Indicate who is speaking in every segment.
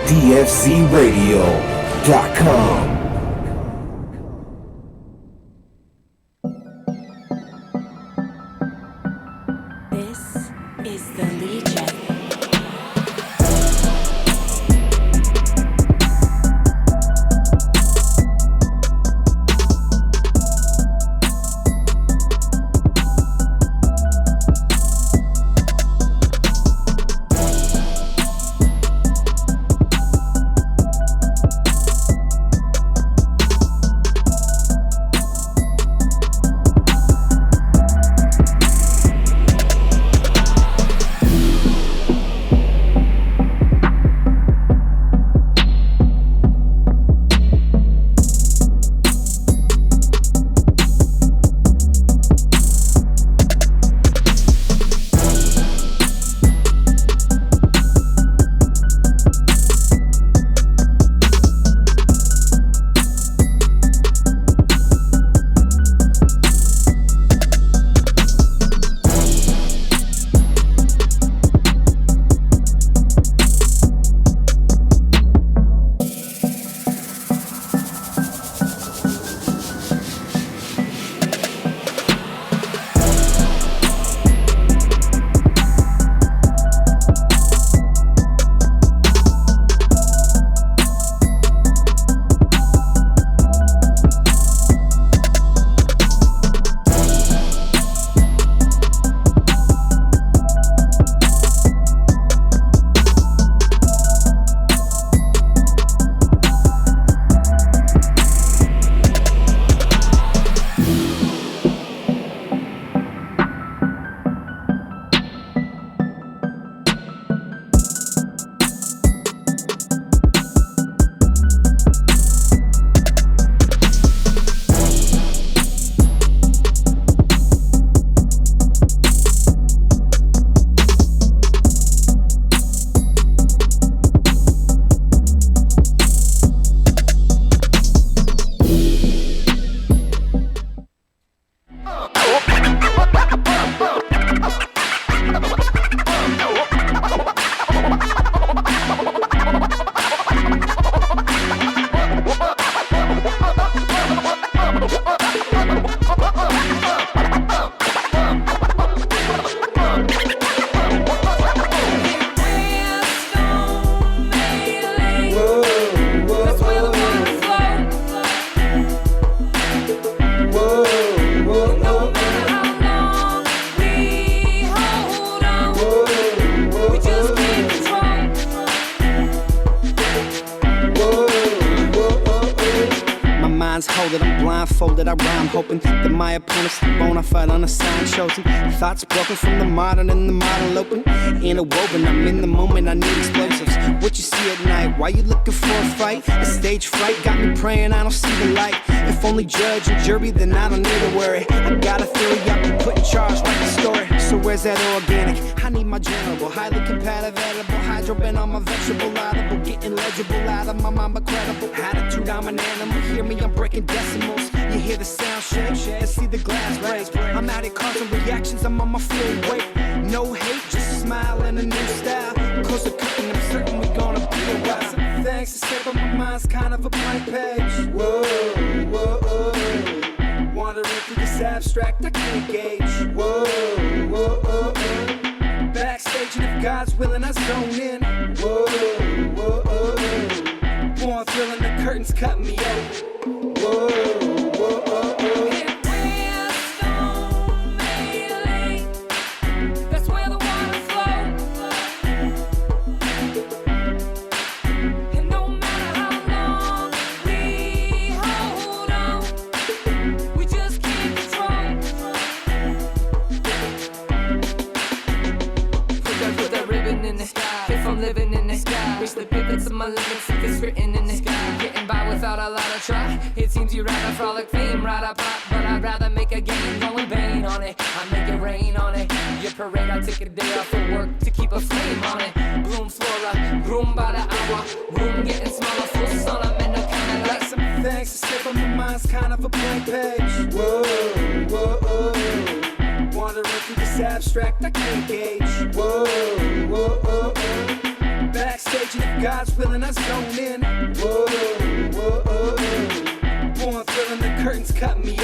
Speaker 1: dfcradio.com.
Speaker 2: Thoughts broken from the modern and the model open. Interwoven, I'm in the moment, I need explosives. What you see at night, why you looking for a fight? The stage fright got me praying I don't see the light. If only judge and jury, then I don't need to worry. I got a theory, I'll be put in charge, write the story. So where's that organic? I need my general, highly compatible, edible. Hydro been on my vegetable, audible. Getting legible out of my mind, but credible. Attitude, I'm an animal, hear me, I'm breaking decimals. You hear the sound shake, and see the glass break. I'm out here causing reactions, I'm on my full weight. No hate, just a smile and a new style. Close the curtain, I'm certain we're gonna be a while. Some things to say, but my mind's kind of a blank page. Whoa, whoa, whoa. Wandering through this abstract, I can't gauge. Whoa, whoa, whoa. Backstage, and if God's willing, I zone in. Whoa, whoa, whoa. Born thrilling, the curtains cut me open. Whoa, whoa, whoa.
Speaker 3: Reach the pivots of my limits if it's written in the sky. Getting by without a lot of try. It seems you ride a frolic theme, ride a pop, but I'd rather make a game going bane on it. I make it rain on it. Your parade, I take a day off of work to keep a flame on it. Bloom flora, room by the hour, room getting smaller, full sun, I'm in the kind of like some
Speaker 2: things to say, but my mind's kind of a blank page. Whoa, whoa, whoa. Wandering through this abstract, I can't gauge. Whoa, whoa, whoa, whoa. Backstage. stage, and if God's willing, us going in. Whoa, whoa, whoa, whoa. Born feeling the curtains cut me open.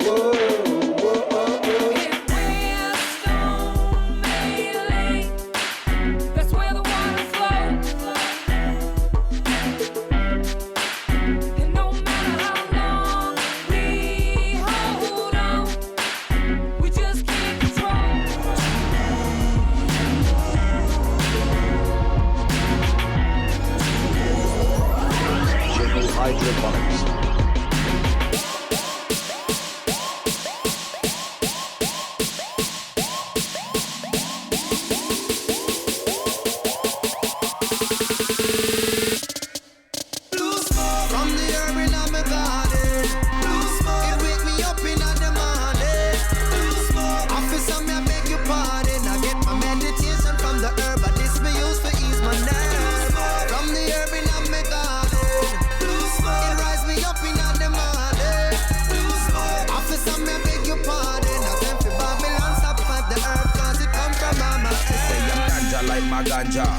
Speaker 2: Whoa, whoa, whoa, whoa.
Speaker 3: If we're stone made, that's where the water flows. And no matter how long we hold on, we just can't control.
Speaker 1: Hydroponics.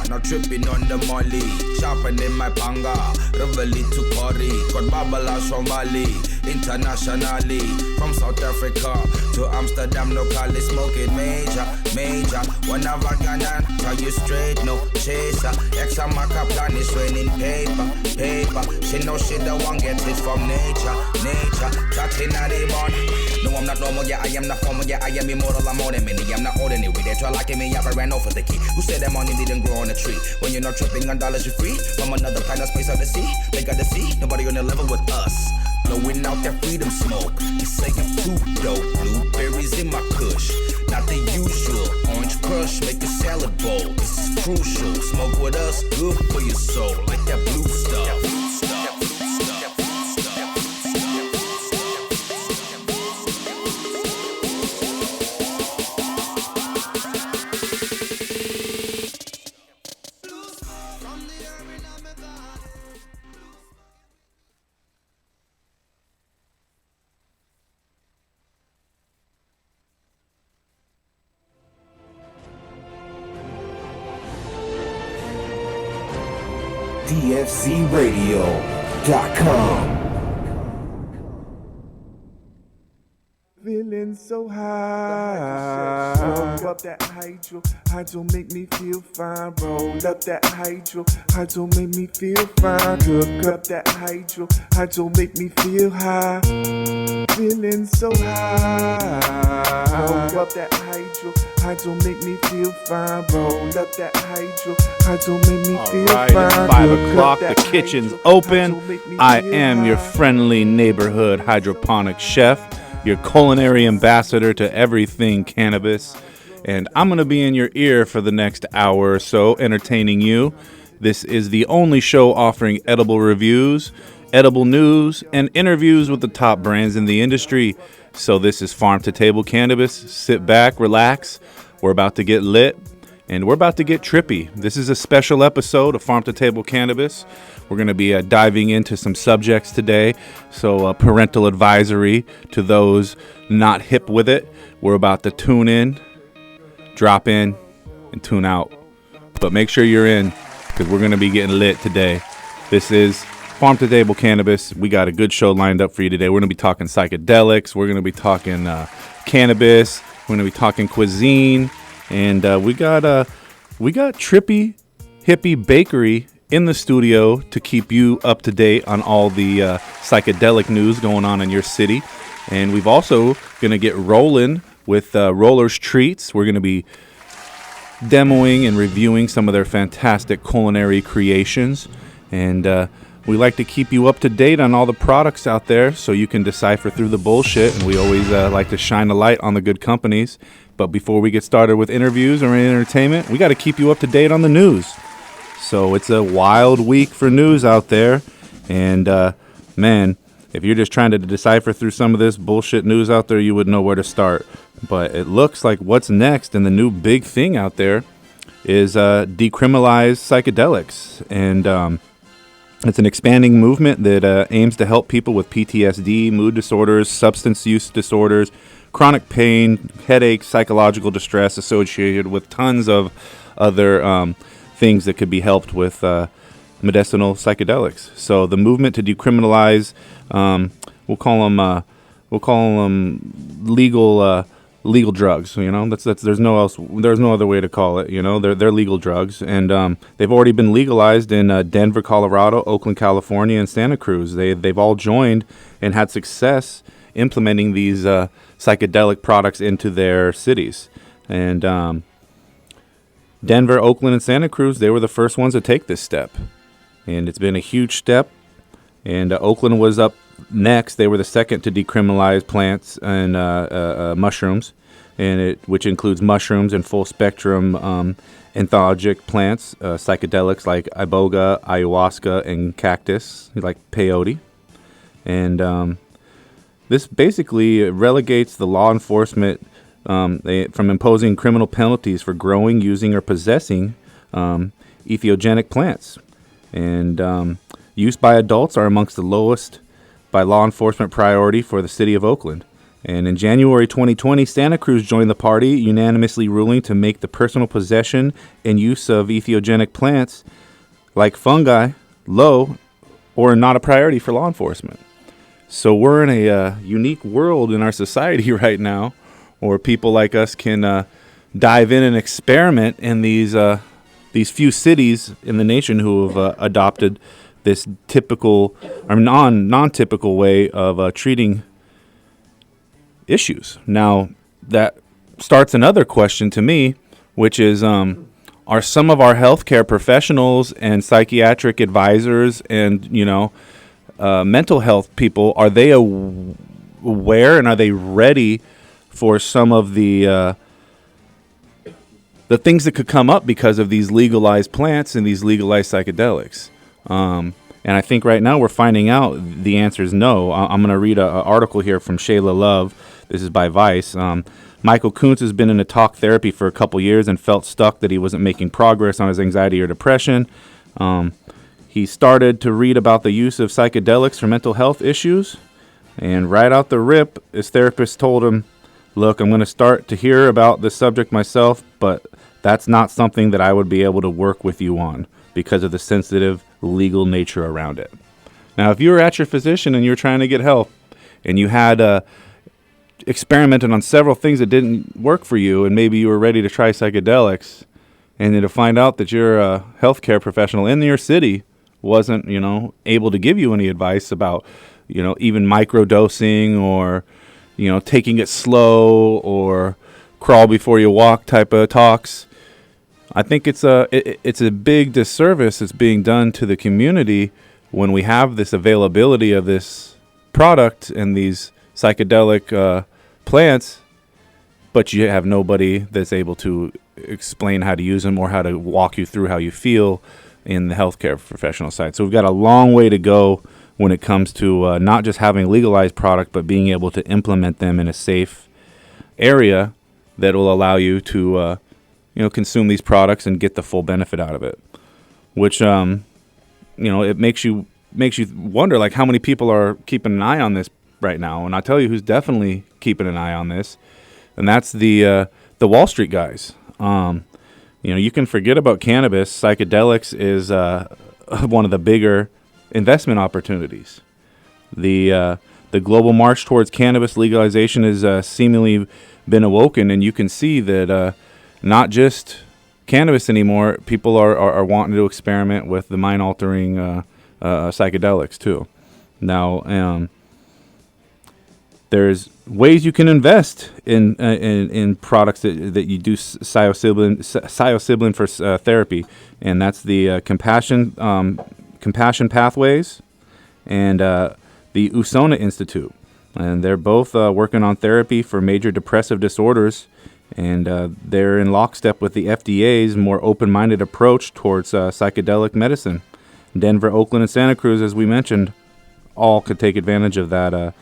Speaker 4: Now tripping on the molly, sharpening my panga, reveille to curry, got babalas from Bali, internationally, from South Africa to Amsterdam, locally smoking major, whenever Ghana, tell you straight, no chaser, ex-amaka plan is raining paper, she know she the one get it from nature, chatting at the bond. No, I'm not normal, yeah, I am not formal, yeah, I am immortal, I'm more than many, I'm not ordinary. They try locking me up, I ran off of the key. Who said that money didn't grow on a tree? When you're not tripping on dollars, you're free. From another planet, space or the sea. They got the sea, nobody on the level with us. Blowing out that freedom smoke. You say I'm too dope, blueberries in my kush. Not the usual, orange crush, make a salad bowl. This is crucial, smoke with us, good for your soul. Like that blue stuff.
Speaker 1: DFCRadio.com.
Speaker 5: Feeling so high. Roll up that hydro make me feel fine. Roll up that hydro make me feel fine. Cook up that hydro make me feel high. Feeling so high. Roll up that hydro make me feel fine. Roll up that hydro make me feel
Speaker 6: All right,
Speaker 5: fine.
Speaker 6: it's 5 o'clock. The kitchen's open. I am your friendly neighborhood hydroponic chef, your culinary ambassador to everything cannabis, and I'm going to be in your ear for the next hour or so, entertaining you. This is the only show offering edible reviews, edible news, and interviews with the top brands in the industry. So this is Farm to Table Cannabis. Sit back, relax. We're about to get lit, and we're about to get trippy. This is a special episode of Farm to Table Cannabis. We're going to be diving into some subjects today, so parental advisory to those not hip with it. We're about to tune in, drop in, and tune out. But make sure you're in, because we're going to be getting lit today. This is Farm to Table Cannabis. We got a good show lined up for you today. We're going to be talking psychedelics. We're going to be talking cannabis. We're going to be talking cuisine. And we got Trippy Hippie Bakery in the studio to keep you up to date on all the psychedelic news going on in your city. And we've also going to get rolling with Roller's Treats. We're going to be demoing and reviewing some of their fantastic culinary creations. And we like to keep you up to date on all the products out there so you can decipher through the bullshit. And we always like to shine a light on the good companies. But before we get started with interviews or entertainment, we got to keep you up to date on the news. So it's a wild week for news out there. And, man, if you're just trying to decipher through some of this bullshit news out there, you would know where to start. But it looks like what's next and the new big thing out there is decriminalize psychedelics. And it's an expanding movement that aims to help people with PTSD, mood disorders, substance use disorders, chronic pain, headaches, psychological distress associated with tons of other things that could be helped with medicinal psychedelics. So the movement to decriminalize, we'll call them legal drugs. There's no other way to call it. They're legal drugs, and they've already been legalized in Denver, Colorado, Oakland, California, and Santa Cruz. They've all joined and had success implementing these psychedelic products into their cities. And Denver, Oakland, and Santa Cruz, they were the first ones to take this step. And it's been a huge step. And Oakland was up next. They were the second to decriminalize plants and mushrooms, which includes mushrooms and full spectrum entheogic plants, psychedelics like iboga, ayahuasca, and cactus, like peyote. And this basically relegates the law enforcement from imposing criminal penalties for growing, using, or possessing entheogenic plants. And use by adults are amongst the lowest by law enforcement priority for the city of Oakland. And in January 2020, Santa Cruz joined the party, unanimously ruling to make the personal possession and use of entheogenic plants like fungi low or not a priority for law enforcement. So we're in a unique world in our society right now where people like us can dive in and experiment in these few cities in the nation who have adopted this typical or non-typical way of treating issues. Now, that starts another question to me, which is, are some of our healthcare professionals and psychiatric advisors and, mental health people, are they aware and are they ready for some of the things that could come up because of these legalized plants and these legalized psychedelics? And I think right now we're finding out the answer is no. I'm going to read an article here from Shayla Love. This is by Vice. Michael Kuntz has been in a talk therapy for a couple years and felt stuck that he wasn't making progress on his anxiety or depression. He started to read about the use of psychedelics for mental health issues. And right out the rip, his therapist told him, look, I'm going to start to hear about this subject myself, but that's not something that I would be able to work with you on because of the sensitive legal nature around it. Now, if you were at your physician and you were trying to get help and you had experimented on several things that didn't work for you and maybe you were ready to try psychedelics, and then to find out that your healthcare professional in your city wasn't, able to give you any advice about, even microdosing or, taking it slow or crawl before you walk type of talks, I think it's a big disservice that's being done to the community when we have this availability of this product and these psychedelic plants, but you have nobody that's able to explain how to use them or how to walk you through how you feel in the healthcare professional side. So we've got a long way to go when it comes to not just having legalized product, but being able to implement them in a safe area that will allow you to consume these products and get the full benefit out of it, which, it makes you wonder, like, how many people are keeping an eye on this right now. And I'll tell you who's definitely keeping an eye on this, and that's the Wall Street guys. You can forget about cannabis. Psychedelics is one of the bigger investment opportunities. The global march towards cannabis legalization has seemingly been awoken, and you can see that not just cannabis anymore. People are wanting to experiment with the mind-altering psychedelics too. Now, there's ways you can invest in products that you do psilocybin for therapy, and that's the compassion pathways and the Usona Institute, and they're both working on therapy for major depressive disorders. And they're in lockstep with the FDA's more open-minded approach towards psychedelic medicine. Denver, Oakland, and Santa Cruz, as we mentioned, all could take advantage of that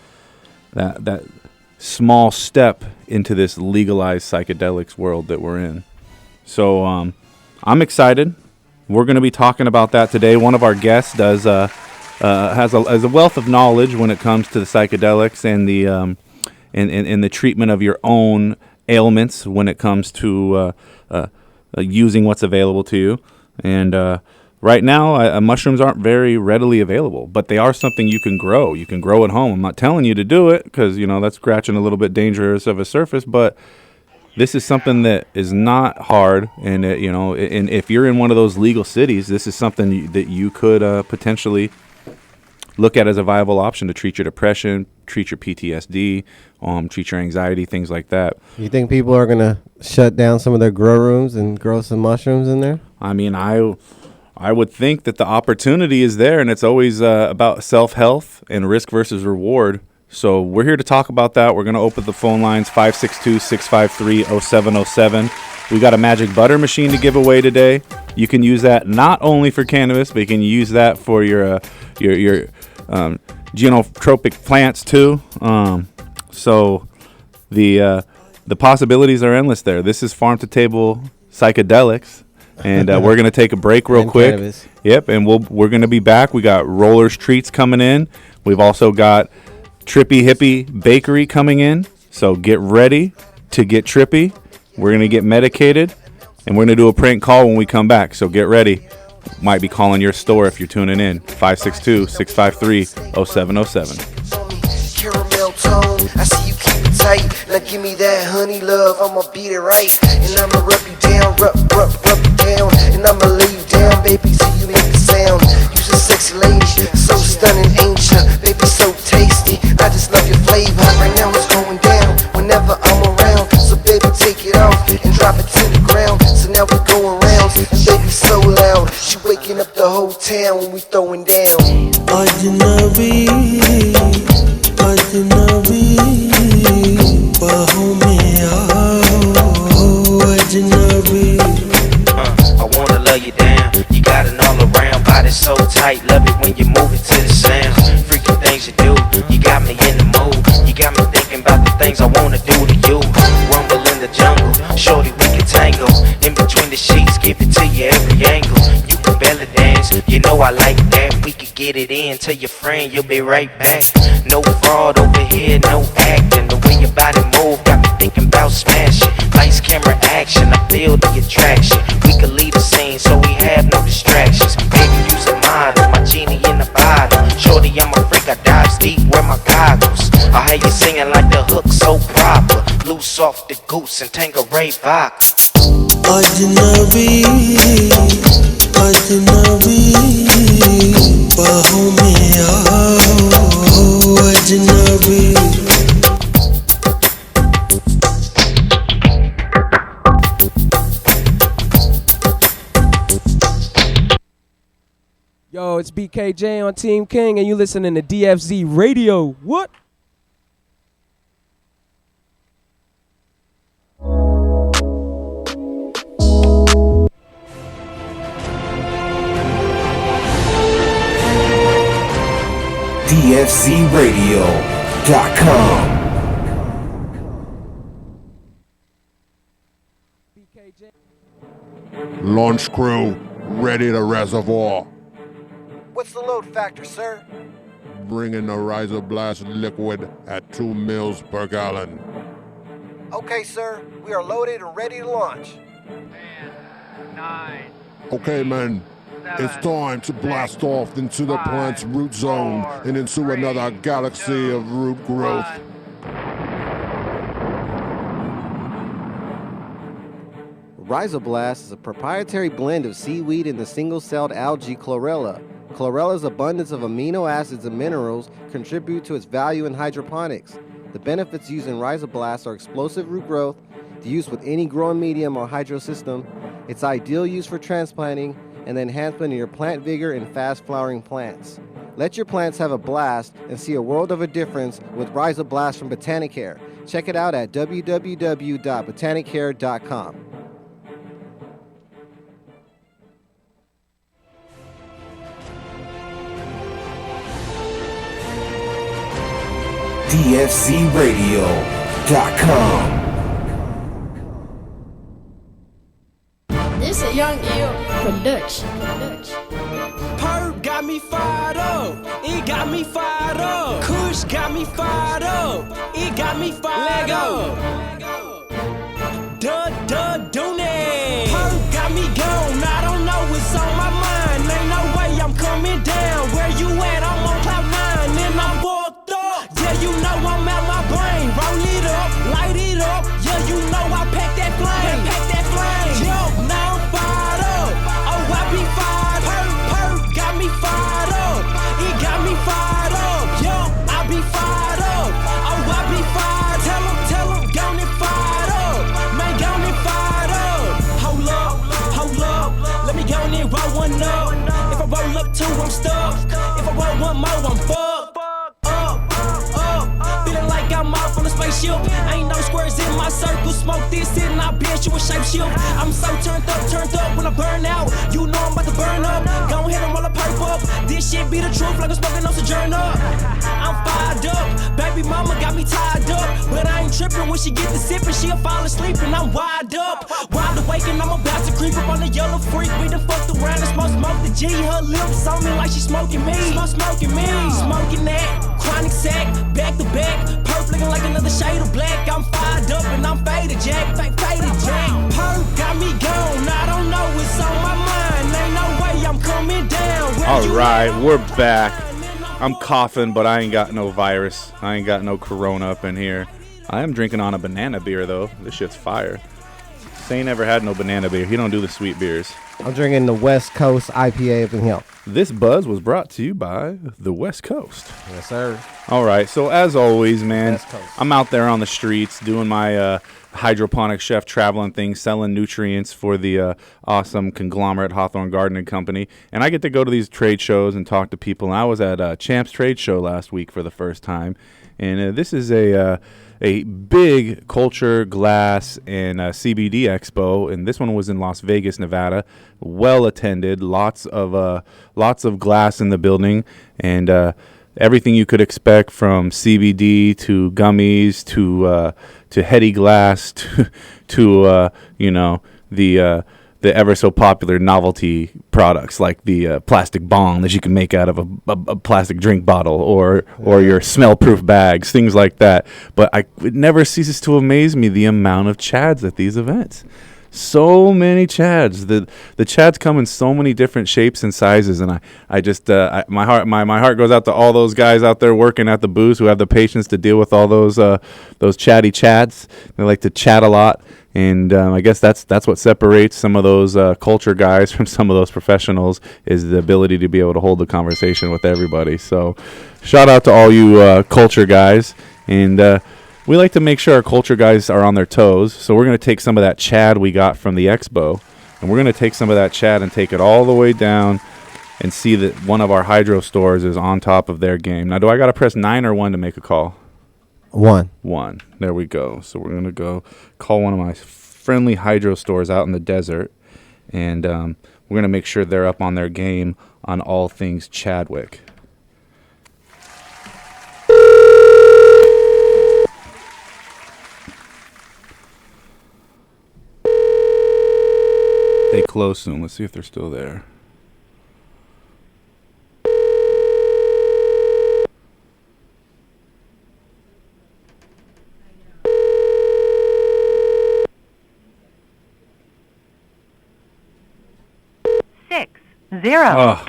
Speaker 6: small step into this legalized psychedelics world that we're in. So I'm excited. We're going to be talking about that today. One of our guests has a wealth of knowledge when it comes to the psychedelics and the treatment of your own ailments when it comes to using what's available to you. And right now, mushrooms aren't very readily available, but they are something you can grow. You can grow at home. I'm not telling you to do it because, that's scratching a little bit dangerous of a surface, but this is something that is not hard. And, and if you're in one of those legal cities, this is something that you could potentially look at as a viable option to treat your depression, treat your PTSD, treat your anxiety, things like that.
Speaker 7: You think people are going to shut down some of their grow rooms and grow some mushrooms in there?
Speaker 6: I mean, I would think that the opportunity is there, and it's always about self-health and risk versus reward. So we're here to talk about that. We're going to open the phone lines, 562-653-0707. We got a magic butter machine to give away today. You can use that not only for cannabis, but you can use that for your genotropic plants too. So the possibilities are endless there. This is Farm to Table Psychedelics. And we're going to take a break real quick. Cannabis. Yep, and we're going to be back. We got Rollers Treats coming in. We've also got Trippy Hippie Bakery coming in. So get ready to get trippy. We're going to get medicated, and we're going to do a prank call when we come back. So get ready. Might be calling your store if you're tuning in. 562-653-0707.
Speaker 8: Caramel tone, I see you keep it tight. Now give me that honey love, I'ma beat it right. And I'ma rub you down, rub you down. And I'ma lay you down, baby, till you make the sound. You're a sexy lady, so stunning, ain't ya? Baby, so tasty, I just love your flavor. Right now it's going down, whenever I'm around. So baby, take it off and drop it to the ground. So now we going rounds, and baby, so loud. She waking up the whole town when we throwing down.
Speaker 9: I wanna love you down. You got it all around, body so tight. Love it when you move it to the sound. Freaky things you do, you got me in the mood. You got me thinking about the things I wanna do to you. Rumble in the jungle, shorty we can tangle. In between the sheets, give it to you every angle. You can belly dance, you know I like that. We could get it in, tell your friend you'll be right back. No fraud over here, no acting. The way your body move got me thinking about smashing. Lights, camera, action, I feel the attraction. We could leave the scene so we have no distractions. Baby, use a model, my genie in the bottle. Shorty, I'm a freak, I dive deep, wear my goggles. I hear you singing like the hook so proper. Loose off the goose and Tangeray vodka.
Speaker 10: Yo, it's BKJ on Team King, and you listening to DFZ Radio. What?
Speaker 1: DFZRadio.com.
Speaker 11: Launch crew, ready to reservoir.
Speaker 8: What's the load factor, sir?
Speaker 11: Bringing the Rhizoblast liquid at 2 mils per gallon.
Speaker 8: Okay, sir. We are loaded and ready to launch.
Speaker 12: 10, 9.
Speaker 11: Okay, men. It's time to blast off into the plant's root zone and into another galaxy of root growth.
Speaker 7: Rhizoblast is a proprietary blend of seaweed and the single-celled algae chlorella. Chlorella's abundance of amino acids and minerals contribute to its value in hydroponics. The benefits used in Rhizoblast are explosive root growth, the use with any growing medium or hydro system, its ideal use for transplanting, and the enhancement of your plant vigor in fast-flowering plants. Let your plants have a blast and see a world of a difference with Rhizoblast from Botanicare. Check it out at www.botanicare.com.
Speaker 1: DFZRadio.com.
Speaker 13: This a Young Ill production.
Speaker 2: Perp got me fired up. It got me fired up. Kush got me fired up. It got me fired up. Duh, duh, Dooney. Perp got me gone. I don't know what's I'm out my brain. Roll it up, light it up. Yeah, you know I pack that flame. Yo, now I'm fired up. Oh, I be fired. Perk, got me fired up. It got me fired up. Yo, I be fired up. Oh, I be fired. Tell 'em, gone and fired up. Man, gone and fired up. Hold up. Let me go and roll one up. If I roll up two, I'm stuck. If I roll one more, I'm fucked. Feeling like I'm off on a spaceship. Ain't no squares in my circle. Smoke this and I bet you a shapeshift. I'm so turned up when I burn out. You know I'm about to burn up. Go ahead and roll a perp up. This shit be the truth like I'm smoking on Sojourner. I'm fired up. Baby mama got me tied up. But I ain't tripping when she get to sipping. She'll fall asleep and I'm wide up. Wide awake and I'm about to creep up on the yellow freak. We done fucked around and smoke the G. Her lips on me like she smoking me. Smoking that chronic sack, back to back. Perp looking like another shade of black. I'm fired up and I'm faded, Jack. Faded, Jack. Perp got me gone. I don't know what's on my mind. Ain't no way I'm coming down.
Speaker 6: All right, we're back. I'm coughing, but I ain't got no virus. I ain't got no corona up in here. I am drinking on a banana beer, though. This shit's fire. Say never had no banana beer. He don't do the sweet beers.
Speaker 7: I'm drinking the West Coast IPA up in here.
Speaker 6: This buzz was brought to you by the West Coast.
Speaker 7: Yes, sir.
Speaker 6: All right, so as always, man, I'm out there on the streets doing my hydroponic chef traveling thing, selling nutrients for the awesome conglomerate Hawthorne Gardening Company. And I get to go to these trade shows and talk to people. And I was at Champs Trade Show last week for the first time. And this is a big culture, glass, and CBD expo, and this one was in Las Vegas, Nevada. Well attended, lots of glass in the building, and everything you could expect from CBD to gummies to heady glass to the ever so popular novelty products like the plastic bong that you can make out of a plastic drink bottle or your smell-proof bags, things like that. But it never ceases to amaze me the amount of chads at these events. So many chads. The chads come in so many different shapes and sizes, and I just my heart goes out to all those guys out there working at the booths who have the patience to deal with all those chatty chads. They like to chat a lot. And I guess that's what separates some of those culture guys from some of those professionals is the ability to be able to hold the conversation with everybody. So shout out to all you culture guys. And we like to make sure our culture guys are on their toes. So we're going to take some of that Chad we got from the expo, and we're going to take some of that Chad and take it all the way down and see that one of our hydro stores is on top of their game. Now, do I got to press 9 or 1 to make a call?
Speaker 7: 1.
Speaker 6: There we go. So we're going to go call one of my friendly hydro stores out in the desert, and we're going to make sure they're up on their game on all things Chadwick. They close soon. Let's see if they're still there.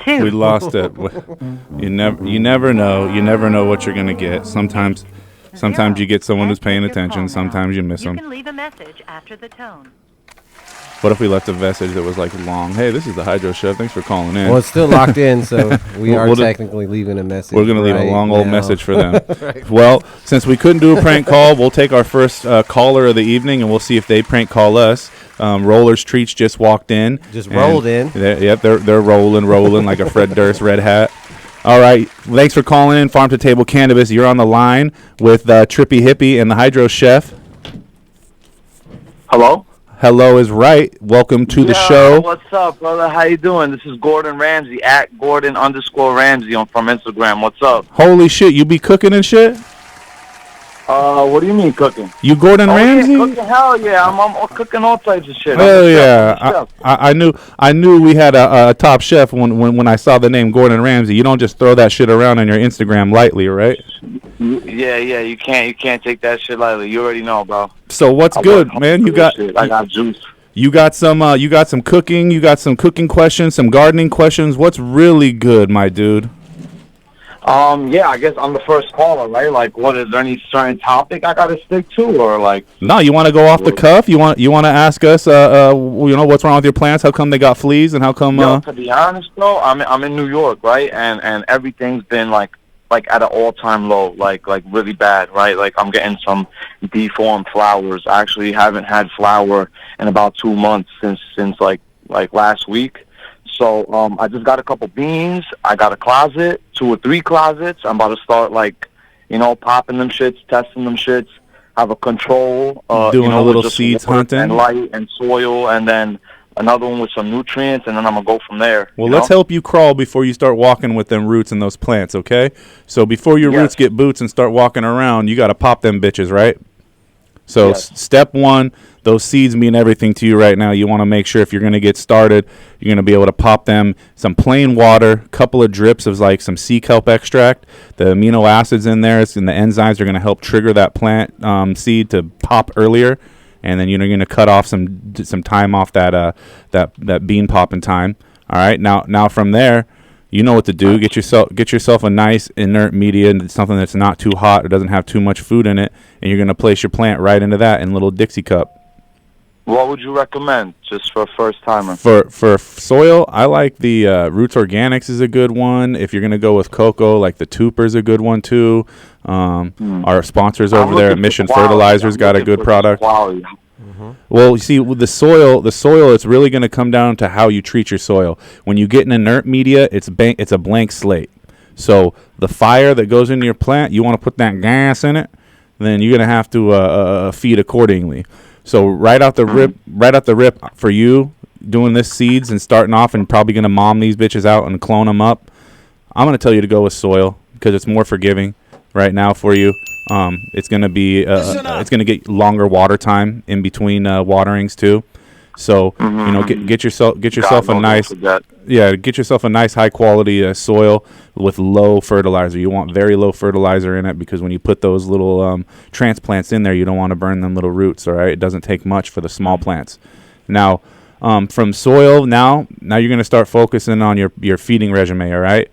Speaker 6: We lost it. You never know. You never know what you're gonna get. Sometimes you get someone who's paying attention. Sometimes you miss them.
Speaker 14: You can leave a message after the tone.
Speaker 6: What if we left a message that was like long? Hey, this is the Hydro Chef. Thanks for calling in.
Speaker 7: Well, it's still locked in, so we are technically leaving a message.
Speaker 6: We're going to leave a long old message for them.
Speaker 7: Right.
Speaker 6: Well, since we couldn't do a prank call, we'll take our first caller of the evening, and we'll see if they prank call us. Roller's Treats just walked in.
Speaker 7: Just rolled in.
Speaker 6: They're rolling like a Fred Durst red hat. All right. Thanks for calling in, Farm to Table Cannabis. You're on the line with Trippy Hippie and the Hydro Chef.
Speaker 15: Hello?
Speaker 6: Hello is right. Welcome to the show.
Speaker 15: What's up, brother? How you doing? This is Gordon Ramsay, at Gordon_Ramsay from Instagram. What's up?
Speaker 6: Holy shit, you be cooking and shit?
Speaker 15: What do you mean cooking?
Speaker 6: You Gordon Ramsay?
Speaker 15: Yeah, cooking, hell yeah. I'm cooking all types of shit.
Speaker 6: Hell yeah. I knew we had a top chef when I saw the name Gordon Ramsay. You don't just throw that shit around on your Instagram lightly, right?
Speaker 15: Yeah, you can't take that shit lightly. You already know, bro.
Speaker 6: So what's good, man?
Speaker 15: I got juice.
Speaker 6: You got some cooking, you got some cooking questions, some gardening questions. What's really good, my dude?
Speaker 15: Yeah, I guess I'm the first caller, right? Like, what is there any certain topic I gotta stick to, or like?
Speaker 6: No, you want to go off the cuff? You want to ask us, what's wrong with your plants? How come they got fleas, and how come?
Speaker 15: Yo, to be honest, though, I'm in New York, right? And everything's been like at an all-time low, like really bad, right? Like I'm getting some deformed flowers. I actually haven't had flower in about 2 months since like last week. So I just got a couple beans. I got a closet, 2 or 3 closets. I'm about to start popping them shits, testing them shits. Have a control,
Speaker 6: doing a little
Speaker 15: with just
Speaker 6: seeds
Speaker 15: water
Speaker 6: hunting
Speaker 15: and light and soil, and then another one with some nutrients, and then I'm gonna go from there.
Speaker 6: Well, let's help you crawl before you start walking with them roots and those plants, okay? So before your roots get boots and start walking around, you got to pop them bitches, right? So step 1, those seeds mean everything to you right now. You want to make sure if you're going to get started, you're going to be able to pop them some plain water, couple of drips of like some sea kelp extract. The amino acids in there and the enzymes are going to help trigger that plant seed to pop earlier. And then you're going to cut off some time off that bean popping time. All right. Now from there, you know what to do. Get yourself a nice inert media, something that's not too hot or doesn't have too much food in it, and you're going to place your plant right into that in a little Dixie cup.
Speaker 15: What would you recommend, just for a first timer?
Speaker 6: For soil, I like the Roots Organics is a good one. If you're going to go with cocoa, like the Tooper's a good one too. Our sponsors over there at Mission Fertilizers got a good product. Well, you see, with the soil, it's really going to come down to how you treat your soil. When you get an inert media, it's a blank slate. So the fire that goes into your plant, you want to put that gas in it, then you're going to have to feed accordingly. So right out the rip for you, doing this seeds and starting off and probably going to mom these bitches out and clone them up, I'm going to tell you to go with soil because it's more forgiving right now for you. It's going to be it's going to get longer water time in between waterings too. So get yourself a nice high quality soil with low fertilizer. You want very low fertilizer in it because when you put those little transplants in there, you don't want to burn them little roots. All right, it doesn't take much for the small plants. Now from soil, now you're going to start focusing on your feeding regimen. All right.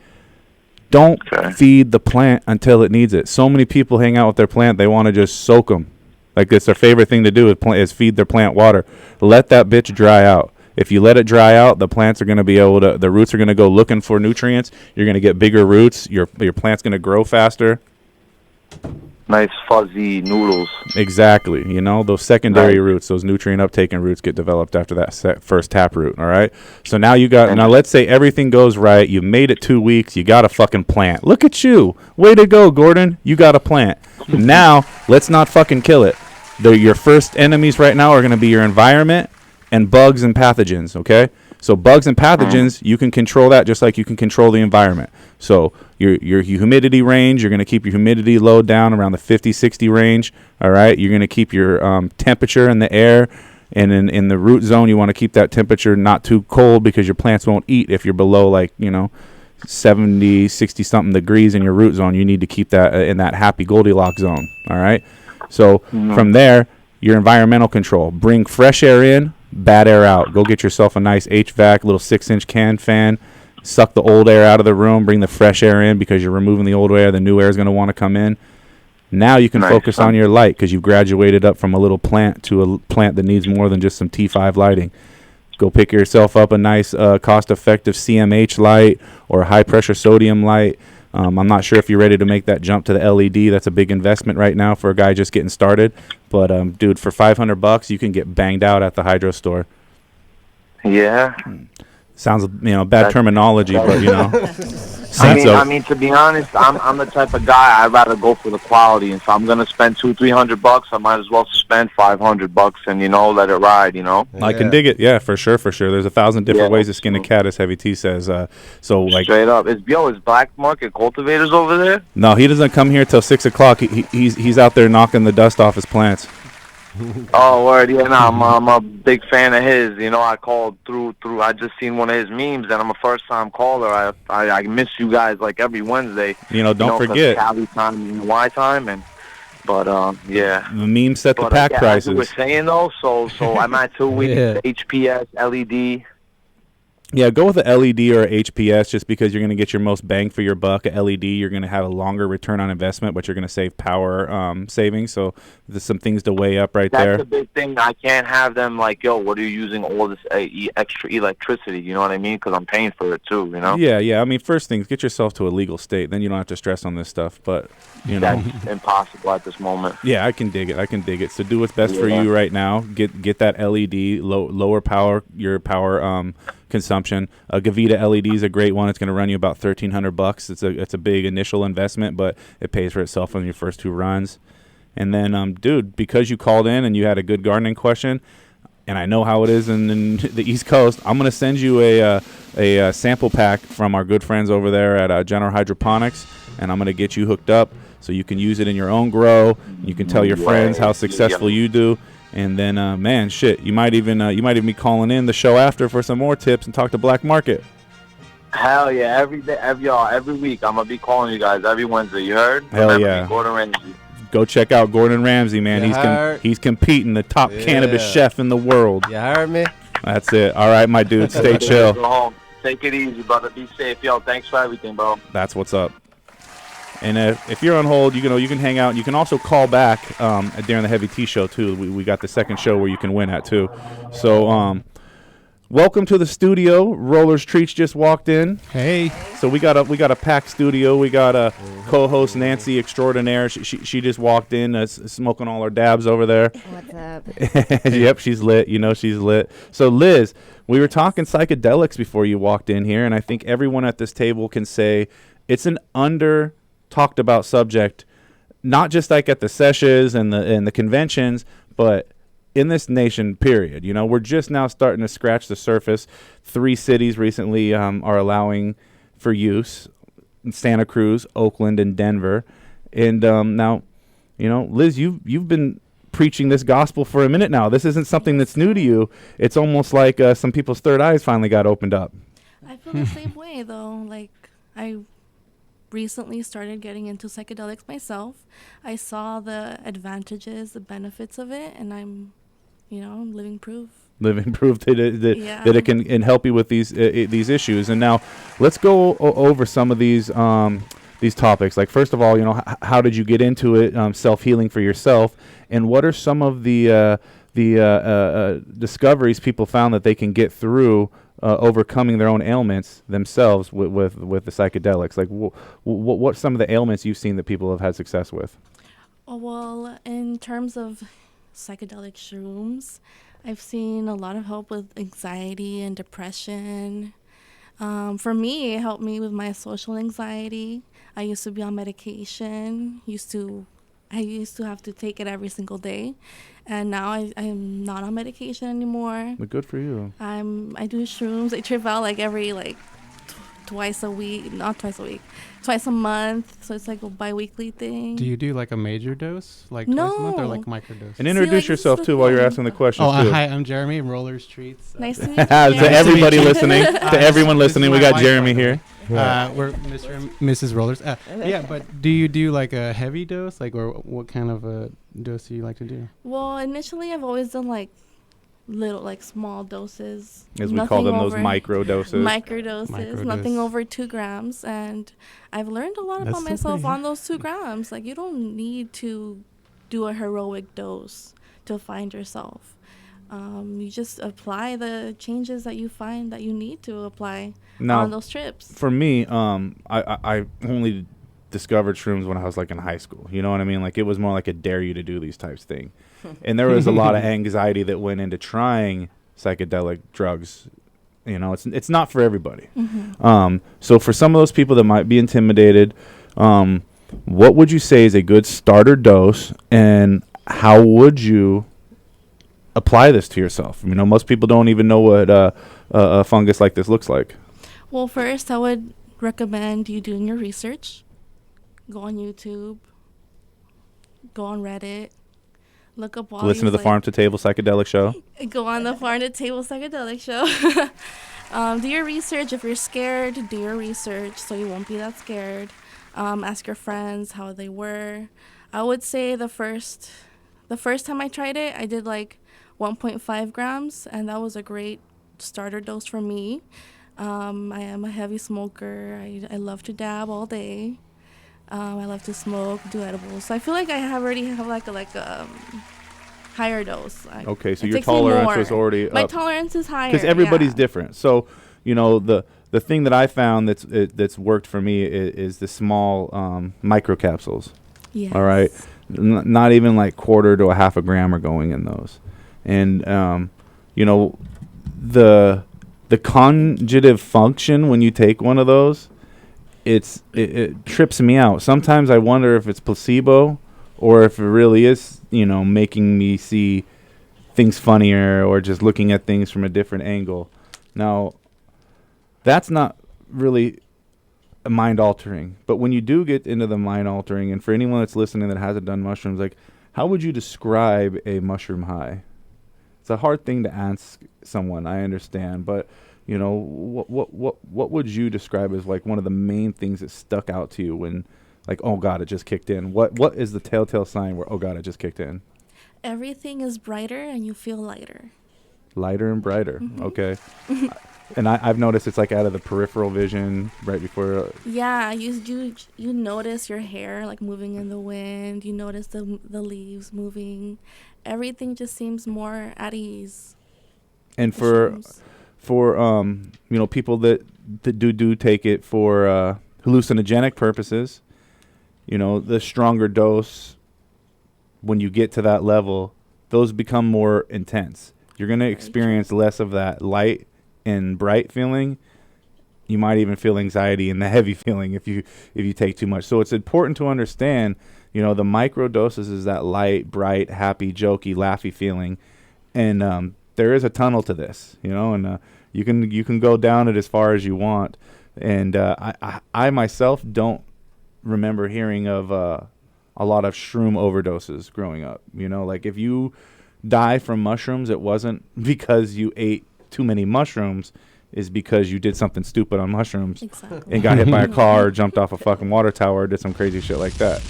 Speaker 6: Don't feed the plant until it needs it. So many people hang out with their plant, they want to just soak them. Like it's their favorite thing to do is feed their plant water. Let that bitch dry out. If you let it dry out, the plants are going to the roots are going to go looking for nutrients. You're going to get bigger roots. Your plant's going to grow faster.
Speaker 15: Nice fuzzy noodles.
Speaker 6: Exactly. Those secondary roots, those nutrient uptaking roots get developed after that first tap root. All right. So now let's say everything goes right. You made it 2 weeks. You got a fucking plant. Look at you. Way to go, Gordon. You got a plant. Now let's not fucking kill it. Your first enemies right now are going to be your environment and bugs and pathogens. Okay. So bugs and pathogens, you can control that just like you can control the environment. So your humidity range, you're going to keep your humidity low down around the 50-60 range. All right. You're going to keep your temperature in the air. And in the root zone, you want to keep that temperature not too cold because your plants won't eat if you're below 70, 60-something degrees in your root zone. You need to keep that in that happy Goldilocks zone. All right. So from there, your environmental control. Bring fresh air in. Bad air out. Go get yourself a nice HVAC, little 6-inch can fan. Suck the old air out of the room. Bring the fresh air in because you're removing the old air. The new air is going to want to come in. Now you can focus on your light because you've graduated up from a little plant to a plant that needs more than just some T5 lighting. Go pick yourself up a nice cost-effective CMH light or high-pressure sodium light. I'm not sure if you're ready to make that jump to the LED. That's a big investment right now for a guy just getting started. But, dude, for $500, you can get banged out at the hydro store.
Speaker 15: Yeah.
Speaker 6: Sounds, bad terminology, but,
Speaker 15: I mean, to be honest, I'm the type of guy I'd rather go for the quality. And if I'm gonna spend $200-300, I might as well spend $500 and let it ride.
Speaker 6: I can dig it. Yeah, for sure. There's 1,000 different ways to skin a cat, as Heavy T says. Straight
Speaker 15: up, is Black Market Cultivators over there?
Speaker 6: No, he doesn't come here till 6 o'clock. He's out there knocking the dust off his plants.
Speaker 15: Oh, word. Yeah, I'm a big fan of his. I called through. I just seen one of his memes, and I'm a first-time caller. I miss you guys like every Wednesday.
Speaker 6: Don't forget.
Speaker 15: Cali time and Y time, yeah.
Speaker 6: The meme set the pack prices.
Speaker 15: As you were saying, though, so I'm at 2 weeks, HPS, LED.
Speaker 6: Yeah, go with a LED or a HPS just because you're going to get your most bang for your buck. A LED, you're going to have a longer return on investment, but you're going to save power savings. So there's some things to weigh up right there.
Speaker 15: That's the big thing. I can't have them like, yo, what are you using all this extra electricity? You know what I mean? Because I'm paying for it too, you know?
Speaker 6: Yeah. I mean, first things, get yourself to a legal state. Then you don't have to stress on this stuff. But, you know.
Speaker 15: That's impossible at this moment.
Speaker 6: Yeah, I can dig it. So do what's best for you right now. Get that LED, lower your power consumption. Gavita LED is a great one. It's going to run you about $1,300. It's a big initial investment, but it pays for itself on your first 2 runs. And then, dude, because you called in and you had a good gardening question, and I know how it is in the East Coast, I'm going to send you a sample pack from our good friends over there at General Hydroponics, and I'm going to get you hooked up so you can use it in your own grow. You can tell your friends how successful you do. And then, man, shit, you might even be calling in the show after for some more tips and talk to Black Market.
Speaker 15: Hell yeah, every day, every week, I'm gonna be calling you guys every Wednesday. You heard?
Speaker 6: Hell
Speaker 15: Remember
Speaker 6: yeah.
Speaker 15: me, Gordon Ramsay.
Speaker 6: Go check out Gordon Ramsay, man. He's competing, the top cannabis chef in the world.
Speaker 7: You heard me?
Speaker 6: That's it. All right, my dude, stay chill.
Speaker 15: Go home. Take it easy, brother. Be safe, yo. Thanks for everything, bro.
Speaker 6: That's what's up. And if you're on hold, you can hang out. You can also call back during the Heavy Tea Show too. We got the second show where you can win at too. So welcome to the studio. Rollers Treats just walked in.
Speaker 16: Hey.
Speaker 6: So we got a packed studio. We got a co-host Nancy extraordinaire. She just walked in, smoking all her dabs over there.
Speaker 17: What's up?
Speaker 6: Yep, she's lit. You know she's lit. So Liz, we were talking psychedelics before you walked in here, and I think everyone at this table can say it's an under talked about subject, not just like at the sessions and the conventions, but in this nation, period. You know, we're just now starting to scratch the surface. 3 cities recently are allowing for use: Santa Cruz, Oakland, and Denver. And now, you know, Liz, you've been preaching this gospel for a minute now. This isn't something that's new to you. It's almost like some people's third eyes finally got opened up.
Speaker 17: I feel the same way, though. Like, I recently started getting into psychedelics myself. I saw the advantages, the benefits of it, and I'm, living proof.
Speaker 6: Living proof that it can help you with these issues. And now let's go over some of these topics. Like, first of all, how did you get into it, self-healing for yourself, and what are some of the discoveries people found that they can get through overcoming their own ailments themselves with the psychedelics? Like, what's some of the ailments you've seen that people have had success with?
Speaker 17: Well, in terms of psychedelic shrooms, I've seen a lot of help with anxiety and depression. For me, it helped me with my social anxiety. I used to be on medication. I used to have to take it every single day, and now I am not on medication anymore.
Speaker 6: But good for you.
Speaker 17: I do shrooms. I trip out every twice a month. So it's like a bi-weekly thing.
Speaker 16: Do you do a major dose, twice a month, or microdose?
Speaker 6: And introduce yourself too while you're asking the questions.
Speaker 16: Oh,
Speaker 6: too.
Speaker 16: Hi, I'm Jeremy. Rollers Treats.
Speaker 17: Nice to meet you.
Speaker 6: To everybody listening, to everyone listening, we got Jeremy here.
Speaker 16: We're Mr. and Mrs. Rollers. Yeah, but do you do a heavy dose, or what kind of a dose do you like to do?
Speaker 17: Well, initially I've always done little small doses,
Speaker 6: as we call them, those micro doses.
Speaker 17: Nothing over 2 grams, and I've learned a lot about myself on those 2 grams. You don't need to do a heroic dose to find yourself. You just apply the changes that you find that you need to apply on those trips.
Speaker 6: For me, I only discovered shrooms when I was in high school. You know what I mean? It was more like a dare you to do these types thing. And there was a lot of anxiety that went into trying psychedelic drugs. It's not for everybody.
Speaker 17: Mm-hmm.
Speaker 6: So for some of those people that might be intimidated, what would you say is a good starter dose, and how would you apply this to yourself? Most people don't even know what a fungus like this looks like.
Speaker 17: Well, first, I would recommend you doing your research. Go on YouTube. Go on Reddit. Look up all
Speaker 6: Listen to the Farm to Table Psychedelic Show.
Speaker 17: Go on the Farm to Table Psychedelic Show. Do your research. If you're scared, do your research so you won't be that scared. Ask your friends how they were. I would say the first time I tried it, I did 1.5 grams, and that was a great starter dose for me. I am a heavy smoker. I love to dab all day. I love to smoke, do edibles. So I feel like already have like a higher dose.
Speaker 6: Okay, so
Speaker 17: it
Speaker 6: your
Speaker 17: takes me
Speaker 6: tolerance
Speaker 17: more.
Speaker 6: was already
Speaker 17: My
Speaker 6: up.
Speaker 17: tolerance is higher.
Speaker 6: Because everybody's
Speaker 17: yeah.
Speaker 6: different. So, the thing that I found that's worked for me is the small microcapsules.
Speaker 17: Yes.
Speaker 6: All right, not even like quarter to a half a gram are going in those, and the conjugative function when you take one of those, it trips me out. Sometimes I wonder if it's placebo or if it really is, making me see things funnier or just looking at things from a different angle. Now, that's not really mind altering, but when you do get into the mind altering, and for anyone that's listening that hasn't done mushrooms, like, how would you describe a mushroom high? It's a hard thing to ask someone, I understand, but what would you describe as like one of the main things that stuck out to you when, like, oh God, it just kicked in? What is the telltale sign where, oh God, it just kicked in?
Speaker 17: Everything is brighter and you feel lighter.
Speaker 6: Lighter and brighter.
Speaker 17: Mm-hmm.
Speaker 6: Okay. And I've noticed it's like out of the peripheral vision right before.
Speaker 17: Yeah, you notice your hair like moving in the wind. You notice the leaves moving. Everything just seems more at ease.
Speaker 6: And for people that do take it for hallucinogenic purposes, the stronger dose, when you get to that level, those become more intense. You're going to experience less of that light and bright feeling. You might even feel anxiety and the heavy feeling if you take too much. So it's important to understand, the micro doses is that light, bright, happy, jokey, laughy feeling, and there is a tunnel to this, and you can go down it as far as you want. And I myself don't remember hearing of a lot of shroom overdoses growing up. Like if you die from mushrooms, it wasn't because you ate too many mushrooms, is because you did something stupid on mushrooms.
Speaker 17: Exactly.
Speaker 6: And got hit by a car, or jumped off a fucking water tower, or did some crazy shit like that.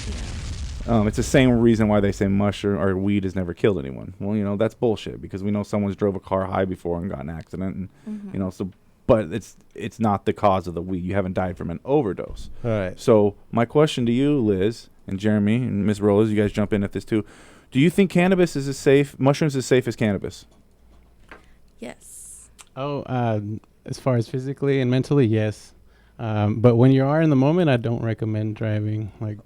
Speaker 6: Yeah. It's the same reason why they say mushroom or weed has never killed anyone. Well, that's bullshit, because we know someone's drove a car high before and got in an accident, and but it's not the cause of the weed. You haven't died from an overdose.
Speaker 10: All right.
Speaker 6: So my question to you, Liz and Jeremy and Ms. Rollers, you guys jump in at this too. Do you think mushrooms is safe as cannabis?
Speaker 17: Yes.
Speaker 16: Oh, as far as physically and mentally, yes. But when you are in the moment, I don't recommend driving. Like,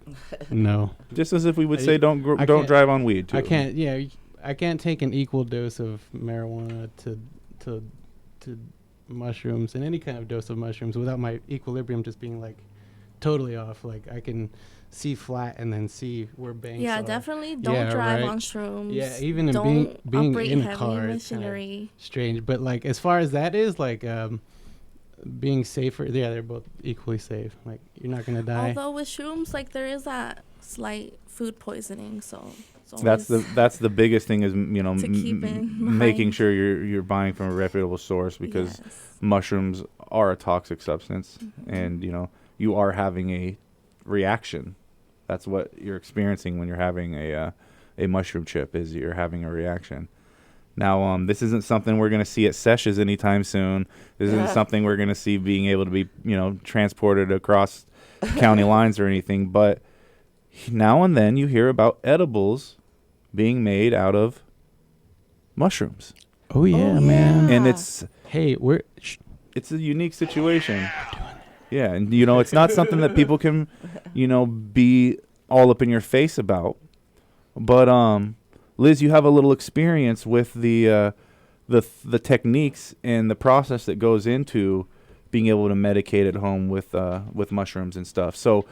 Speaker 16: no.
Speaker 6: Just as if we would say don't drive on weed too.
Speaker 16: I can't. Yeah, I can't take an equal dose of marijuana to mushrooms, and any kind of dose of mushrooms, without my equilibrium just being like totally off. Like I can see flat and then see where banks
Speaker 17: Yeah,
Speaker 16: are.
Speaker 17: definitely don't drive on shrooms.
Speaker 16: Yeah, even being in a car, it's kind of strange. But like as far as that is, like being safer, yeah, they're both equally safe. Like you're not gonna die.
Speaker 17: Although with shrooms, like there is that slight food poisoning, so
Speaker 6: that's the biggest thing is
Speaker 17: to keep in
Speaker 6: making
Speaker 17: mind.
Speaker 6: sure you're buying from a reputable source, because mushrooms are a toxic substance, and you are having a reaction. That's what you're experiencing when you're having a mushroom chip, is you're having a reaction. Now, this isn't something we're going to see at sessions anytime soon. This isn't something we're going to see being able to be, transported across county lines or anything. But now and then you hear about edibles being made out of mushrooms.
Speaker 16: Oh yeah, man.
Speaker 6: And it's it's a unique situation. Yeah, and it's not something that people can, be all up in your face about. But Liz, you have a little experience with the techniques and the process that goes into being able to medicate at home with mushrooms and stuff. So,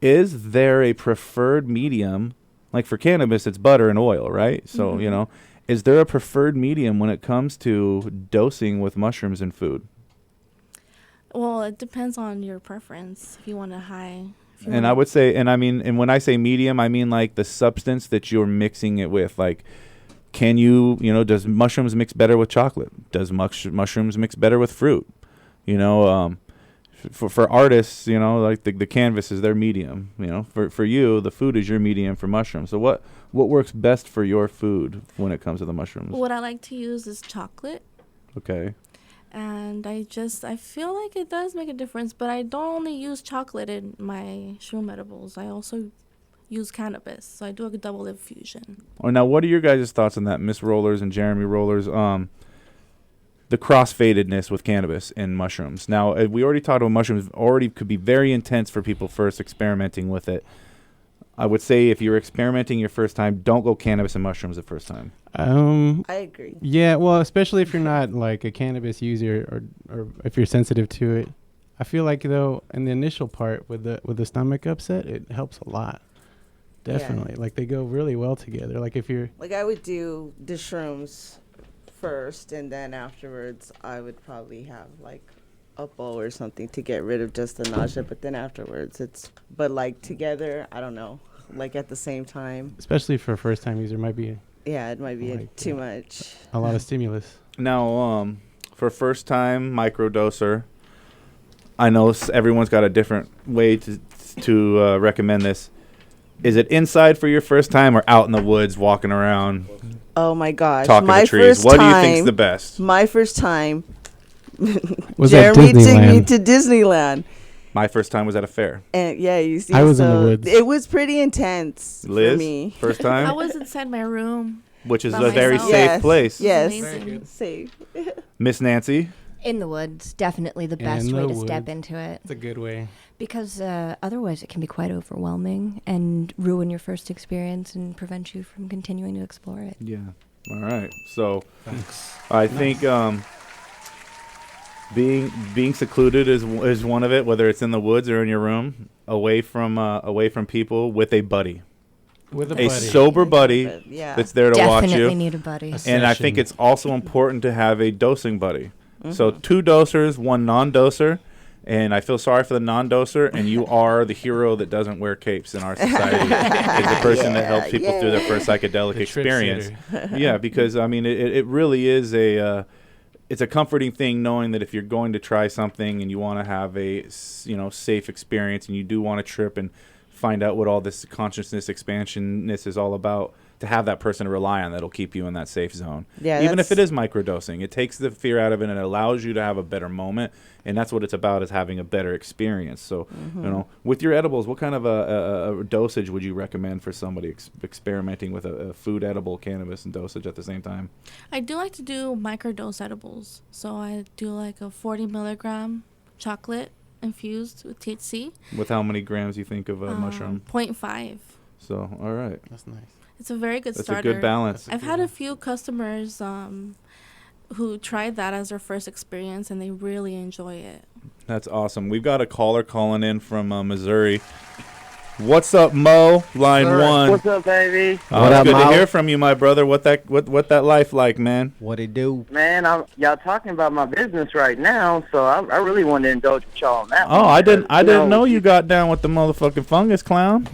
Speaker 6: is there a preferred medium? Like for cannabis, it's butter and oil, right? So is there a preferred medium when it comes to dosing with mushrooms and food?
Speaker 17: Well, it depends on your preference. If you want a high.
Speaker 6: And I would say, and when I say medium, I mean like the substance that you're mixing it with. Like, can you, does mushrooms mix better with chocolate? Does mushrooms mix better with fruit? For artists, like the canvas is their medium. For you, the food is your medium for mushrooms. So what works best for your food when it comes to the mushrooms?
Speaker 17: What I like to use is chocolate.
Speaker 6: Okay.
Speaker 17: and I feel like it does make a difference, but I don't only use chocolate in my shroom edibles. I also use cannabis, so I do a double infusion.
Speaker 6: Oh, now what are your guys' thoughts on that, Miss Rollers and Jeremy Rollers? The crossfadedness with cannabis and mushrooms. Now, we already talked about mushrooms. Already could be very intense for people first experimenting with it. I would say if you're experimenting your first time, don't go cannabis and mushrooms the first time.
Speaker 18: I agree.
Speaker 16: Yeah, well, especially if you're not like a cannabis user or if you're sensitive to it. I feel like though in the initial part with the stomach upset, it helps a lot. Definitely.
Speaker 18: Yeah.
Speaker 16: Like they go really well together. Like if you're
Speaker 18: Like I would do the shrooms first, and then afterwards I would probably have like a bowl or something to get rid of just the nausea, but then afterwards but like together, I don't know, like at the same time.
Speaker 16: especially for a first time user might be
Speaker 18: Yeah, it might be
Speaker 16: Like,
Speaker 18: too much.
Speaker 16: a lot of stimulus.
Speaker 6: Now, for first time microdoser, I know everyone's got a different way to recommend this. Is it inside for your first time or out in the woods walking around?
Speaker 18: Oh my gosh.
Speaker 6: Talking
Speaker 18: My
Speaker 6: to trees.
Speaker 18: first
Speaker 6: What do you
Speaker 18: time,
Speaker 6: think's the best?
Speaker 18: My first time,
Speaker 6: Was at
Speaker 18: Jeremy took me
Speaker 6: Disneyland.
Speaker 18: to Disneyland.
Speaker 6: My first time was at a fair.
Speaker 18: And yeah, you see,
Speaker 6: I was in the
Speaker 18: so
Speaker 6: woods.
Speaker 18: It was pretty intense
Speaker 6: Liz,
Speaker 18: for me.
Speaker 6: first time?
Speaker 17: I was inside my room.
Speaker 6: Which is
Speaker 17: by
Speaker 6: a very
Speaker 17: myself.
Speaker 6: safe place.
Speaker 18: Yes,
Speaker 17: Amazing.
Speaker 18: safe.
Speaker 6: Miss Nancy?
Speaker 19: In the woods, definitely the best
Speaker 16: In
Speaker 19: way
Speaker 16: the
Speaker 19: to step
Speaker 16: woods.
Speaker 19: into it.
Speaker 16: It's a good way.
Speaker 19: Because otherwise it can be quite overwhelming and ruin your first experience and prevent you from continuing to explore it.
Speaker 6: Yeah. All right. So I think being secluded is one of it, whether it's in the woods or in your room, away from people with a buddy.
Speaker 16: With a
Speaker 6: a
Speaker 16: buddy.
Speaker 6: sober buddy
Speaker 19: Yeah.
Speaker 6: that's there to watch you.
Speaker 19: Definitely need a buddy. A
Speaker 6: And I
Speaker 19: session.
Speaker 6: think it's also important to have a dosing buddy. So
Speaker 19: Mhm.
Speaker 6: 2 dosers, 1 non-doser. And I feel sorry for the non-doser, and you are the hero that doesn't wear capes in our society. Is the person that helps people through their first psychedelic
Speaker 16: The
Speaker 6: experience.
Speaker 16: trip-sitter.
Speaker 6: Yeah, because I mean, it really is it's a comforting thing knowing that if you're going to try something and you want to have a safe experience, and you do want to trip and find out what all this consciousness expansionness is all about, to have that person to rely on that'll keep you in that safe zone.
Speaker 18: Yeah,
Speaker 6: Even if it
Speaker 18: that's-
Speaker 6: is microdosing, it takes the fear out of it and it allows you to have a better moment, and that's what it's about, is having a better experience. So, with your edibles, what kind of a dosage would you recommend for somebody experimenting with a food edible, cannabis, and dosage at the same time?
Speaker 17: I do like to do microdose edibles. So I do like a 40 milligram chocolate infused with THC.
Speaker 6: With how many grams you think of a mushroom?
Speaker 17: 0.5.
Speaker 6: So, all right.
Speaker 16: That's nice.
Speaker 17: It's a very good
Speaker 6: That's
Speaker 17: starter.
Speaker 6: a good balance.
Speaker 17: I've had a few customers who tried that as their first experience, and they really enjoy it.
Speaker 6: That's awesome. We've got a caller calling in from Missouri. What's up, Mo? Line
Speaker 20: Sir,
Speaker 6: 1.
Speaker 20: what's up, baby?
Speaker 6: What up, good to hear from you, my brother. What that life like, man?
Speaker 20: What it do? Man, y'all talking about my business right now, so I really wanted to indulge with y'all on that.
Speaker 6: Oh,
Speaker 20: one,
Speaker 6: I didn't
Speaker 20: because,
Speaker 6: know you got down with the motherfucking fungus, clown.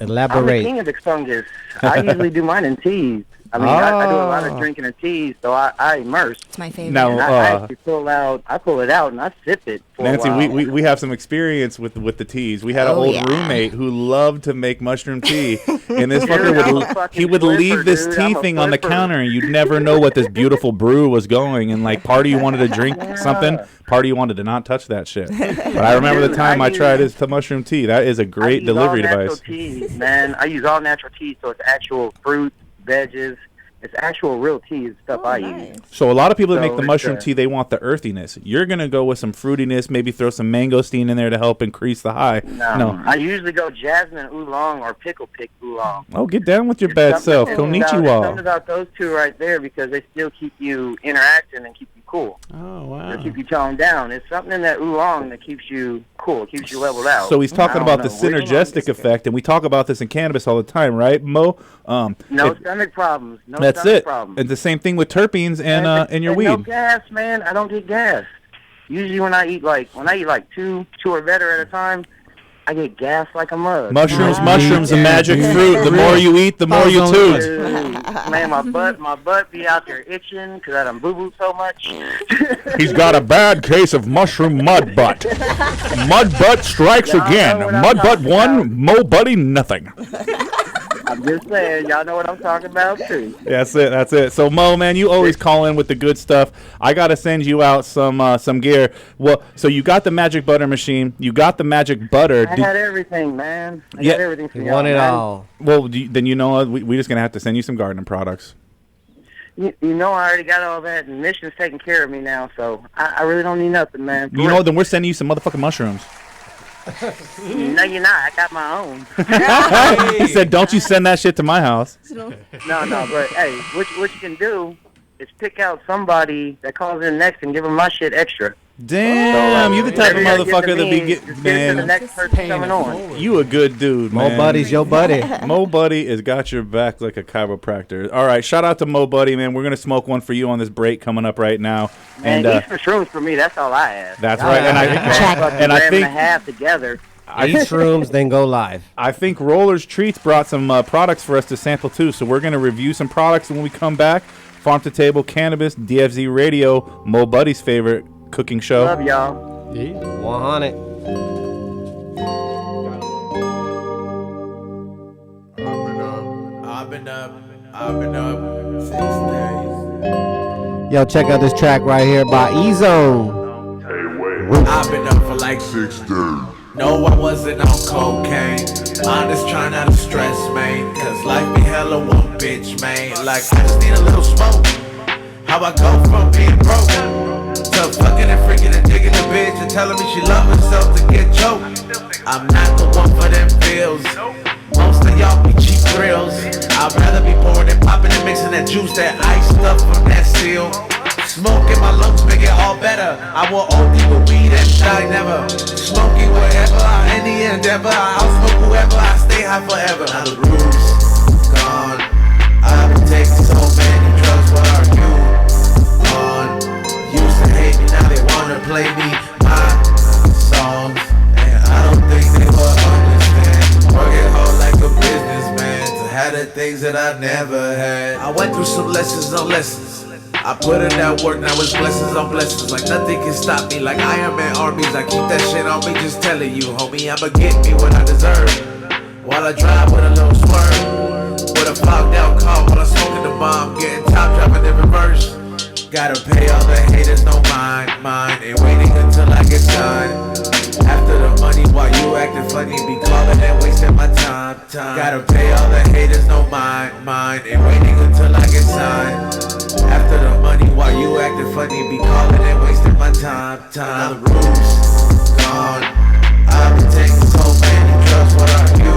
Speaker 20: I'm the king of the fungus. I usually do mine in teas. I mean, I do a lot of drinking of teas, so I immerse.
Speaker 19: It's my favorite.
Speaker 6: Now,
Speaker 20: And I actually pull it out and I sip it for
Speaker 6: Nancy,
Speaker 20: a while.
Speaker 6: we have some experience with the teas. We had an
Speaker 20: Oh,
Speaker 6: old
Speaker 20: yeah.
Speaker 6: roommate who loved to make mushroom tea, and this
Speaker 20: Dude,
Speaker 6: fucker
Speaker 20: I'm a
Speaker 6: would
Speaker 20: fucking
Speaker 6: leave
Speaker 20: flipper,
Speaker 6: this
Speaker 20: dude.
Speaker 6: tea
Speaker 20: I'm a
Speaker 6: thing on the
Speaker 20: flipper.
Speaker 6: counter, and you'd never know what this beautiful brew was going. And like, part of you wanted to drink something, part of you wanted to not touch that shit. But I remember the
Speaker 20: Dude,
Speaker 6: time I
Speaker 20: use-
Speaker 6: tried his mushroom tea. That is a great
Speaker 20: I use
Speaker 6: delivery
Speaker 20: all natural
Speaker 6: device.
Speaker 20: teas, man. I use all natural teas, so it's actual fruits, veggies. It's actual real tea stuff I use.
Speaker 6: So a lot of people that make
Speaker 20: So
Speaker 6: the
Speaker 20: it's,
Speaker 6: mushroom tea, they want the earthiness. You're gonna go with some fruitiness, maybe throw some mangosteen in there to help increase the high.
Speaker 20: No, I usually go jasmine oolong or pickle pick oolong.
Speaker 6: Oh, get down with your bad self.
Speaker 20: Something
Speaker 6: Konnichiwa.
Speaker 20: about those two right there, because they still keep you interacting and keep you cool.
Speaker 16: Oh, wow.
Speaker 20: They keep you toned down. It's something in that oolong that keeps you cool, keeps you leveled out.
Speaker 6: So he's talking
Speaker 20: I
Speaker 6: about
Speaker 20: don't
Speaker 6: the
Speaker 20: know.
Speaker 6: synergistic effect, and we talk about this in cannabis all the time, right, Mo?
Speaker 20: No stomach problems. No
Speaker 6: that's
Speaker 20: stomach
Speaker 6: it.
Speaker 20: problems.
Speaker 6: And the same thing with terpenes and in your
Speaker 20: And no
Speaker 6: weed.
Speaker 20: gas, man. I don't get gas. Usually when I eat like two or better at a time, I get gas like a mug.
Speaker 6: Mushrooms, a magic fruit. The more you eat, the more you toot.
Speaker 20: Dude, man, my butt be out there itching because I done boo-boo so much.
Speaker 6: He's got a bad case of mushroom mud butt. Mud butt strikes
Speaker 20: Y'all know
Speaker 6: again.
Speaker 20: what I'm
Speaker 6: Mud butt
Speaker 20: talking
Speaker 6: one, Mo buddy nothing.
Speaker 20: I'm just saying, y'all know what I'm talking about too.
Speaker 6: That's it. So Mo, man, you always call in with the good stuff. I gotta send you out some gear. Well, so you got the magic butter machine. You got the magic butter.
Speaker 20: I had everything, man. I got everything for y'all, man.
Speaker 6: Well, then you know what? We're just gonna have to send you some gardening products.
Speaker 20: You know I already got all that, and Mission's taking care of me now, so I really don't need nothing, man.
Speaker 6: You know, then we're sending you some motherfucking mushrooms.
Speaker 20: No, you're not. I got my own.
Speaker 6: He said, "Don't you send that shit to my house."
Speaker 20: No, but hey, what you can do is pick out somebody that calls in next and give them my shit extra.
Speaker 6: Damn, you the type of motherfucker that be
Speaker 20: the
Speaker 6: man.
Speaker 20: next person coming on.
Speaker 6: You a good dude, man.
Speaker 7: Mo Buddy's your buddy.
Speaker 6: Mo Buddy has got your back like a chiropractor. All right, shout out to Mo Buddy, man. We're gonna smoke one for you on this break coming up right now.
Speaker 20: Man, eat some shrooms for me. That's all I ask.
Speaker 6: That's right, and I think
Speaker 20: and a half together.
Speaker 7: Eat shrooms, then go live.
Speaker 6: I think Roller's Treats brought some products for us to sample too, so we're gonna review some products, and when we come back, Farm to Table Cannabis, DFZ Radio, Mo Buddy's favorite cooking show.
Speaker 20: Love y'all.
Speaker 7: 100.
Speaker 4: I've been up 6 days.
Speaker 7: Yo, check out this track right here by E-Zone.
Speaker 4: I've been up for like 6 days. No, I wasn't on cocaine. Honest, trying not to stress, man. Cause life be hella one bitch, man. Like, I just need a little smoke. How I go from being broke to fucking and freaking and digging the bitch and telling me she love herself to get choked. I'm not the one for them pills. Most of y'all be cheap thrills. I'd rather be pouring and popping and mixing that juice, that ice stuff from that seal. Smoke in my lungs make it all better. I will OD with weed and die never. Smoking wherever, any endeavor. I'll smoke whoever, I stay high forever. Now the groove gone. I've been taking so many drugs, what are you on? Used to hate me, now they wanna play me my songs. And I don't think they will understand. Working hard like a businessman to have the things that I never had. I went through some lessons on lessons. I put in that work, now it's blessings on blessings. Like nothing can stop me, like Iron Man armies. I keep that shit on me, just telling you, homie, I'ma get me what I deserve. While I drive with a little swerve, with a fogged out car while I'm smoking the bomb, getting top dropping in reverse. Gotta pay all the haters, no mind, ain't waiting until I get done. After the money, while you acting funny, be calling and wasting my time. Gotta pay all the haters, no mind, ain't waiting until I get done. After the money, while you acting funny, be calling and wasting my time. Now the roof's gone. I've been taking so many drugs, what are you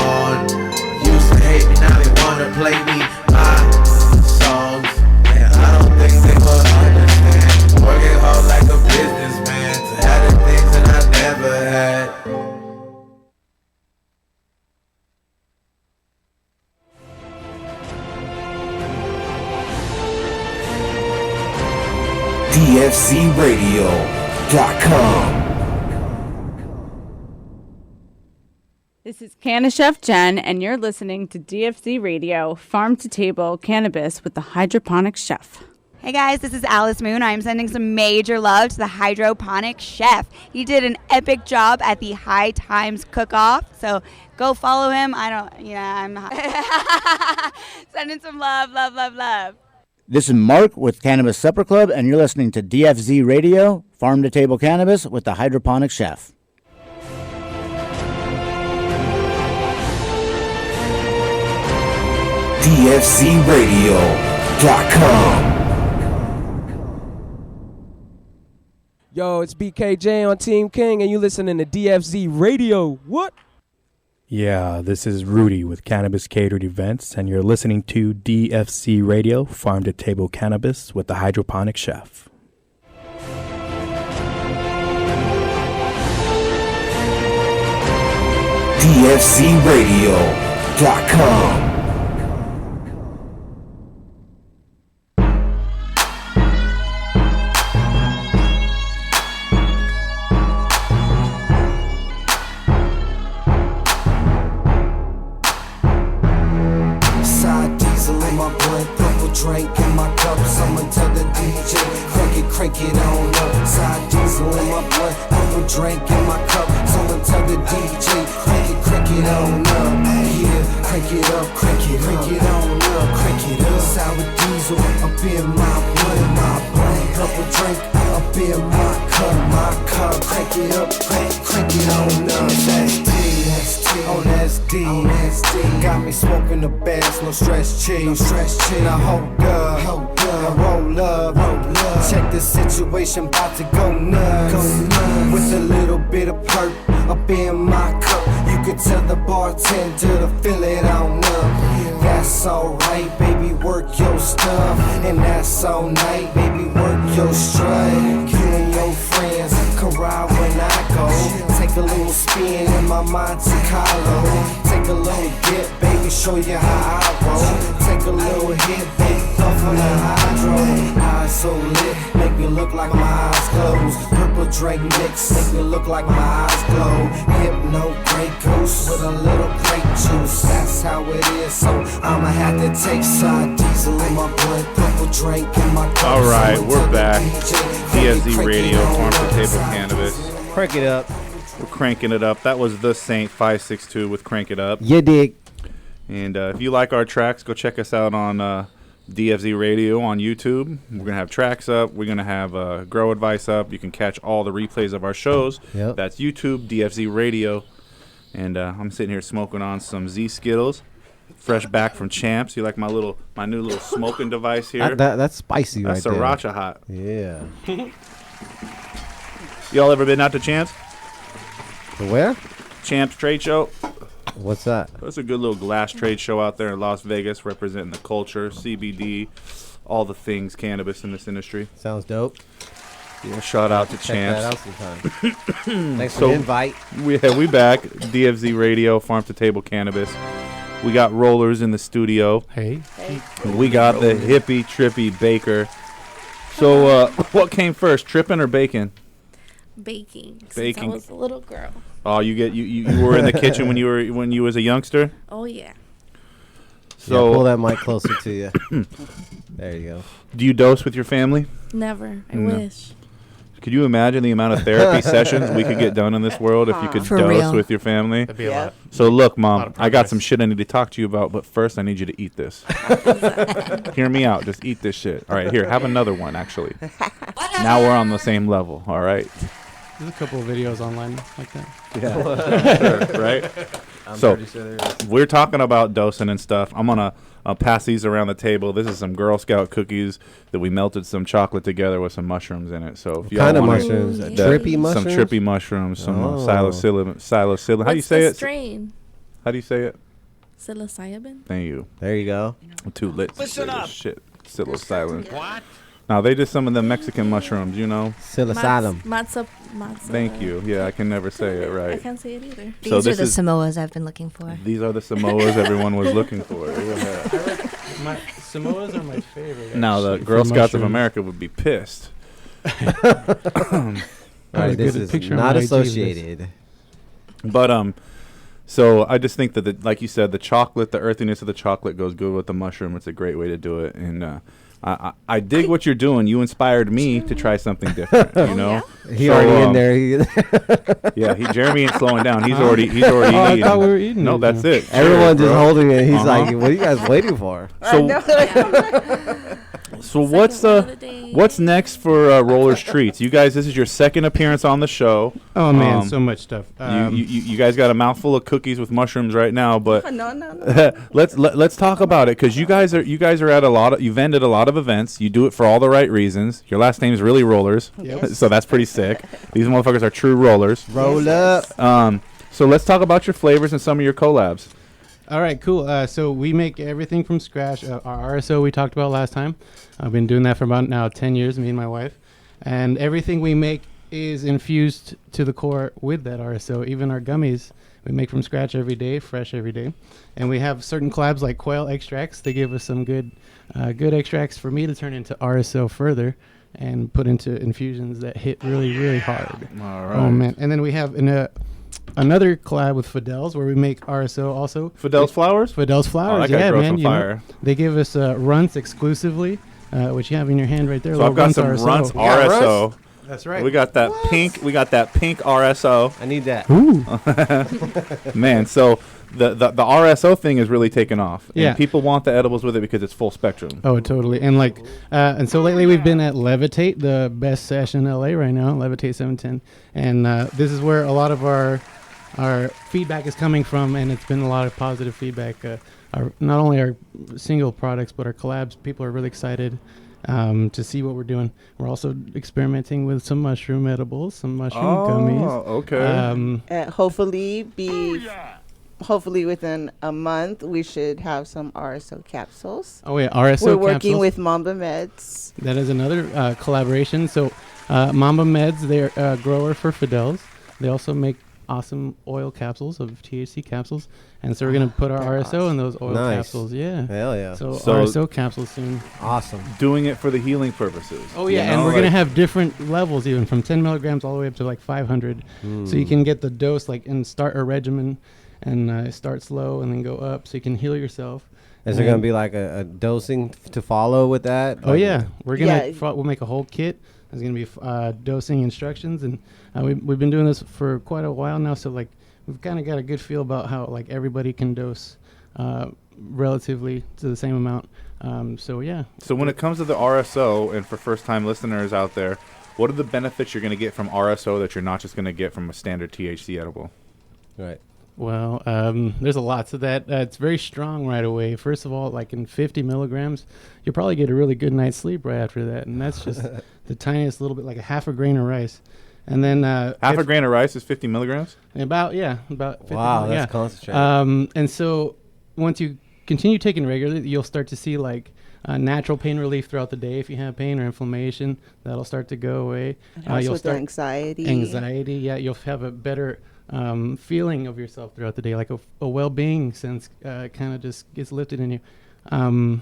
Speaker 4: on? Used to hate me, now they wanna play me my songs. And I don't think they will understand. Working hard like a businessman to have the things that I never had.
Speaker 1: DFCRadio.com.
Speaker 21: This is Canna Chef Jen, and you're listening to DFC Radio, Farm to Table Cannabis with the Hydroponic Chef.
Speaker 22: Hey guys, this is Alice Moon. I'm sending some major love to the Hydroponic Chef. He did an epic job at the High Times Cook-Off, so go follow him. I'm sending some love.
Speaker 23: This is Mark with Cannabis Supper Club, and you're listening to DFZ Radio, Farm to Table Cannabis with the Hydroponic Chef.
Speaker 1: DFCRadio.com.
Speaker 10: Yo, it's BKJ on Team King, and you listening to DFZ Radio. What?
Speaker 24: Yeah, this is Rudy with Cannabis Catered Events, and you're listening to DFC Radio, Farm to Table Cannabis with the Hydroponic Chef.
Speaker 1: DFCRadio.com.
Speaker 2: Drink in my cup, someone tell the DJ, crank it on up. Side diesel in my blood, purple drink in my cup, someone tell the DJ, crank it on up. Yeah, crank it up, crank it on up, crank it up. Sour diesel up in my blood, purple drink up in my cup, crank it up, crank it on up. That's D, got me smoking the bass, no stress cheese, Now hold up, now roll up, check the situation, bout to go nuts, with a little bit of perk up in my cup. You could tell the bartender to fill it on up. That's alright, baby, work your stuff, and that's all night, baby, work your strut. You and your friends can ride when I go. Take a little spin in my Monte Carlo. Take a little dip, baby, show you how I roll. Take a little hit, baby, puff on the hydro. Eyes so lit, make me look like my eyes closed. Purple drink mix, make me look like my eyes glow. Hypno Grey Goose with a little grape juice. That's how it is, so I'ma have to take side diesel in my blood, purple drink in my cup.
Speaker 6: All right, we're back. DFZ Radio, Farm to Table Cannabis.
Speaker 7: Crank it up.
Speaker 6: We're cranking it up. That was The Saint 562 with Crank It Up.
Speaker 7: You dig.
Speaker 6: And if you like our tracks, go check us out on DFZ Radio on YouTube. We're going to have tracks up. We're going to have Grow Advice up. You can catch all the replays of our shows.
Speaker 7: Yep.
Speaker 6: That's YouTube, DFZ Radio. And I'm sitting here smoking on some Z Skittles. Fresh back from Champs. You like my new little smoking device here?
Speaker 7: That's spicy
Speaker 6: that's
Speaker 7: right there.
Speaker 6: That's Sriracha hot.
Speaker 7: Yeah.
Speaker 6: Y'all ever been out to Champs?
Speaker 7: To where?
Speaker 6: Champs Trade Show.
Speaker 7: What's that?
Speaker 6: That's a good little glass trade show out there in Las Vegas, representing the culture, CBD, all the things cannabis in this industry.
Speaker 7: Sounds dope.
Speaker 6: Yeah, shout out to
Speaker 7: Check
Speaker 6: Champs.
Speaker 7: that out sometime. Thanks for the invite.
Speaker 6: We back. DFZ Radio, Farm to Table Cannabis. We got rollers in the studio.
Speaker 16: Hey.
Speaker 6: We got the hippie trippy baker. So what came first, tripping or baking?
Speaker 17: Baking.
Speaker 6: Baking.
Speaker 17: Since I was a little girl.
Speaker 6: Oh, you were in the kitchen when you was a youngster?
Speaker 17: Oh yeah.
Speaker 6: So
Speaker 7: yeah, pull that mic closer to you. There you go.
Speaker 6: Do you dose with your family?
Speaker 17: Never. I wish.
Speaker 6: Could you imagine the amount of therapy sessions we could get done in this world if you could
Speaker 19: For
Speaker 6: dose
Speaker 19: real.
Speaker 6: with your family?
Speaker 16: That'd be a lot.
Speaker 6: So look,
Speaker 16: lot
Speaker 6: Mom,
Speaker 16: of
Speaker 6: I got some shit I need to talk to you about, but first I need you to eat this. Hear me out. Just eat this shit. All right, here, have another one, actually. Now we're on the same level, all right?
Speaker 16: There's a couple of videos online like that.
Speaker 6: Yeah, sure, right? So we're talking about dosing and stuff. I'm going to pass these around the table. This is some Girl Scout cookies that we melted some chocolate together with some mushrooms in it. So if
Speaker 7: what
Speaker 6: y'all
Speaker 7: kind of
Speaker 6: want
Speaker 7: mushrooms? Trippy mushrooms?
Speaker 6: Some trippy mushrooms, some psilocybin. How do you
Speaker 17: What's
Speaker 6: say
Speaker 17: the
Speaker 6: it?
Speaker 17: strain?
Speaker 6: How do you say it?
Speaker 17: Psilocybin?
Speaker 6: Thank you.
Speaker 7: There you go.
Speaker 6: I'm too lit.
Speaker 12: Listen up.
Speaker 6: Shit. Psilocybin.
Speaker 12: What?
Speaker 6: Now, they did some of the Mexican mushrooms, you know?
Speaker 7: Psilocybin.
Speaker 17: Matzo.
Speaker 6: Thank you. Yeah, I can never say it
Speaker 17: I
Speaker 6: right.
Speaker 17: can't say it either.
Speaker 6: So
Speaker 19: These are
Speaker 6: this
Speaker 19: the
Speaker 6: is-
Speaker 19: Samoas I've been looking for.
Speaker 6: These are the Samoas everyone was looking for. Yeah.
Speaker 16: My Samoas are my favorite.
Speaker 6: Now, the
Speaker 16: actually,
Speaker 6: Girl
Speaker 16: for
Speaker 6: Scouts of
Speaker 16: mushrooms.
Speaker 6: America would be pissed.
Speaker 7: All right, this is
Speaker 16: picture on
Speaker 7: not
Speaker 16: my IG of this.
Speaker 7: associated.
Speaker 6: But, so I just think that, like you said, the chocolate, the earthiness of the chocolate goes good with the mushroom. It's a great way to do it. And I dig what you're doing. You inspired me to try something different, you know?
Speaker 7: He already in there.
Speaker 6: Yeah, Jeremy ain't slowing down. He's already
Speaker 16: Oh, I
Speaker 6: eating.
Speaker 16: thought we were eating
Speaker 6: No,
Speaker 16: it,
Speaker 6: that's
Speaker 16: yeah.
Speaker 6: it.
Speaker 7: Everyone
Speaker 6: Cheers,
Speaker 7: just
Speaker 6: bro.
Speaker 7: holding it. He's
Speaker 6: Uh-huh.
Speaker 7: like, what are you guys waiting for?
Speaker 6: So what's next for Rollers Treats? You guys, this is your second appearance on the show.
Speaker 16: Oh man, so much stuff.
Speaker 6: You guys got a mouthful of cookies with mushrooms right now, but
Speaker 18: No.
Speaker 6: let's talk about it, because you guys are at you've ended a lot of events. You do it for all the right reasons. Your last name is really Rollers, so that's pretty sick. These motherfuckers are true rollers.
Speaker 7: Roll up.
Speaker 6: So let's talk about your flavors and some of your collabs.
Speaker 16: All right, cool. So we make everything from scratch. Our RSO we talked about last time. I've been doing that for about now 10 years, me and my wife. And everything we make is infused to the core with that RSO. Even our gummies, we make from scratch every day, fresh every day. And we have certain collabs like quail extracts. They give us some good extracts for me to turn into RSO further and put into infusions that hit really, really hard.
Speaker 6: All right.
Speaker 16: Oh, man. And then we have another collab with Fidel's where we make RSO also.
Speaker 6: Fidel's Flowers?
Speaker 16: Fidel's Flowers,
Speaker 6: that guy
Speaker 16: yeah,
Speaker 6: grows
Speaker 16: man.
Speaker 6: some
Speaker 16: You know,
Speaker 6: fire.
Speaker 16: they give us runts exclusively, which you have in your hand right there.
Speaker 6: So I've got some Runts RSO.
Speaker 10: That's right.
Speaker 6: We got that pink. We got that pink RSO.
Speaker 7: I need that.
Speaker 10: Ooh.
Speaker 6: Man, so the RSO thing is really taking off. And
Speaker 16: Yeah.
Speaker 6: people want the edibles with it because it's full spectrum.
Speaker 16: Oh, totally. And and so lately we've been at Levitate, the best sesh in LA right now, Levitate 710. And this is where a lot of our feedback is coming from, and it's been a lot of positive feedback. Not only our single products, but our collabs. People are really excited to see what we're doing. We're also experimenting with some mushroom edibles, some mushroom gummies.
Speaker 6: Okay.
Speaker 18: Hopefully within a month we should have some RSO capsules.
Speaker 16: Oh yeah, RSO
Speaker 18: We're working
Speaker 16: capsules.
Speaker 18: with Mamba Meds.
Speaker 16: That is another collaboration. So Mamba Meds, they're a grower for Fidel's. They also make awesome oil capsules of THC capsules. And so we're going to put our RSO in those oil capsules. Yeah.
Speaker 7: Hell yeah.
Speaker 16: So RSO capsules soon.
Speaker 7: Awesome.
Speaker 6: Doing it for the healing purposes.
Speaker 16: Oh, yeah. And we're going to have different levels, even from 10 milligrams all the way up to like 500. So you can get the dose and start a regimen and start slow and then go up so you can heal yourself.
Speaker 7: Is there going to be like a dosing to follow with that?
Speaker 16: Oh, yeah. We're going to we'll make a whole kit. There's going to be dosing instructions. And we've been doing this for quite a while now. So we've kind of got a good feel about how everybody can dose relatively to the same amount. So yeah.
Speaker 6: So when it comes to the RSO, and for first-time listeners out there, what are the benefits you're going to get from RSO that you're not just going to get from a standard THC edible?
Speaker 7: Right.
Speaker 16: Well, there's a lot to that. It's very strong right away. First of all, in 50 milligrams, you'll probably get a really good night's sleep right after that. And that's just the tiniest little bit, like a half a grain of rice. And then
Speaker 6: half a grain of rice is 50 milligrams?
Speaker 16: About 50
Speaker 7: Wow, that's concentrated.
Speaker 16: And so once you continue taking regularly, you'll start to see natural pain relief throughout the day. If you have pain or inflammation, that'll start to go away.
Speaker 18: You'll start anxiety.
Speaker 16: Anxiety, yeah. You'll have a better feeling of yourself throughout the day, like a well-being sense kind of just gets lifted in you,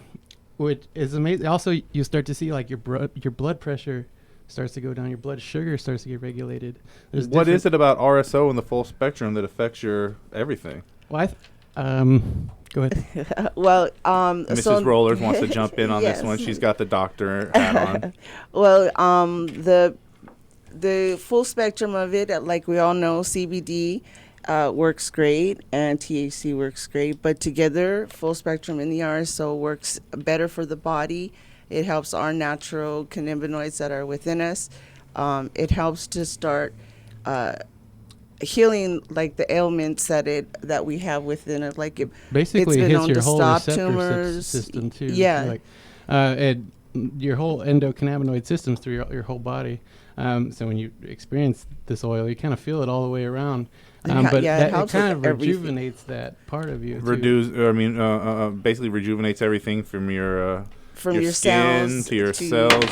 Speaker 16: which is amazing. Also, you start to see your blood pressure starts to go down, your blood sugar starts to get regulated.
Speaker 6: What is it about RSO and the full spectrum that affects your everything?
Speaker 16: Well, go ahead.
Speaker 18: Well,
Speaker 6: Mrs. Rollers wants to jump in on this one. She's got the doctor hat on.
Speaker 18: Well, the full spectrum of it, like we all know, CBD works great and THC works great, but together, full spectrum in the RSO works better for the body. It helps our natural cannabinoids that are within us. It helps to start healing the ailments that we have within it.
Speaker 16: Basically,
Speaker 18: it's been
Speaker 16: hits
Speaker 18: known
Speaker 16: your
Speaker 18: to
Speaker 16: whole
Speaker 18: stop
Speaker 16: receptor
Speaker 18: tumors.
Speaker 16: system too.
Speaker 18: Yeah.
Speaker 16: Your whole endocannabinoid systems through your whole body. So when you experience this oil, you kind of feel it all the way around. But it kind of rejuvenates that part of you.
Speaker 6: Basically rejuvenates everything from your
Speaker 18: your
Speaker 6: skin
Speaker 18: cells
Speaker 6: to your cells,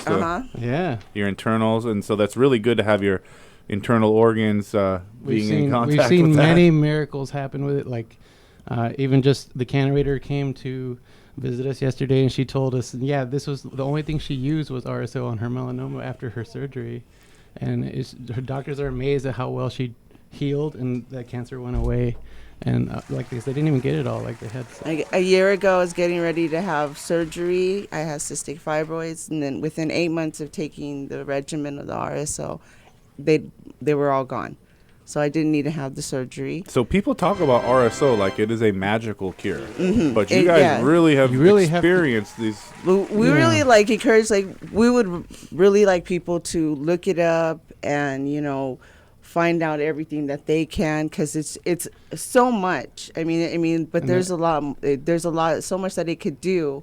Speaker 6: your internals, and so that's really good to have your internal organs being in contact with that.
Speaker 16: We've seen many miracles happen with it. Even just the cannabis came to visit us yesterday, and she told us, this was the only thing she used was RSO on her melanoma after her surgery, and her doctors are amazed at how well she healed and that cancer went away. And they didn't even get it all. They had
Speaker 18: a year ago, I was getting ready to have surgery. I had cystic fibroids, and then within 8 months of taking the regimen of the RSO, they were all gone. So I didn't need to have the surgery.
Speaker 6: So people talk about RSO like it is a magical cure, but you guys really have experienced these.
Speaker 18: We really encourage. We would really like people to look it up and find out everything that they can, because it's so much. But there's a lot, so much that it could do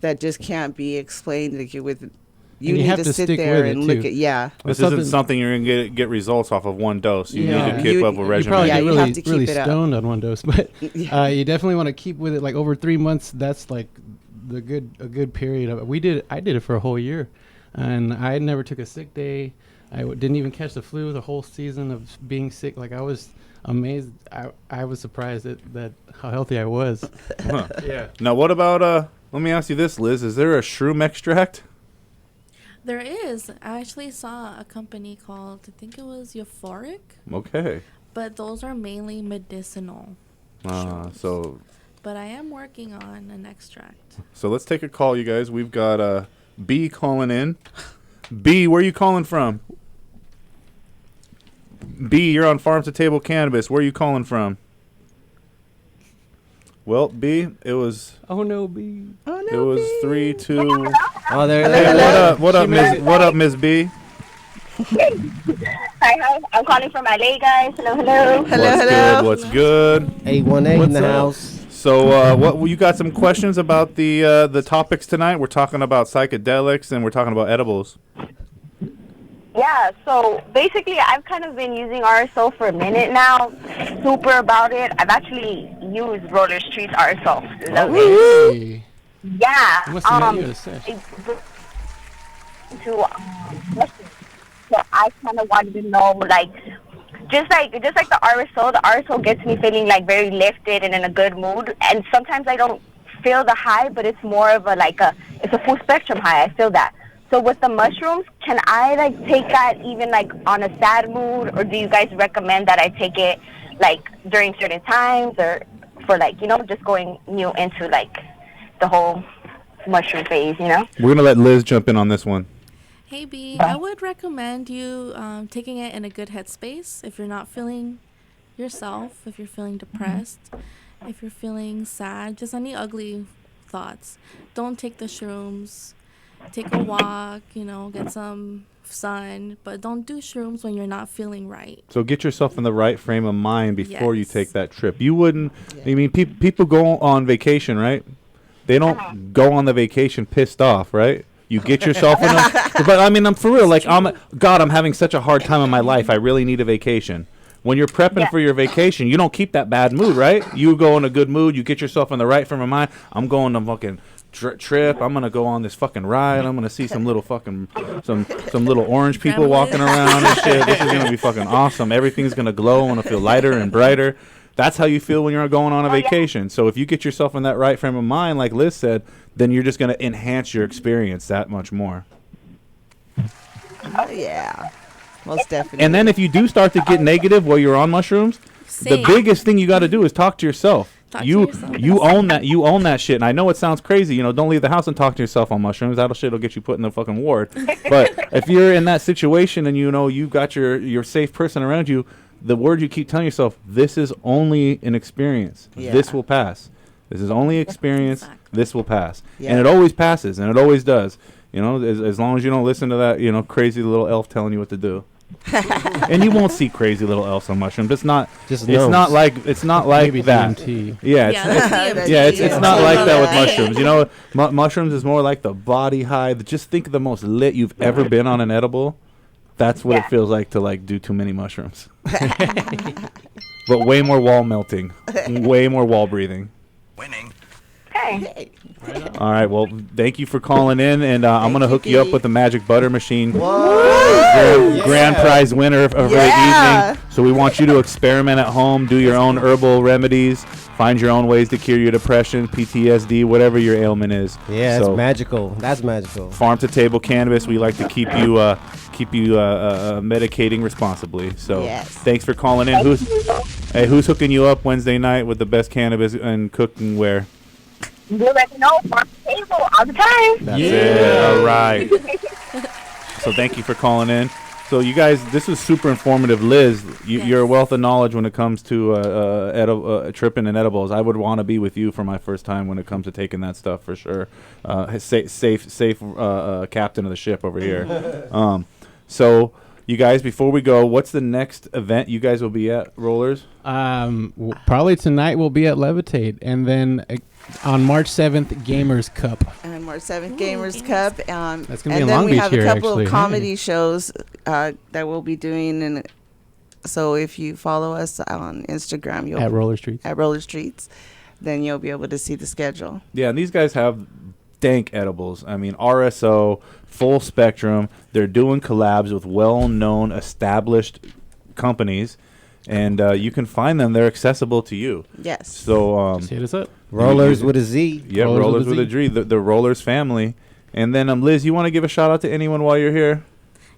Speaker 18: that just can't be explained with. You need to sit there and look at.
Speaker 6: This isn't something you're going to get results off of one dose. You need to keep up a regimen.
Speaker 16: You probably get really stoned on one dose, but you definitely want to keep with it. Over 3 months, that's a good period of it. I did it for a whole year, and I never took a sick day. I didn't even catch the flu the whole season of being sick. I was amazed. I was surprised at how healthy I was.
Speaker 6: Huh. Yeah. Now, what about let me ask you this, Liz. Is there a shroom extract?
Speaker 17: There is. I actually saw a company called, I think it was Euphoric.
Speaker 6: Okay.
Speaker 17: But those are mainly medicinal.
Speaker 6: So.
Speaker 17: But I am working on an extract.
Speaker 6: So let's take a call, you guys. We've got B calling in. B, where are you calling from? B, you're on Farm to Table Cannabis. Where are you calling from? Well, B, it was.
Speaker 10: Oh no, B.
Speaker 18: Oh
Speaker 6: It was 3, 2.
Speaker 7: Oh, there.
Speaker 6: Hey, what up, Miss? What up, Miss B?
Speaker 3: Hi, I'm calling from LA, guys. Hello.
Speaker 6: What's good?
Speaker 7: 818 in the
Speaker 6: up?
Speaker 7: house.
Speaker 6: So, what you got some questions about the topics tonight? We're talking about psychedelics and we're talking about edibles.
Speaker 3: Yeah, so basically I've kind of been using RSO for a minute now. Super about it. I've actually used Roller Street's RSO. Love it. Yeah.
Speaker 16: You must have made you a sesh.
Speaker 3: So I kind of wanted to know, like, just like the RSO gets me feeling like very lifted and in a good mood. And sometimes I don't feel the high, but it's more of it's a full spectrum high. I feel that. So with the mushrooms, can I like take that even like on a sad mood, or do you guys recommend that I take it like during certain times, or for like, you know, just going new into like the whole mushroom phase, you know?
Speaker 6: We're gonna let Liz jump in on this one.
Speaker 17: Hey B, I would recommend you taking it in a good headspace. If you're not feeling yourself, if you're feeling depressed, if you're feeling sad, just any ugly thoughts, don't take the shrooms. Take a walk, you know, get some sun, but don't do shrooms when you're not feeling right.
Speaker 6: So get yourself in the right frame of mind before you take that trip. You wouldn't. I mean, people go on vacation, right? They don't go on the vacation pissed off, right? You get yourself in a. But I mean, I'm for real. Like, I'm having such a hard time in my life. I really need a vacation. When you're prepping for your vacation, you don't keep that bad mood, right? You go in a good mood. You get yourself in the right frame of mind. I'm going to fucking trip. I'm gonna go on this fucking ride. I'm gonna see some little fucking some little orange people walking around and shit. This is gonna be fucking awesome. Everything's gonna glow. I'm gonna feel lighter and brighter. That's how you feel when you're going on a vacation. So if you get yourself in that right frame of mind, like Liz said, then you're just gonna enhance your experience that much more.
Speaker 18: Oh yeah, most definitely.
Speaker 6: And then if you do start to get negative while you're on mushrooms, the biggest thing you got to do is talk to yourself. You own that shit. And I know it sounds crazy, you know, don't leave the house and talk to yourself on mushrooms. That shit will get you put in the fucking ward. But if you're in that situation and you know you got your safe person around you, the word you keep telling yourself, this is only an experience.
Speaker 18: Yeah.
Speaker 6: This will pass. This is only experience. This will pass.
Speaker 18: Yeah.
Speaker 6: And it always passes, and it always does. You know, as long as you don't listen to that, you know, crazy little elf telling you what to do. And you won't see crazy little elves on mushrooms. It's not like
Speaker 16: Maybe
Speaker 6: that.
Speaker 16: DMT.
Speaker 6: Yeah, it's not like that with mushrooms. You know, mushrooms is more like the body high. Just think of the most lit you've ever been on an edible. That's what it feels like to like do too many mushrooms. But way more wall melting, way more wall breathing.
Speaker 3: Okay.
Speaker 6: All right, well, thank you for calling in, and I'm going to hook you up with the Magic Butter Machine. Grand prize winner of the evening. So we want you to experiment at home, do your own herbal remedies, find your own ways to cure your depression, PTSD, whatever your ailment is.
Speaker 7: Yeah, it's magical. That's magical.
Speaker 6: Farm to Table Cannabis, we like to keep you medicating responsibly. So thanks for calling in. Who's hooking you up Wednesday night with the best cannabis and cooking ware?
Speaker 3: You already know, farm to table all the time.
Speaker 6: That's it. All right. So thank you for calling in. So you guys, this was super informative. Liz, you're a wealth of knowledge when it comes to tripping and edibles. I would want to be with you for my first time when it comes to taking that stuff for sure. Safe captain of the ship over here. So you guys, before we go, what's the next event you guys will be at, Rollers?
Speaker 16: Probably tonight we'll be at Levitate, and then on March 7th, Gamers Cup.
Speaker 18: And March 7th, Gamers Cup.
Speaker 16: That's going to be in
Speaker 18: and then
Speaker 16: Long
Speaker 18: we
Speaker 16: Beach
Speaker 18: have
Speaker 16: here,
Speaker 18: a couple
Speaker 16: actually.
Speaker 18: of comedy shows that we'll be doing. And so if you follow us on Instagram, you'll
Speaker 16: At Roller Streets,
Speaker 18: then you'll be able to see the schedule.
Speaker 6: Yeah, and these guys have dank edibles. I mean, RSO, full spectrum. They're doing collabs with well-known, established companies, and you can find them. They're accessible to you.
Speaker 18: Yes.
Speaker 6: So
Speaker 16: just hit us up.
Speaker 7: Rollers with a Z.
Speaker 6: Yeah, Rollers with a Z. The Rollers family. And then, Liz, you want to give a shout out to anyone while you're here?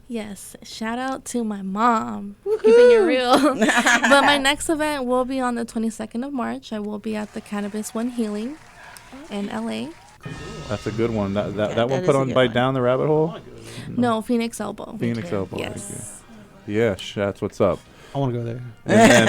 Speaker 17: Yes, shout out to my mom, keeping it real. But my next event will be on the 22nd of March. I will be at the Cannabis One Healing in LA.
Speaker 6: That's a good one. That one put on by Down the Rabbit Hole?
Speaker 17: No, Phoenix Elbow.
Speaker 6: Phoenix Elbow.
Speaker 17: Yes.
Speaker 6: Yes, that's what's up.
Speaker 16: I want to go there.
Speaker 6: And then,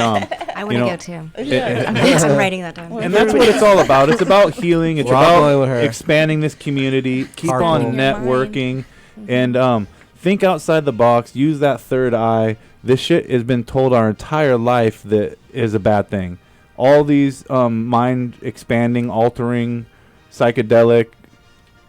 Speaker 19: I want to go too.
Speaker 6: Yeah.
Speaker 19: I'm writing that down.
Speaker 6: And that's what it's all about. It's about healing. It's
Speaker 10: We're all going with
Speaker 6: about
Speaker 10: her.
Speaker 6: expanding this community. Keep
Speaker 10: Carpool.
Speaker 6: on networking, and think outside the box. Use that third eye. This shit has been told our entire life that is a bad thing. All these mind expanding, altering, psychedelic,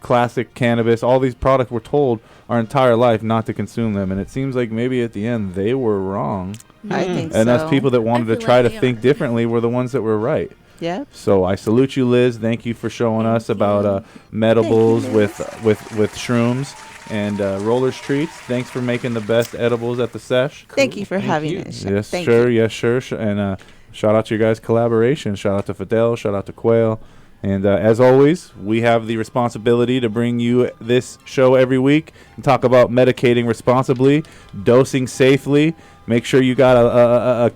Speaker 6: classic cannabis, all these products were told our entire life not to consume them, and it seems like maybe at the end they were wrong.
Speaker 18: I think
Speaker 6: And
Speaker 18: so.
Speaker 6: us people that wanted to try to think differently were the ones that were right.
Speaker 18: Yep.
Speaker 6: So I salute you, Liz. Thank you for showing us about medibles with shrooms and rollers treats. Thanks for making the best edibles at the sesh.
Speaker 18: Thank you for having us.
Speaker 6: Yes,
Speaker 18: Thank
Speaker 6: sure.
Speaker 18: you.
Speaker 6: Yes, sure. And shout out to your guys' collaboration. Shout out to Fidel. Shout out to Quail. And as always, we have the responsibility to bring you this show every week and talk about medicating responsibly, dosing safely. Make sure you got a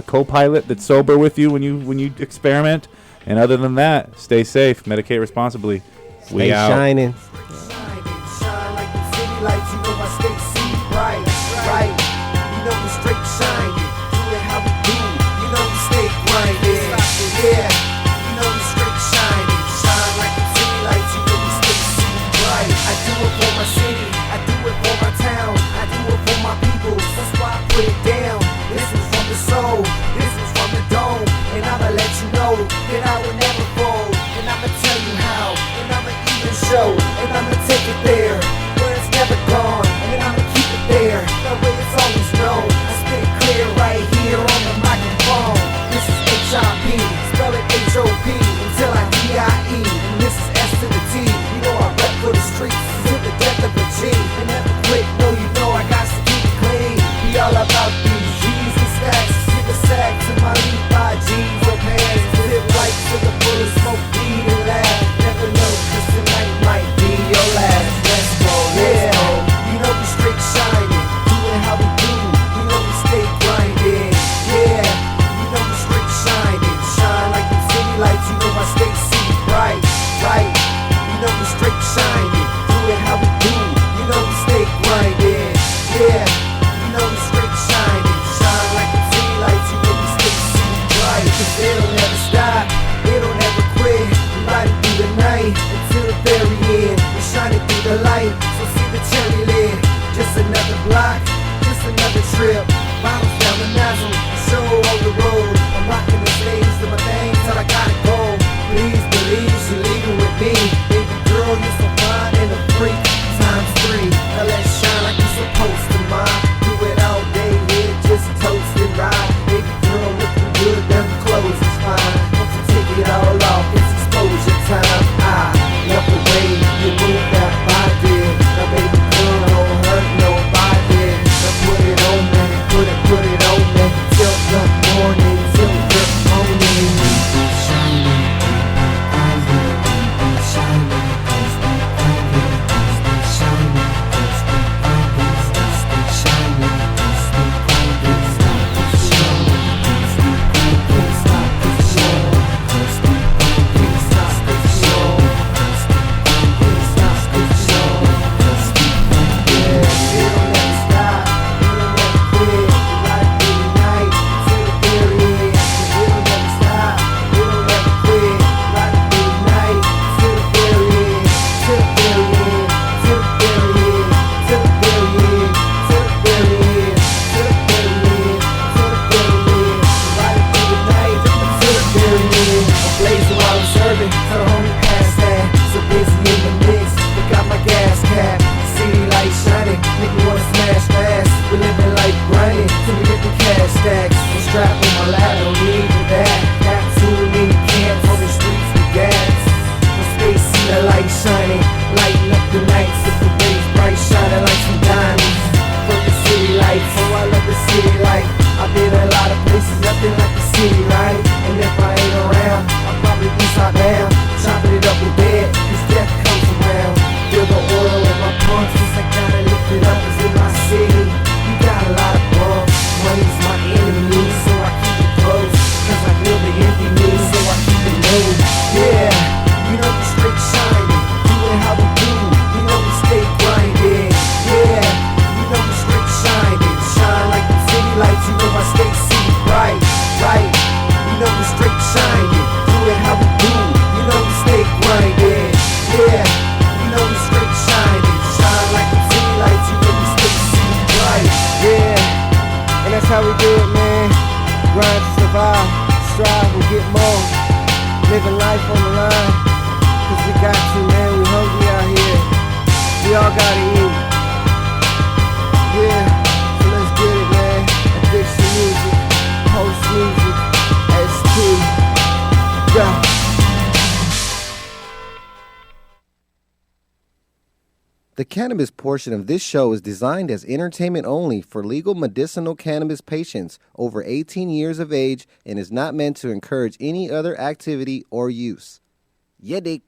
Speaker 6: co-pilot that's sober with you when you experiment. And other than that, stay safe, medicate responsibly.
Speaker 10: Stay shining.
Speaker 2: Shine like the city lights, you know I stay see bright, right. You know we straight shining, do it how we do. You know we stay grinding, yeah. You know we straight shining, shine like the city lights, you know we stay see bright. I do it for my city, I do it for my town, I do it for my people. That's why I put it down. This is from the soul, this is from the dome, and I'ma let you know that I will never fold, and I'ma tell you how, and I'ma even show, and I'ma take it there where it's never gone, and I'ma keep it there that way it's always known. I spit it clear right here on the microphone. This is HIP, spell it HOP until I DIE, and this is S to the T. You know I rep for the streets to the death of a G, and never quit. No, you know I got to keep it clean. Be all about these G's and stacks. Give a sack to my Levi G's or pants. Live life to the fullest, smoke weed and laugh. Never know, 'cause tonight might be your last. Let's go, yeah. You know we straight shining, doing how we do. You know we stay grinding, yeah. You know we straight shining, shine like the city lights. You know I stay see bright, right. You know we straight shining, doing how we do. You know we stay grinding, yeah. You know we straight shining, shine like the city lights. You know we stay see bright, 'cause they don't ever stop, they don't ever quit. We riding through the night until the very end. We're shining through the light, so see the cherry lid. Just another block, just another trip. Bottles down the nozzle, show on the road. I'm rocking the stage to my thing till I gotta go. Please believe she leaving with me. Baby girl, you're so fine and a freak. Times 3, now let's shine like you're supposed to, ma. Do it all day, yeah, just toast and ride. Baby girl, looking good, them clothes is fine. Once you take it all off, it's exposure time. I love the way you move that body. Now baby girl, don't hurt nobody. Now put it on me, put it on me till the morning
Speaker 7: The cannabis portion of this show is designed as entertainment only for legal medicinal cannabis patients over 18 years of age and is not meant to encourage any other activity or use. Yeah, dig.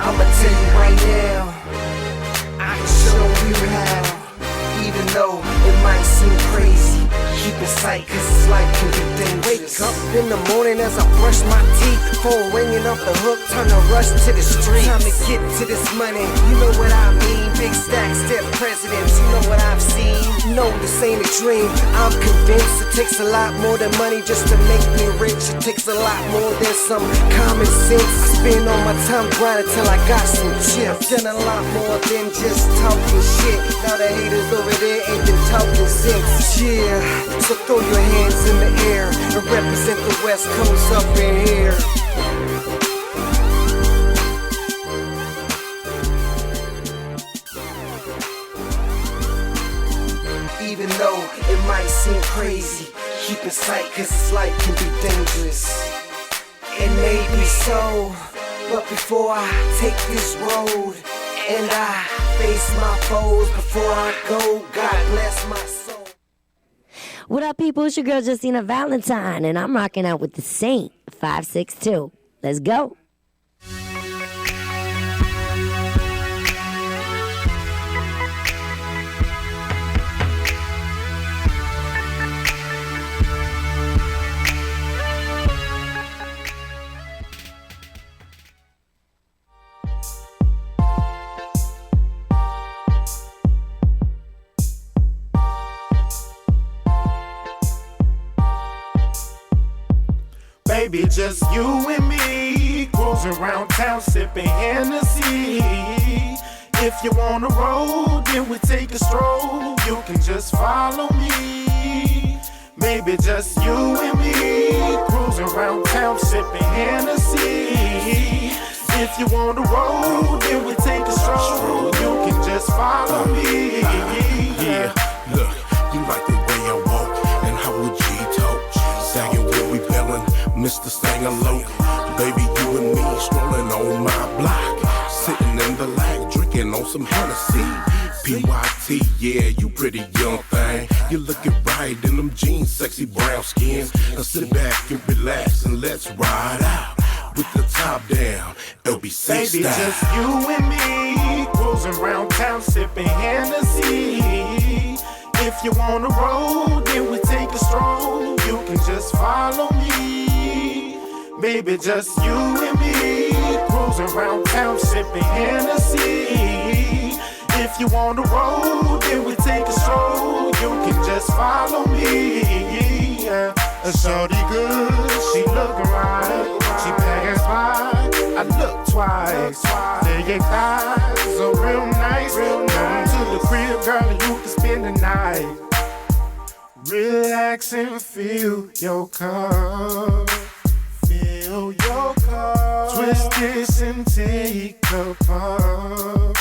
Speaker 2: I'ma tell you right now, I can show you how. Even though it might seem crazy, keep it sight, cause this life can be dangerous. Wake up in the morning as I brush my teeth, phone ringing off the hook, time to rush to the street. Time to get to this money, you know what I mean. Big stacks, dead presidents, you know what I've seen. No, this ain't a dream, I'm convinced it takes a lot more than money just to make me rich. It takes a lot more than some common sense. I spend all my time grinding till I got some chips. Done a lot more than just talking shit. Now the haters over there ain't been talking since. Yeah, so throw your hands in the air and represent the West Coast up in here. Even though it might seem crazy, keep it sight, cause this life can be dangerous. It may be so, but before I take this road and I face my foes, before I go, God bless my soul.
Speaker 5: What up, people? It's your girl Justina Valentine, and I'm rocking out with the Saint 562. Let's go.
Speaker 8: Baby, just you and me, cruising around town sipping Hennessy. If you wanna roll, then we take a stroll. You can just follow me. Maybe just you and me, cruising around town sipping Hennessy. If you wanna roll, then we take a stroll. You can just follow me.
Speaker 9: Yeah, look, you like the way I walk and how we G-talk. Sagging when we bellin', Mr. Sangalope. Baby, you and me strolling on my block. Sitting in the lag, drinking on some Hennessy. PYT, yeah, you pretty young thing. You looking right in them jeans, sexy brown skin. Now sit back and relax and let's ride out with the top down, LBC
Speaker 8: Baby,
Speaker 9: style.
Speaker 8: just you and me, cruising around town sipping Hennessy. If you wanna roll, then we take a stroll. You can just follow me. Baby, just you and me, cruising around town sipping Hennessy. If you wanna roll, then we take a stroll. You can just follow me. Yeah. A shorty good, she lookin' right. She packin' smart, I look twice. They get thighs, so real nice. Come to the crib, girl, and you can spend the night. Relax and feel your cup. Feel your cup. Twist this and take a puff.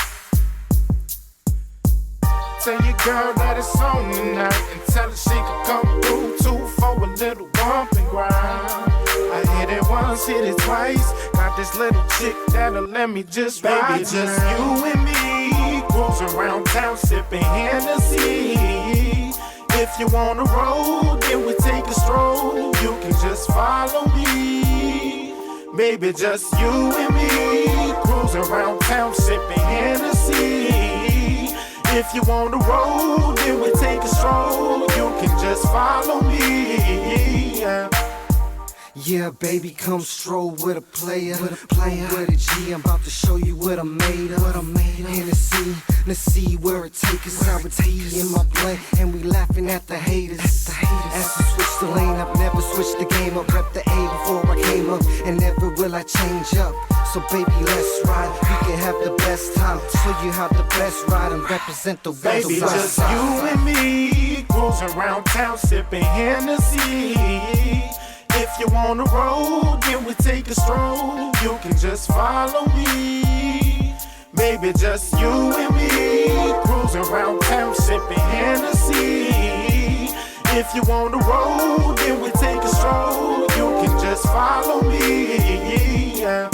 Speaker 8: Tell your girl that it's on tonight and tell her she can come through too for a little bump and grind. I hit it once, hit it twice. Got this little chick that'll let me just ride. Baby, just you and me, cruising around town sipping Hennessy. If you wanna roll, then we take a stroll. You can just follow me. Baby, just you and me, cruising around town sipping Hennessy. If you wanna roll, then we take a stroll. You can just follow me. Yeah.
Speaker 2: Yeah, baby, come stroll with a player, with a G. I'm about to show you what I'm made of. Hennessy, let's see where it takes us. Sour tea in my blood, and we laughing at the haters. As we switch the lane, I've never switched the game up. Rep the A before I came up, and never will I change up. So baby, let's ride. We can have the best time. Show you how the best ride and represent the West.
Speaker 8: Baby, just you and me, cruising around town sipping Hennessy. If you wanna roll, then we take a stroll. You can just follow me. Baby, just you and me, cruising around town sipping Hennessy. If you on the road, then we take a stroll. You can just follow me. Yeah.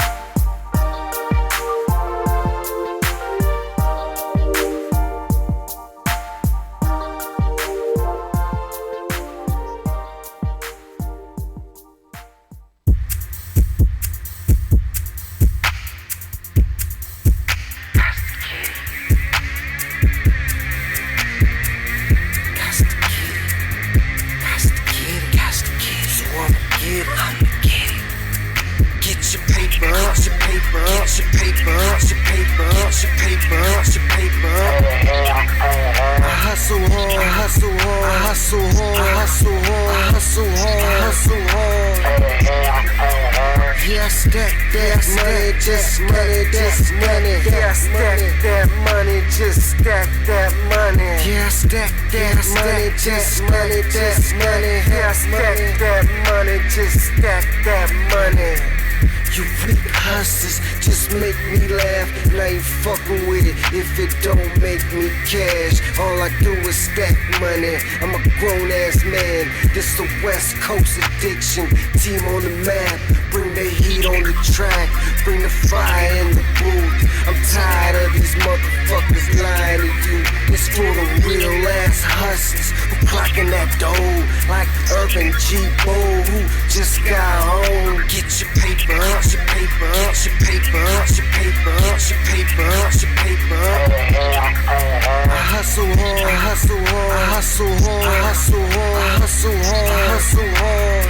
Speaker 2: If it don't make me cash, all I do is stack money. I'm a grown-ass man, this a West Coast addiction. Team on the map, bring the heat on the track, bring the fire in the booth. I'm tired of these motherfuckers lying to you. It's for the real-ass hustlers who clocking that dough like Urban G-Bo who just got home. Get your paper, get your paper, get your paper, get your paper, get your paper, get your paper. I hustle hard, I hustle hard, I hustle hard, I hustle hard, I hustle hard, I hustle hard.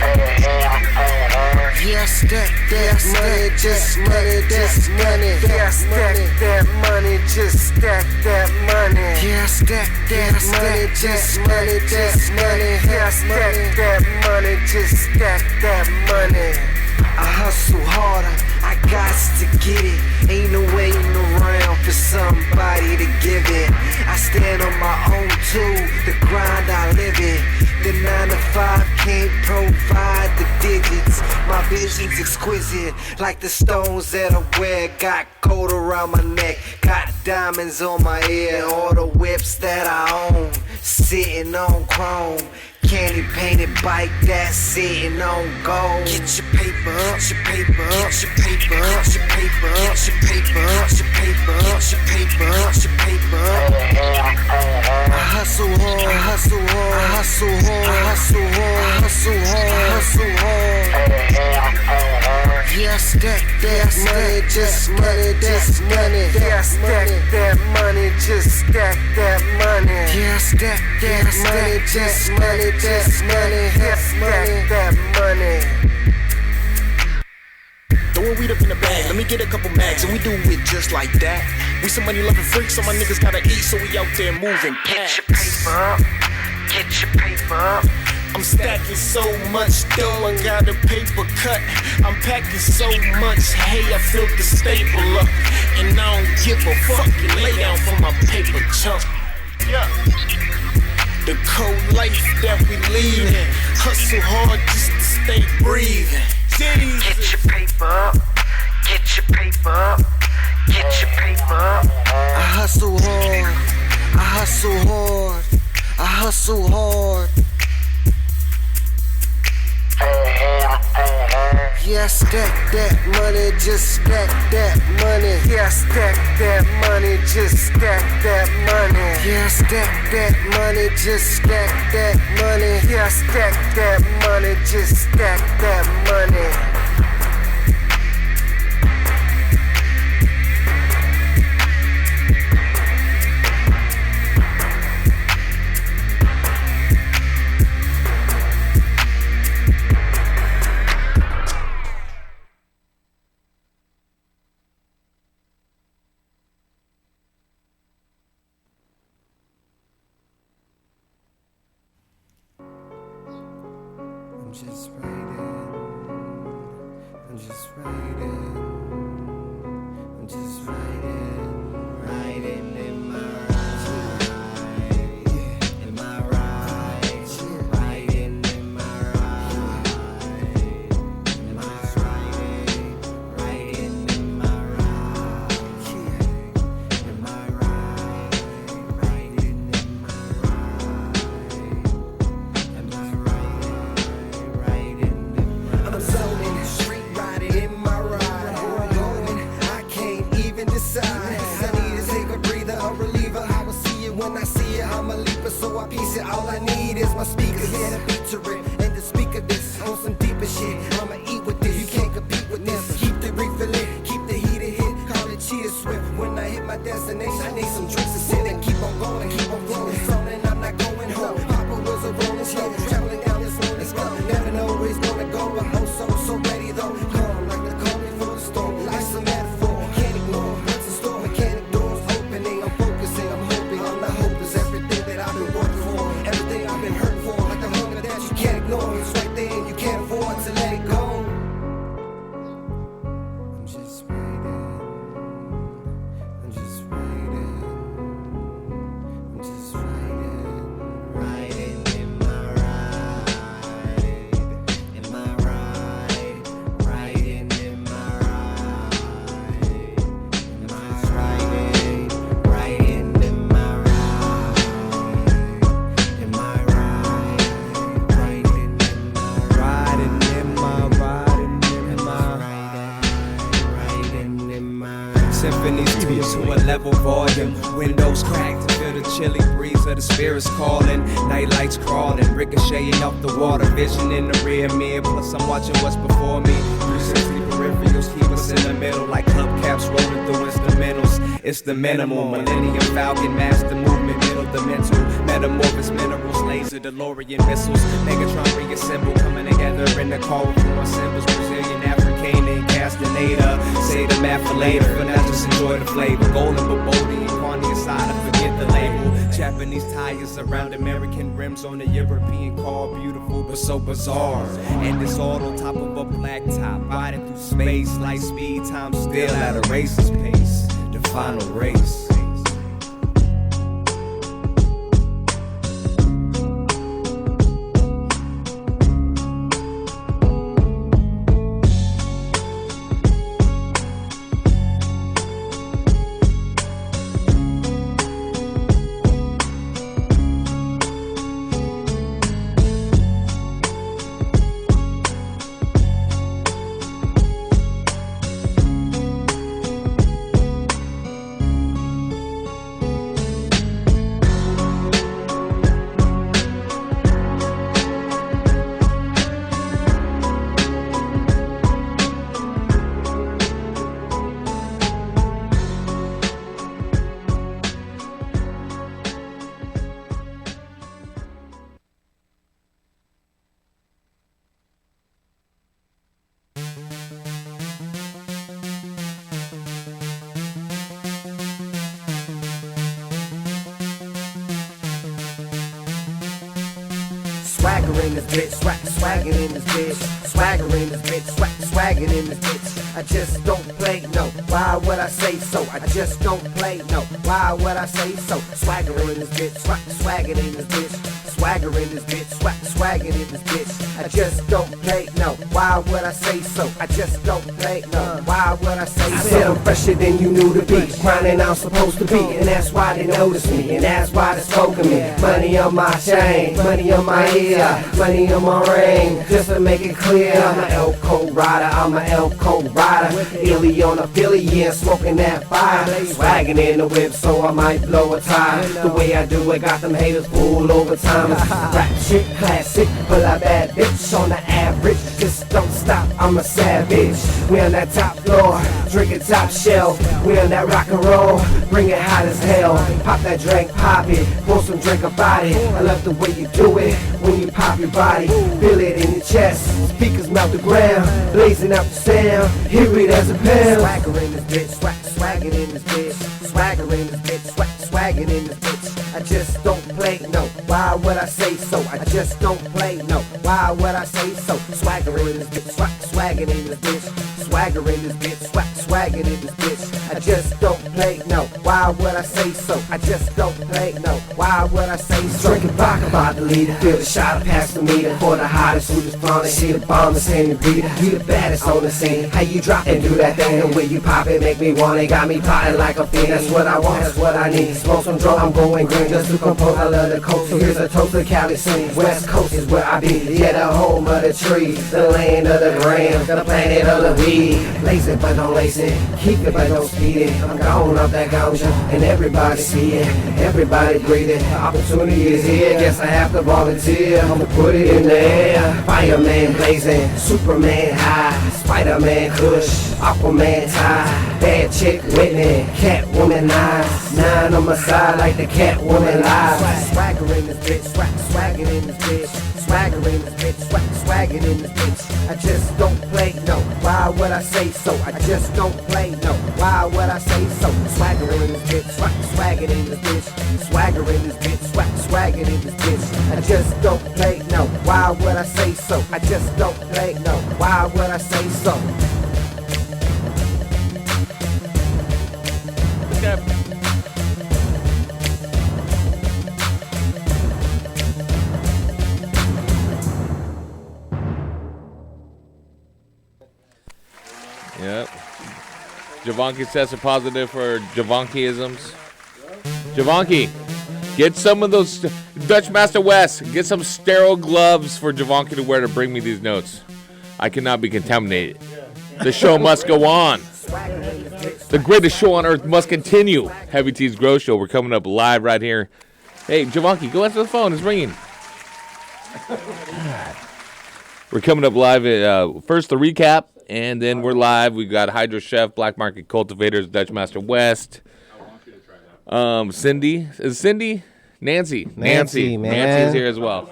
Speaker 2: Yeah, stack that money, just money, just money. Yeah, stack that money, just stack that money. Yeah, stack that money, just money, just money. Yeah, stack that money, just stack that money. I hustle harder, I got to get it. Ain't no waiting around for somebody to give it. I stand on my own too, the grind I live it. The 9 to 5 can't provide the digits. My vision's exquisite, like the stones that I wear. Got gold around my neck, got diamonds on my ear. All the whips that I own, sitting on chrome. Candy painted bike that's sitting on gold. Get your paper, get your paper, get your paper, get your paper, get your paper, get your paper, get your paper, get your paper. I hustle hard, I hustle hard, I hustle hard, I hustle hard, I hustle hard, I hustle hard. Yeah, stack that money, just money, just money. Yeah, stack that money, just stack that money. Yeah, stack that money, just money, just money. Yeah, stack that money.
Speaker 11: Throwing weed up in the bag, let me get a couple mags, and we do it just like that. We some money loving freaks, so my niggas gotta eat, so we out there moving packs.
Speaker 2: Get your paper up, get your paper up.
Speaker 11: I'm stacking so much dough, I got a paper cut. I'm packing so much hay, I feel the staple up. And I don't give a fuck, you lay down for my paper chunk. Yeah. The cold life that we leadin', hustle hard just to stay breathing.
Speaker 2: Get your paper up, get your paper up, get your paper up. I hustle hard, I hustle hard, I hustle hard. Yeah, stack that money, just stack that money. Yeah, stack that money, just stack that money. Yeah, stack that money, just stack that money. Yeah, stack that money, just stack that money.
Speaker 13: just waiting. I'm just waiting. I'm just waiting. Writing in my ride. In my ride. Writing in my ride. In my writing. Writing in my ride. In my ride. Writing in my ride. In my my piece, and all I need is my speakers. Yeah, the beat to rip, and the speaker this on some deeper shit. I'ma eat with this, you can't compete with this. Keep the refilling, keep the heater hit, call it cheer swift. When I hit my destination, I need some drinks to sit and keep on going, keep on rolling. And I'm not going home. Papa was a rolling slow, traveling down this lonely road. Never know where he's gonna go, but I'm so ready though. Calm like the calm before the storm. Life's a metaphor, can't ignore. What's in store? Mechanic doors opening. I'm focusing, I'm hoping, I'm not hopeless. Everything that I've been working for, everything I've been hurting for, like the hunger that you can't ignore. It's right there and you can't afford to let it go. I'm just waiting. I'm just waiting. I'm just riding in my ride, in my ride, riding in my ride, in my riding in my ride, in my ride, riding in my riding in my riding in my
Speaker 4: Symphonies tuned to a level volume. Windows cracked to feel the chilly breeze of the spirits calling. Night lights crawling, ricocheting off the water. Vision in the rear mirror, plus I'm watching what's before me. 360 peripherals keep us in the middle, like hubcaps rolling through instrumentals. It's the minimal, Millennium Falcon, master movement, middle dimensional. Metamorphosis minerals, laser, DeLorean missiles. Megatron reassemble, coming together in the call with foreign symbols. Brazilian, African, and Castaneda. Say the math for later, for now just enjoy the flavor. Golden, Babodi, and Quani aside, I forget the label. Japanese tires around American rims on a European car. Beautiful, but so bizarre. And it's all on top of a black top. Riding through space, light speed, time still at a racer's pace. The final race.
Speaker 13: Swagger in this bitch, swagger in this bitch, swagger in this bitch, swagger in this bitch. I just don't play, no. Why would I say so? I just don't play, no. Why would I say so? Swagger in this bitch, swagger in this bitch, swagger in this bitch, swagger in this bitch. I just don't play, no. Why would I say so? I just don't play, no. Why would I say so? I said I'm fresher than you knew to be, grinding I'm supposed to be, and that's why they notice me, and that's why they spoke of me. Money on my chain, money on my ear, money on my ring, just to make it clear. I'm an elk cold rider, I'm an elk cold rider. Illy on a Philly, yeah, smoking that fire. Swagging in the whip, so I might blow a tire. The way I do it, got them haters full over time. Rap shit, classic, pull out that bitch on the average. Just don't stop, I'm a savage. We on that top floor, drinking top shelf. We on that rock and roll, bring it hot as hell. Pop that drink, pop it, pour some drink about it. I love the way you do it, when you pop your body. Feel it in your chest, speakers melt the ground, blazing out the sound. Hear it as a pound. Swagger in this bitch, swagger in this bitch, swagger in this bitch, swagger in this bitch. I just don't play, no. Why would I say so? I just don't play, no. Why would I say so? Swagger in this bitch, swagger in this bitch, swagger in this bitch, swagger in this bitch. I just don't play, no. Why would I say so? I just don't play, no. Why would I say so? Drinking vodka by the leader, feel the shot past the meter. For the hottest who just flaunt it, see the bomb that's in the beater. You the baddest on the scene. How you drop and do that thing, the way you pop it make me want it. Got me plotting like a fiend. That's what I want, that's what I need. smoke some dro, I'm going green just to compose. I love the coast, so here's a toast to Cali City. West Coast is where I be, yeah, the home of the trees, the land of the grams, the planet of the weed. Lace it but don't lace it, keep it but don't speed it. I'm gone off that ganja, and everybody see it, everybody breathe it. The opportunity is here, guess I have to volunteer. I'ma put it in the air. Fireman blazing, Superman high, Spider-Man Kush, Aquaman tie, bad chick Whitney, Catwoman eyes, 9 on my side like the Catwoman eyes. Swagger in this bitch, swagging in this bitch, swagger in this bitch, swagging in this bitch. I just don't play, no. Why would I say so? I just don't play, no. Why would I say so? Swagger in this bitch, swagging in this bitch, swagger in this bitch, swagging in this bitch. I just don't play, no. Why would I say so? I just don't play, no. Why would I say so?
Speaker 14: Yep. Javonki tests are positive for Javonkiisms. Javonki, get some of those Dutch Master West. Get some sterile gloves for Javonki to wear to bring me these notes. I cannot be contaminated. The show must go on. The greatest show on earth must continue. Heavy T's Grow Show. We're coming up live right here. Hey, Javonki, go answer the phone. It's ringing. We're coming up live at first the recap, and then we're live. We got Hydro Chef, Black Market Cultivators, Dutch Master West. Cindy. Is Cindy? Nancy, man. Nancy's here as well.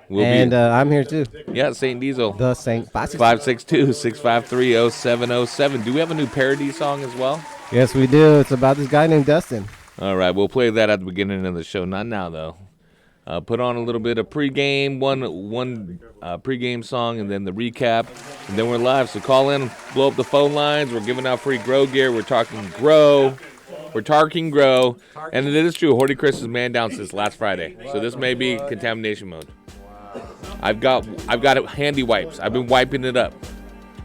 Speaker 7: I'm here too.
Speaker 14: Yeah, St. Diesel.
Speaker 7: The St.
Speaker 14: 562-653-0707. Do we have a new parody song as well?
Speaker 7: Yes, we do. It's about this guy named Dustin.
Speaker 14: All right, we'll play that at the beginning of the show. Not now, though. Put on a little bit of pregame, one pregame song, and then the recap, and then we're live. So call in, blow up the phone lines. We're giving out free grow gear. We're talking grow. And it is true. Horty Chris is man down since last Friday, so this may be contamination mode. I've got handy wipes. I've been wiping it up.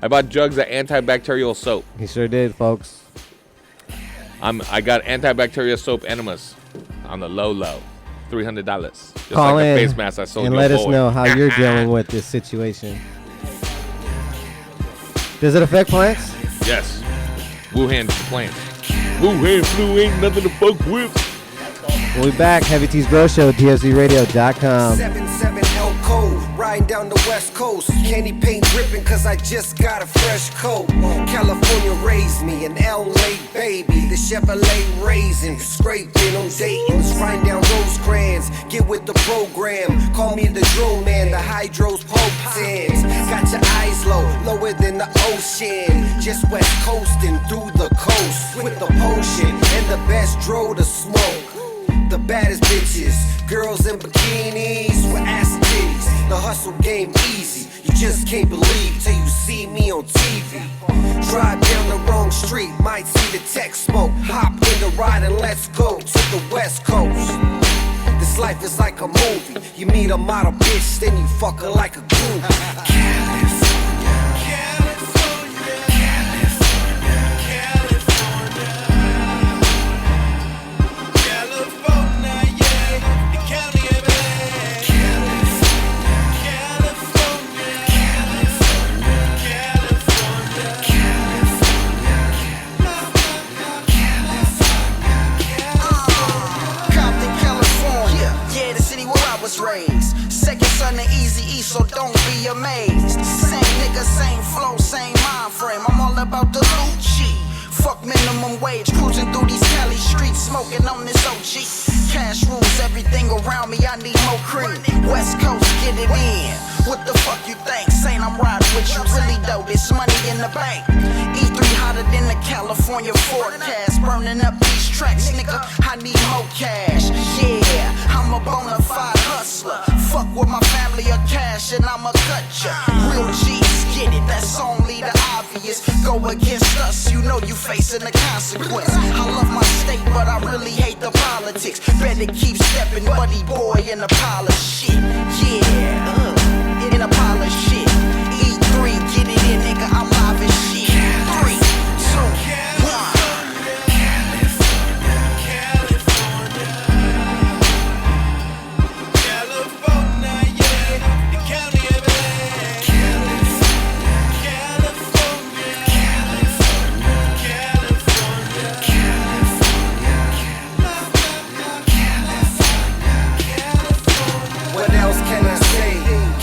Speaker 14: I bought jugs of antibacterial soap.
Speaker 7: He sure did, folks.
Speaker 14: I got antibacterial soap enemas on the low. $300. Just
Speaker 7: Call
Speaker 14: like
Speaker 7: in
Speaker 14: the face mask I sold
Speaker 7: and let us know how you're dealing with this situation. Does it affect plants?
Speaker 14: Yes. Wuhan plants. Wuhan flu ain't nothing to fuck with.
Speaker 7: We'll be back. Heavy T's Grow Show, DFZRadio.com.
Speaker 15: 77 L code, riding down the west coast. Candy paint dripping cause I just got a fresh coat. California raised me, an LA baby. The Chevrolet raisin, scraping on Dayton's, riding down Rosecrans. Get with the program, call me the drone man, the hydros potens. Got your eyes low, lower than the ocean. Just west coasting through the coast with the potion and the best dro to smoke. The baddest bitches, girls in bikinis with ass and titties. The hustle game easy, you just can't believe till you see me on TV. Drive down the wrong street, might see the tech smoke. Hop in the ride and let's go to the west coast. This life is like a movie. You meet a model bitch, then you fuck her like a groupie. Raised. Second son of Easy E, so don't be amazed. Same nigga, same flow, same mind frame. I'm all about the loot sheet. Fuck minimum wage, cruising through these Cali streets, smoking on this OG. Cash rules everything around me, I need more cream. West Coast, get it in. What the fuck you think? Saying I'm riding with you, really though, this money in the bank. E3 hotter than the California forecast. Burning up these tracks, nigga, I need more cash. Yeah, I'm a bona fide hustler. Fuck with my family or cash and I'ma cut ya. Real G's get it, that's only the obvious. Go against us, you know you facing the consequence. I love my state, but I really hate the politics. Better keep stepping, buddy boy, in the pile of shit. Yeah, in a pile of shit. E3, get it in, nigga, I'm live as shit. 3, 2, 1.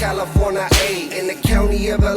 Speaker 13: California, A, in the county of LA.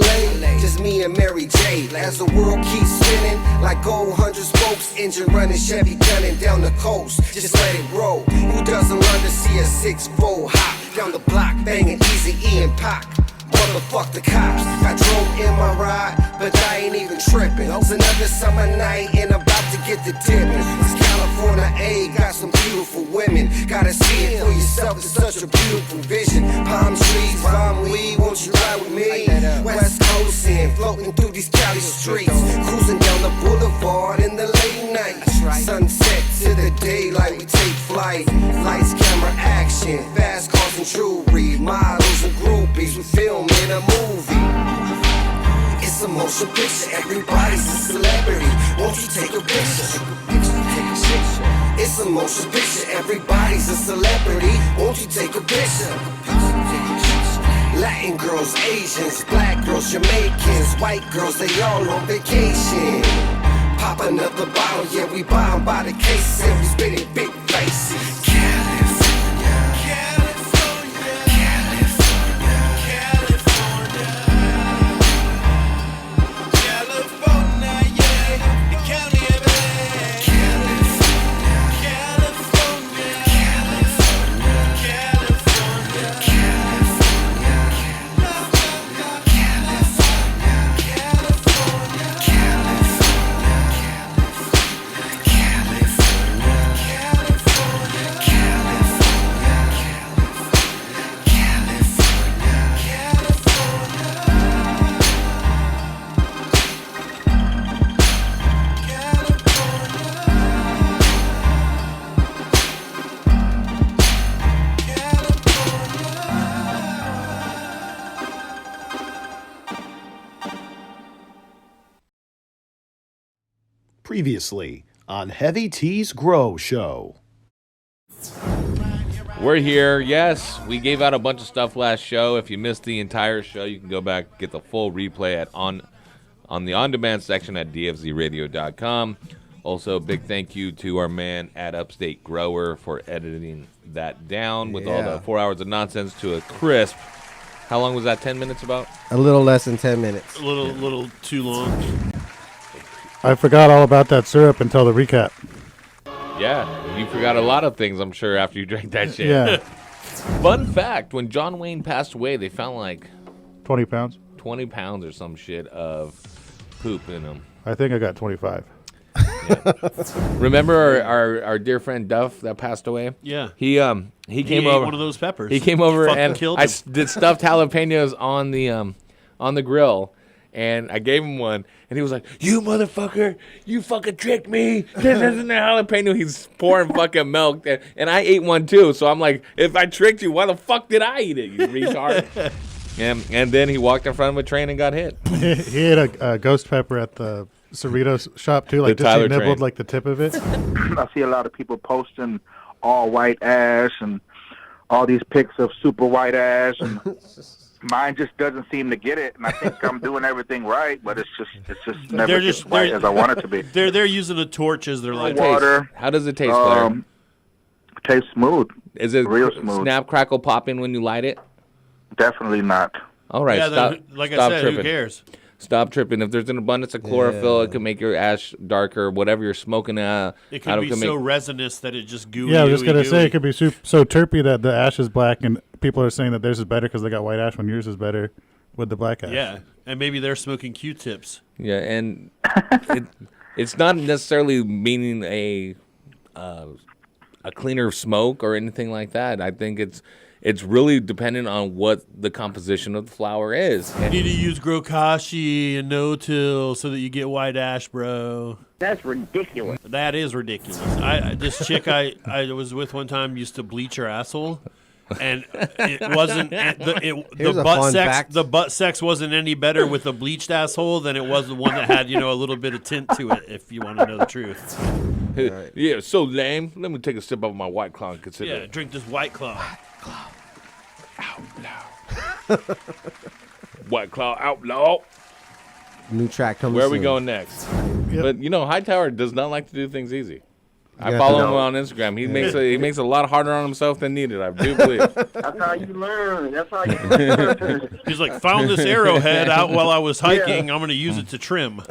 Speaker 13: Just me and Mary J. As the world keeps spinning, like gold 100 spokes, engine running, Chevy gunning down the coast. Just let it roll. Who doesn't learn to see a 6-4 hop down the block, banging Easy E and Pac? Motherfuck the cops. I drove in my ride, but I ain't even tripping. It's another summer night and about to get the dipping. It's California, A, got some beautiful women. Gotta see it for yourself, it's such a beautiful vision. Palm trees, palm weed, won't you ride with me? West Coast in, floating through these Cali streets, cruising down the boulevard in the late night. Sunset to the daylight, we take flight. Lights, camera, action, fast cars and jewelry, models and groupies, we film in a movie. It's a motion picture, everybody's a celebrity. Won't you take a picture? It's a motion picture, everybody's a celebrity. Won't you take a picture? Latin girls, Asians, black girls, Jamaicans, white girls, they all on vacation. Pop another bottle, yeah, we buy 'em by the case, and we spitting big faces.
Speaker 20: Previously on Heavy T's Grow Show.
Speaker 14: We're here. Yes, we gave out a bunch of stuff last show. If you missed the entire show, you can go back, get the full replay at on the on-demand section at dfzradio.com. Also, big thank you to our man at Upstate Grower for editing that down with all the 4 hours of nonsense to a crisp. How long was that? 10 minutes about?
Speaker 7: A little less than 10 minutes.
Speaker 21: A little too long.
Speaker 22: I forgot all about that syrup until the recap.
Speaker 14: Yeah, you forgot a lot of things, I'm sure, after you drank that shit.
Speaker 22: Yeah.
Speaker 14: Fun fact, when John Wayne passed away, they found like
Speaker 22: 20 pounds?
Speaker 14: 20 pounds or some shit of poop in him.
Speaker 22: I think I got 25.
Speaker 14: Yeah. Remember our dear friend Duff that passed away?
Speaker 21: Yeah.
Speaker 14: He came
Speaker 21: ate
Speaker 14: over.
Speaker 21: one of those peppers.
Speaker 14: He came over and
Speaker 21: killed
Speaker 14: I
Speaker 21: him.
Speaker 14: did stuffed jalapenos on the grill. And I gave him one, and he was like, "You motherfucker, you fucking tricked me. This isn't a jalapeno." He's pouring fucking milk, and I ate one too. So I'm like, if I tricked you, why the fuck did I eat it, you retard? and then he walked in front of a train and got hit.
Speaker 22: He ate a ghost pepper at the Cerritos shop too, like just he nibbled like the tip of it.
Speaker 23: I see a lot of people posting all white ash and all these pics of super white ash, and mine just doesn't seem to get it, and I think I'm doing everything right, but it's just never as white as I want it to be.
Speaker 21: They're using a torch as their light.
Speaker 23: Water.
Speaker 14: How does it taste, Claire?
Speaker 23: Tastes smooth.
Speaker 14: Is it
Speaker 23: real smooth?
Speaker 14: Snap, crackle, popping when you light it?
Speaker 23: Definitely not.
Speaker 14: All right,
Speaker 21: Yeah,
Speaker 14: stop.
Speaker 21: like I
Speaker 14: stop
Speaker 21: said,
Speaker 14: tripping.
Speaker 21: who cares?
Speaker 14: Stop tripping. If there's an abundance of chlorophyll, it can make your ash darker. Whatever you're smoking
Speaker 21: It could be so resinous that it just gooey.
Speaker 22: Yeah, I was just going to say, it could be so terpy that the ash is black, and people are saying that theirs is better because they got white ash when yours is better with the black ash.
Speaker 21: Yeah, and maybe they're smoking Q-tips.
Speaker 14: Yeah, and it's not necessarily meaning a cleaner smoke or anything like that. I think it's really dependent on what the composition of the flower is.
Speaker 21: You need to use Grokashi and no-till so that you get white ash, bro.
Speaker 25: That's ridiculous.
Speaker 21: That is ridiculous. This chick I was with one time used to bleach her asshole, and it wasn't the butt sex wasn't any better with a bleached asshole than it was the one that had a little bit of tint to it. If you want to know the truth.
Speaker 14: Right. Yeah, so lame. Let me take a sip of my White Claw and consider it.
Speaker 21: Drink this White Claw.
Speaker 14: White Claw Outlaw.
Speaker 7: New track coming
Speaker 14: Where are we
Speaker 7: soon.
Speaker 14: going next? But Hightower does not like to do things easy. I follow him on Instagram. He makes a lot harder on himself than needed. I do believe.
Speaker 23: That's how you learn. That's how you learn.
Speaker 21: He's like, found this arrowhead out while I was hiking. I'm going to use it to trim.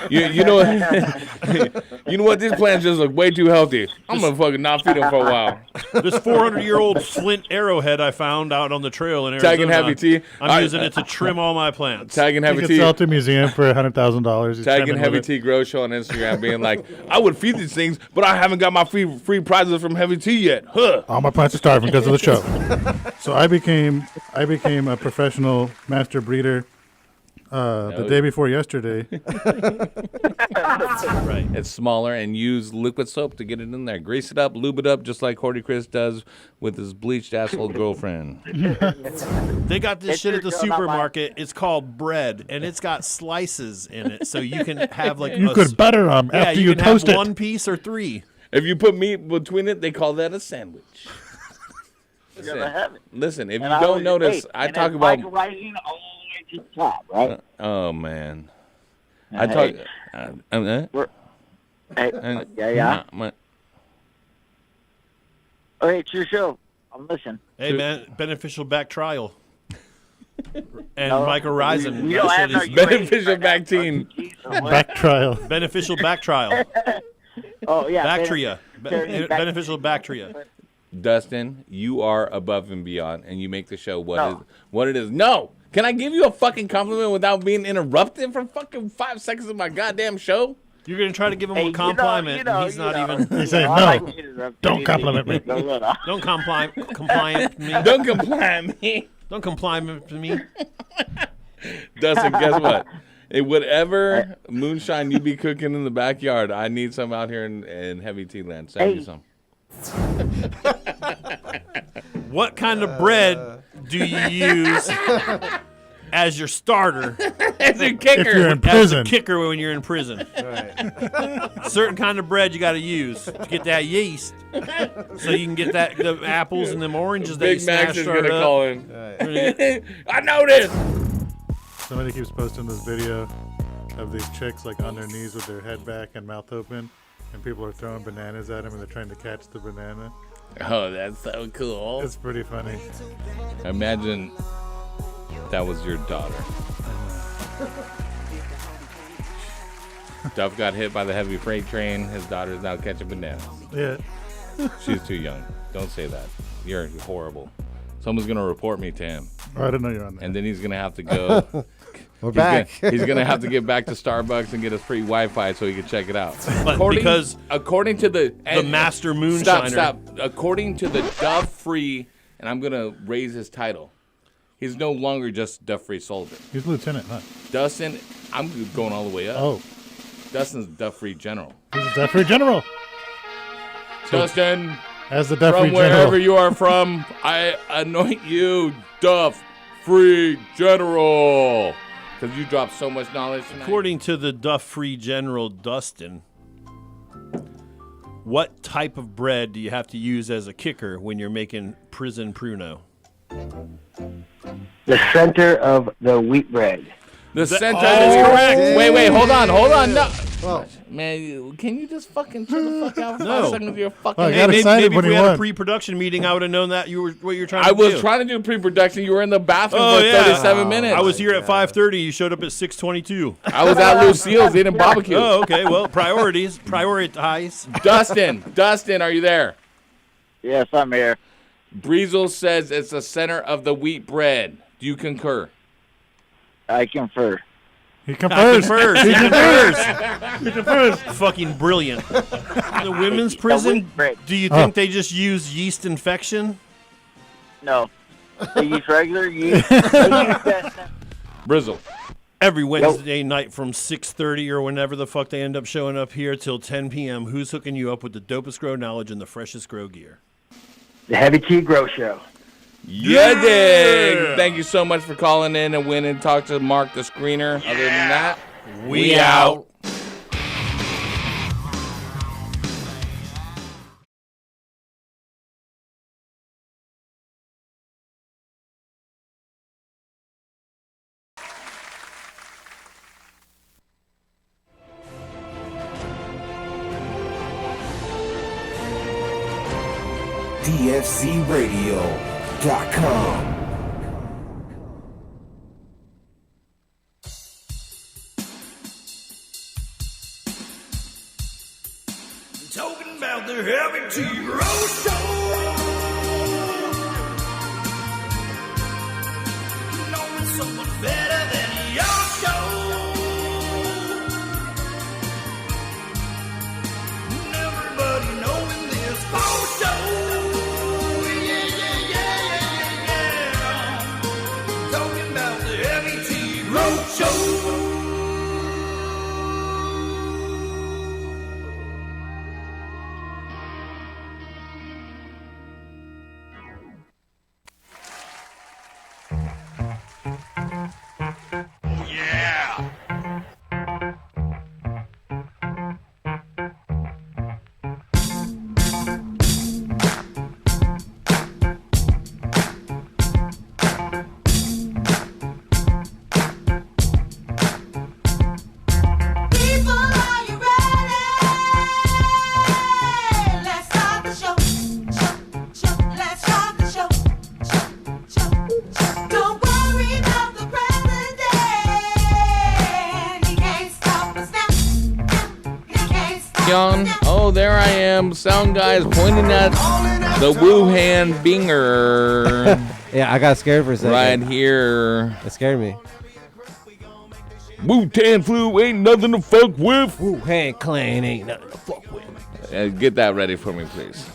Speaker 14: you know what? You know what? These plants just look way too healthy. I'm going to fucking not feed them for a while.
Speaker 21: This 400-year-old flint arrowhead I found out on the trail in Arizona.
Speaker 14: Tagging Heavy T.
Speaker 21: I'm using it to trim all my plants.
Speaker 14: Tagging Heavy
Speaker 22: He
Speaker 14: T.
Speaker 22: could sell to a museum for $100,000.
Speaker 14: Tagging Heavy T Grow Show on Instagram, being like, I would feed these things, but I haven't got my free prizes from Heavy T yet. Huh.
Speaker 22: All my plants are starving because of the show. So I became a professional master breeder the day before yesterday.
Speaker 14: Right. It's smaller, and use liquid soap to get it in there. Grease it up, lube it up, just like Horty Chris does with his bleached asshole girlfriend.
Speaker 21: They got this shit at the supermarket. It's called bread, and it's got slices in it, so you can have like
Speaker 22: You could butter them after you
Speaker 21: can
Speaker 22: toast
Speaker 21: have
Speaker 22: it.
Speaker 21: one piece or three.
Speaker 14: If you put meat between it, they call that a sandwich.
Speaker 23: Listen,
Speaker 14: Listen, if you
Speaker 23: And I
Speaker 14: don't
Speaker 23: was-
Speaker 14: notice,
Speaker 23: hey,
Speaker 14: I
Speaker 23: and
Speaker 14: talk
Speaker 23: it's
Speaker 14: about.
Speaker 23: Michael Rising all the way to the top, right?
Speaker 14: Oh man,
Speaker 23: Hey.
Speaker 14: I talk.
Speaker 23: Yeah. Okay, it's your show. I'm listening.
Speaker 21: Hey man, beneficial back trial. And
Speaker 23: No,
Speaker 21: Mike Horizon.
Speaker 23: we don't have no
Speaker 14: beneficial back team.
Speaker 22: Back trial.
Speaker 21: Beneficial back trial.
Speaker 23: Oh yeah.
Speaker 21: Bacteria. Beneficial bacteria.
Speaker 14: Dustin, you are above and beyond, and you make the show what it is. No, can I give you a fucking compliment without being interrupted for fucking 5 seconds of my goddamn show?
Speaker 21: You're gonna try to give him a compliment, and he's not even.
Speaker 22: He's saying, no, don't compliment me.
Speaker 21: Don't compliment me.
Speaker 14: Don't compliment me.
Speaker 21: Don't compliment me.
Speaker 14: Dustin, guess what? Whatever moonshine you be cooking in the backyard, I need some out here in Heavy Tea Land. Send me some.
Speaker 21: What kind of bread do you use as your starter?
Speaker 14: As your kicker.
Speaker 22: If you're in
Speaker 21: As
Speaker 22: prison.
Speaker 21: a kicker when you're in prison. Certain kind of bread you got to use to get that yeast, so you can get the apples and them oranges that you
Speaker 14: Big Max
Speaker 21: smash
Speaker 14: is
Speaker 21: started
Speaker 14: gonna
Speaker 21: up.
Speaker 14: call in. I know this.
Speaker 22: Somebody keeps posting this video of these chicks like on their knees with their head back and mouth open, and people are throwing bananas at them and they're trying to catch the banana.
Speaker 14: Oh, that's so cool.
Speaker 22: It's pretty funny.
Speaker 14: Imagine that was your daughter. Duff got hit by the heavy freight train. His daughter's now catching bananas.
Speaker 22: Yeah.
Speaker 14: She's too young. Don't say that. You're horrible. Someone's going to report me to him.
Speaker 22: Oh, I didn't know you were on there.
Speaker 14: And then he's going to have to go.
Speaker 7: We're back.
Speaker 14: He's going to have to get back to Starbucks and get his free Wi-Fi so he can check it out.
Speaker 21: But
Speaker 14: according to the
Speaker 21: master moonshiner.
Speaker 14: Stop. According to the Duff Free, and I'm going to raise his title. He's no longer just Duff Free soldier.
Speaker 22: He's lieutenant, huh?
Speaker 14: Dustin, I'm going all the way up.
Speaker 22: Oh.
Speaker 14: Dustin's Duff Free General.
Speaker 22: He's a Duff Free General.
Speaker 14: Dustin,
Speaker 22: as the Duff Free
Speaker 14: from
Speaker 22: General.
Speaker 14: wherever you are from, I anoint you Duff Free General. Because you dropped so much knowledge tonight.
Speaker 21: According to the Duff Free General Dustin, what type of bread do you have to use as a kicker when you're making prison pruno?
Speaker 23: The center of the wheat bread.
Speaker 14: The center
Speaker 21: is correct.
Speaker 14: Wait, hold on. No.
Speaker 23: Oh.
Speaker 14: Man, can you just fucking chill the fuck out for
Speaker 21: No.
Speaker 14: 5 seconds with your fucking...
Speaker 21: Maybe if we had a pre-production meeting, I would have known that what you were trying to do.
Speaker 14: I was trying to do pre-production. You were in the bathroom for 37 minutes.
Speaker 21: I was here at 5:30. You showed up at 6:22.
Speaker 14: I was at Lucille's eating barbecue.
Speaker 21: Oh, okay. Well, priorities. Prioritize.
Speaker 14: Dustin, are you there?
Speaker 23: Yes, I'm here.
Speaker 14: Breezel says it's the center of the wheat bread. Do you concur?
Speaker 23: I confer.
Speaker 22: He confers.
Speaker 21: He confers. Fucking brilliant. The women's prison, do you think they just use yeast infection?
Speaker 23: No. They use regular yeast.
Speaker 14: Brizzle.
Speaker 21: Every Wednesday night from 6:30 or whenever the fuck they end up showing up here till 10 p.m., who's hooking you up with the dopest grow knowledge and the freshest grow gear?
Speaker 23: The Heavy Tea Grow Show.
Speaker 14: Yeah, dig. Thank you so much for calling in and went and talked to Mark the screener. Other than that, we out.
Speaker 1: DFZRadio.com.
Speaker 3: Talking about the heavy tea roaster. Knowing someone better than your show. And everybody knowing this whole show. Yeah, yeah, yeah, yeah, yeah. Talking about the heavy tea roadshow.
Speaker 14: Oh, there I am. Sound guy is pointing at the Wuhan Binger.
Speaker 12: Yeah, I got scared for a second.
Speaker 14: Right here.
Speaker 12: It scared me.
Speaker 14: Wu-Tang flu ain't nothing to fuck with.
Speaker 12: Wu-Tang Clan ain't nothing to fuck with.
Speaker 14: Get that ready for me, please.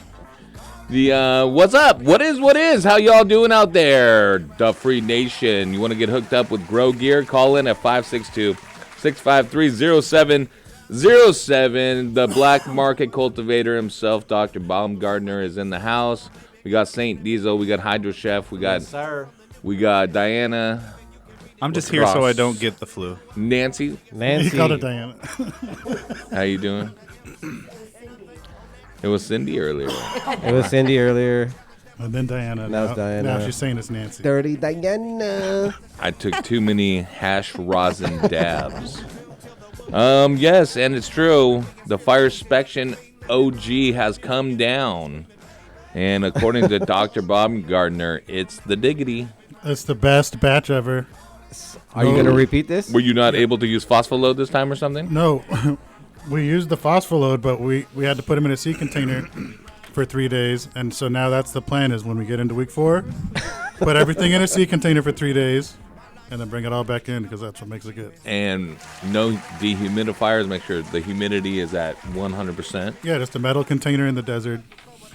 Speaker 14: The what's up? What is? How y'all doing out there? The Free Nation. You want to get hooked up with Grow Gear? Call in at 562-653-0707. The Black Market Cultivator himself, Dr. Baumgartner, is in the house. We got Saint Diesel. We got Hydro Chef. We got we got Diana.
Speaker 6: I'm just here so I don't get the flu.
Speaker 14: Nancy.
Speaker 22: He called it Diana.
Speaker 14: How you doing? It was Cindy earlier.
Speaker 12: It was Cindy earlier.
Speaker 22: And then Diana.
Speaker 12: Now it's Diana.
Speaker 22: Now she's saying it's Nancy.
Speaker 12: Dirty Diana.
Speaker 14: I took too many hash rosin dabs. Yes, and it's true. The fire inspection OG has come down. And according to Dr. Baumgartner, it's the diggity.
Speaker 22: It's the best batch ever.
Speaker 12: Are you going to repeat this?
Speaker 14: Were you not able to use phospholode this time or something?
Speaker 22: No. We used the phospholode, but we had to put them in a sea container for 3 days. And so now that's the plan is when we get into week 4, put everything in a sea container for 3 days. And then bring it all back in because that's what makes it good.
Speaker 14: And no dehumidifiers. Make sure the humidity is at 100%.
Speaker 22: Yeah, just a metal container in the desert.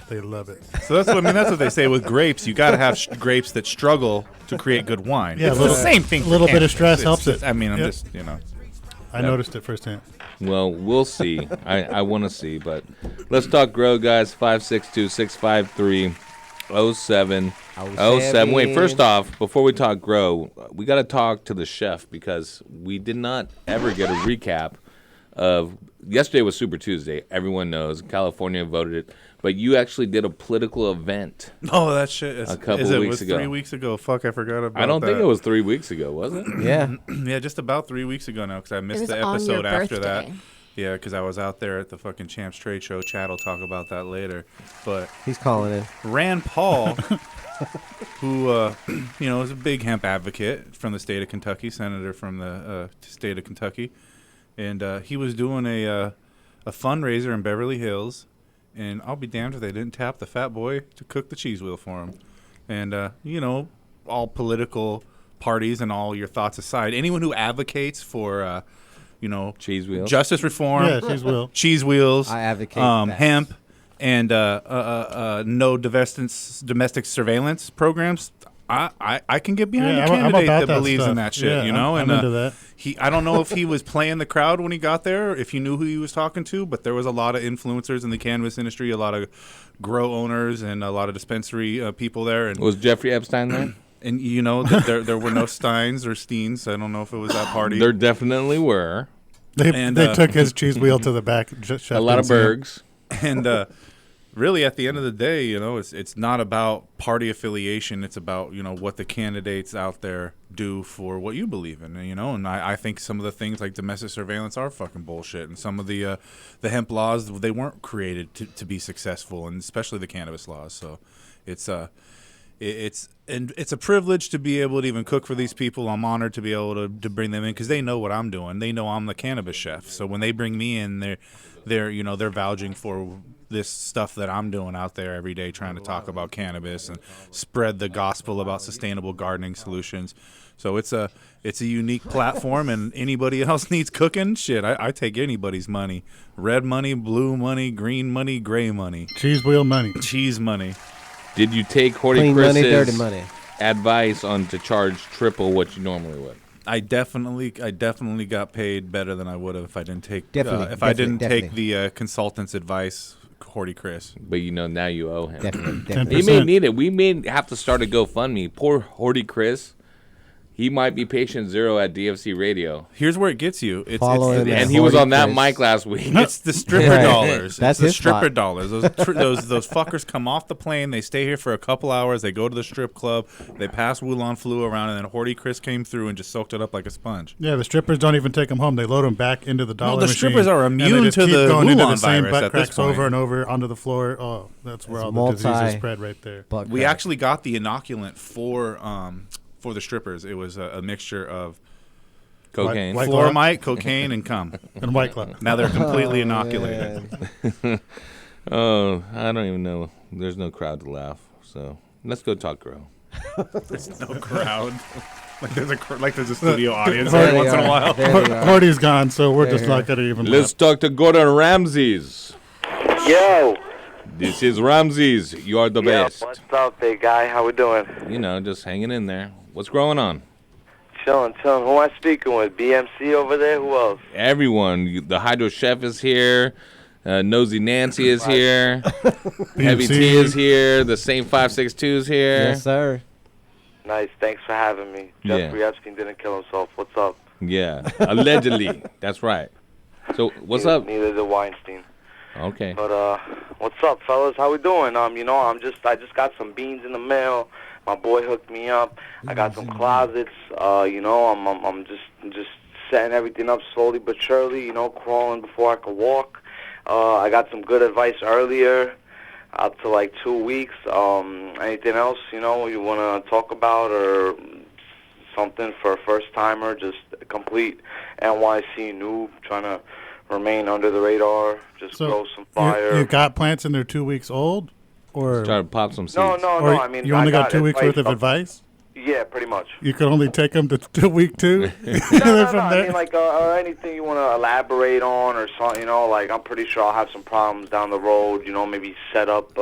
Speaker 22: They love it.
Speaker 6: So that's what they say with grapes. You got to have grapes that struggle to create good wine.
Speaker 22: Yeah,
Speaker 6: it's the same thing.
Speaker 22: A little bit of stress helps it.
Speaker 6: I mean, I'm
Speaker 22: Yep.
Speaker 6: just
Speaker 22: I noticed it firsthand.
Speaker 14: Well, we'll see. I want to see, but let's talk grow, guys. 562-653-0707. Wait, first off, before we talk grow, we got to talk to the chef because we did not ever get a recap of yesterday was Super Tuesday. Everyone knows California voted it, but you actually did a political event.
Speaker 6: Oh, that shit is
Speaker 14: a couple of weeks ago.
Speaker 6: 3 weeks ago. Fuck, I forgot about that.
Speaker 14: I don't think it was 3 weeks ago, was it?
Speaker 12: Yeah.
Speaker 6: Yeah, just about 3 weeks ago now because I missed the episode after that. Yeah, because I was out there at the fucking Champs Trade Show. Chad will talk about that later. But
Speaker 12: he's calling in.
Speaker 6: Rand Paul, who is a big hemp advocate from the state of Kentucky, senator from the state of Kentucky, and he was doing a fundraiser in Beverly Hills, and I'll be damned if they didn't tap the fat boy to cook the cheese wheel for him. And all political parties and all your thoughts aside, anyone who advocates for
Speaker 14: cheese wheels,
Speaker 6: justice reform, cheese wheels,
Speaker 12: I advocate
Speaker 6: hemp, and no domestic surveillance programs. I can get behind a candidate that believes in that shit.
Speaker 22: I'm into that.
Speaker 6: I don't know if he was playing the crowd when he got there, if you knew who he was talking to, but there was a lot of influencers in the cannabis industry, a lot of grow owners, and a lot of dispensary people there. And
Speaker 14: was Jeffrey Epstein there?
Speaker 6: And there were no Steins or Steens. I don't know if it was that party.
Speaker 14: There definitely were.
Speaker 22: They took his cheese wheel to the back.
Speaker 14: A lot of Bergs.
Speaker 6: And really, at the end of the day, it's not about party affiliation. It's about, what the candidates out there do for what you believe in, and I think some of the things like domestic surveillance are fucking bullshit, and some of the hemp laws, they weren't created to be successful, and especially the cannabis laws. So it's a privilege to be able to even cook for these people. I'm honored to be able to bring them in because they know what I'm doing. They know I'm the cannabis chef. So when they bring me in, they're vouching for this stuff that I'm doing out there every day, trying to talk about cannabis and spread the gospel about sustainable gardening solutions. So it's a unique platform, and anybody else needs cooking, shit, I take anybody's money. Red money, blue money, green money, gray money.
Speaker 22: Cheese wheel money.
Speaker 6: Cheese money.
Speaker 14: Did you take Horty
Speaker 12: Clean money,
Speaker 14: Chris's
Speaker 12: dirty money.
Speaker 14: advice on to charge triple what you normally would?
Speaker 6: I definitely got paid better than I would have if I didn't take take the consultant's advice, Horty Chris.
Speaker 14: But now you owe him.
Speaker 12: Definitely.
Speaker 14: He may need it. We may have to start a GoFundMe. Poor Horty Chris. He might be patient zero at DFC Radio.
Speaker 6: Here's where it gets you.
Speaker 14: And he was on that mic last week.
Speaker 6: It's the stripper dollars.
Speaker 12: That's
Speaker 6: the
Speaker 12: his
Speaker 6: stripper
Speaker 12: spot.
Speaker 6: dollars. Those fuckers come off the plane. They stay here for a couple hours. They go to the strip club. They pass Wulon Flu around, and then Horty Chris came through and just soaked it up like a sponge.
Speaker 22: Yeah, the strippers don't even take them home. They load them back into the dollar
Speaker 6: No, the
Speaker 22: machine,
Speaker 6: strippers are
Speaker 22: and they
Speaker 6: immune
Speaker 22: just
Speaker 6: to
Speaker 22: keep
Speaker 6: the
Speaker 22: going into the
Speaker 6: Wulon
Speaker 22: same
Speaker 6: virus
Speaker 22: butt
Speaker 6: at this
Speaker 22: cracks
Speaker 6: point.
Speaker 22: over and over onto the floor. Oh, that's where all the diseases spread right there.
Speaker 6: We actually got the inoculant for the strippers. It was a mixture of
Speaker 14: cocaine,
Speaker 6: Floramite, cocaine, and cum.
Speaker 22: And White Claw.
Speaker 6: Now they're completely inoculated.
Speaker 14: Oh, I don't even know. There's no crowd to laugh. So let's go talk grow.
Speaker 6: There's no crowd. There's a studio audience every once in a while.
Speaker 22: Horty's gone, so we're just not going to even
Speaker 14: Let's talk to Gordon Ramses.
Speaker 16: Yo.
Speaker 14: This is Ramses. You are the best.
Speaker 16: What's up, big guy? How we doing?
Speaker 14: Just hanging in there. What's going on?
Speaker 16: Chilling. Who am I speaking with? BMC over there? Who else?
Speaker 14: Everyone. The Hydro Chef is here. Nosy Nancy is here. Heavy T is here. The same 562 is here.
Speaker 12: Yes, sir.
Speaker 16: Nice. Thanks for having me. Jeffrey Epstein didn't kill himself. What's up?
Speaker 14: Yeah. Allegedly. That's right. So, what's up?
Speaker 16: Neither did Weinstein.
Speaker 14: Okay.
Speaker 16: But what's up, fellas? How we doing? I just got some beans in the mail. My boy hooked me up. I got some closets. I'm just setting everything up slowly but surely. Crawling before I could walk. I got some good advice earlier, up to like 2 weeks. Anything else you want to talk about or something for a first timer? Just a complete NYC noob trying to remain under the radar. Just grow some fire.
Speaker 22: You got plants and they're 2 weeks old? Or
Speaker 14: try to pop some seeds.
Speaker 16: No.
Speaker 22: I mean, you only got 2 weeks worth of advice?
Speaker 16: Yeah, pretty much.
Speaker 22: You could only take them to week 2?
Speaker 16: No. I mean, or anything you want to elaborate on or something. I'm pretty sure I'll have some problems down the road. Maybe set up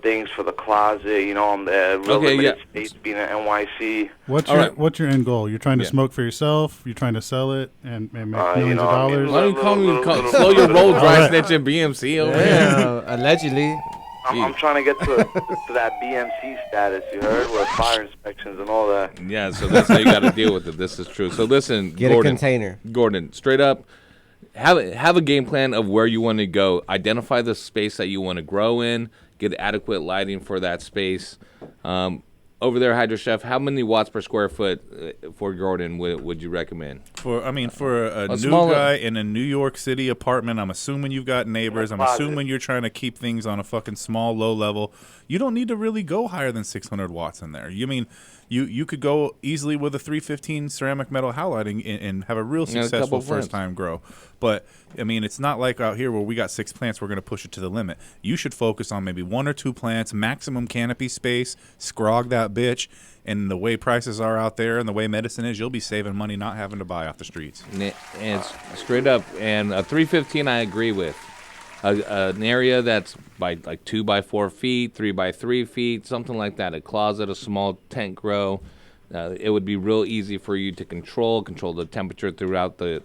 Speaker 16: things for the closet. I'm the real limited space being at NYC.
Speaker 22: What's your end goal? You're trying to smoke for yourself? You're trying to sell it and make millions of dollars?
Speaker 14: Why don't you call me slow your roll, dry snitch and BMC over here?
Speaker 12: Allegedly.
Speaker 16: I'm trying to get to that BMC status, you heard, with fire inspections and all that.
Speaker 14: Yeah, so that's how you got to deal with it. This is true. So listen,
Speaker 12: Get
Speaker 14: Gordon,
Speaker 12: a container.
Speaker 14: Gordon, straight up, have a game plan of where you want to go. Identify the space that you want to grow in. Get adequate lighting for that space. Over there, Hydro Chef, how many watts per square foot for Gordon would you recommend?
Speaker 6: For a new guy in a New York City apartment, I'm assuming you've got neighbors. I'm assuming you're trying to keep things on a fucking small, low level. You don't need to really go higher than 600 watts in there. You could go easily with a 315 ceramic metal halighting and have a real successful first-time grow. But, it's not like out here where we got 6 plants, we're going to push it to the limit. You should focus on maybe 1 or 2 plants, maximum canopy space, scrog that bitch, and the way prices are out there and the way medicine is, you'll be saving money not having to buy off the streets.
Speaker 14: And it's straight up, and a 315 I agree with. An area that's by like 2 by 4 feet, 3 by 3 feet, something like that. A closet, a small tent grow. It would be real easy for you to control the temperature throughout the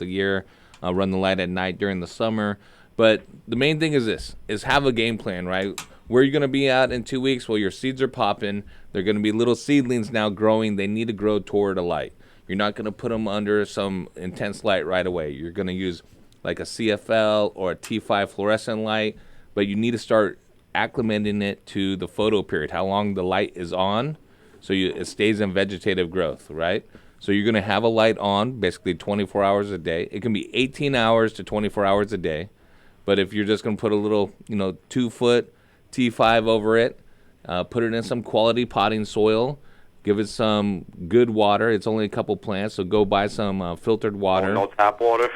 Speaker 14: year. Run the light at night during the summer. But the main thing is have a game plan, right? Where are you going to be at in 2 weeks? Well, your seeds are popping. They're going to be little seedlings now growing. They need to grow toward a light. You're not going to put them under some intense light right away. You're going to use like a CFL or a T5 fluorescent light. but you need to start acclimating it to the photo period, how long the light is on, so it stays in vegetative growth, right? So you're going to have a light on basically 24 hours a day. It can be 18 hours to 24 hours a day, but if you're just going to put a little, 2-foot T5 over it, put it in some quality potting soil, give it some good water. It's only a couple plants, so go buy some filtered water.
Speaker 16: No tap water?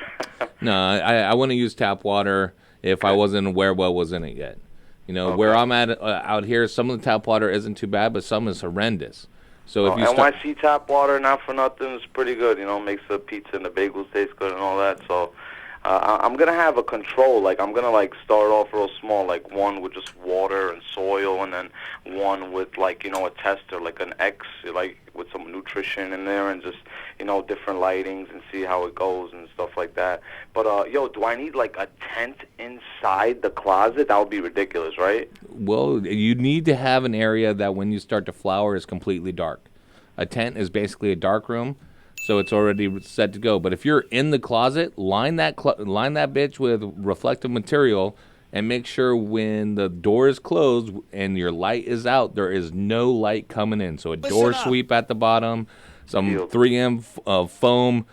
Speaker 14: No, I wouldn't use tap water if I wasn't aware what was in it yet. Where I'm at out here, some of the tap water isn't too bad, but some is horrendous. So if you
Speaker 16: NYC tap water, not for nothing, is pretty good. Makes the pizza and the bagels taste good and all that. So I'm going to have a control. Like, I'm going to, start off real small, like one with just water and soil, and then one with, a tester, like an X, with some nutrition in there, and just, different lightings, and see how it goes and stuff like that. But, do I need, a tent inside the closet? That would be ridiculous, right?
Speaker 14: Well, you need to have an area that when you start to flower is completely dark. A tent is basically a dark room, so it's already set to go. But if you're in the closet, line that bitch with reflective material, and make sure when the door is closed and your light is out, there is no light coming in. So a door sweep at the bottom, some 3M foam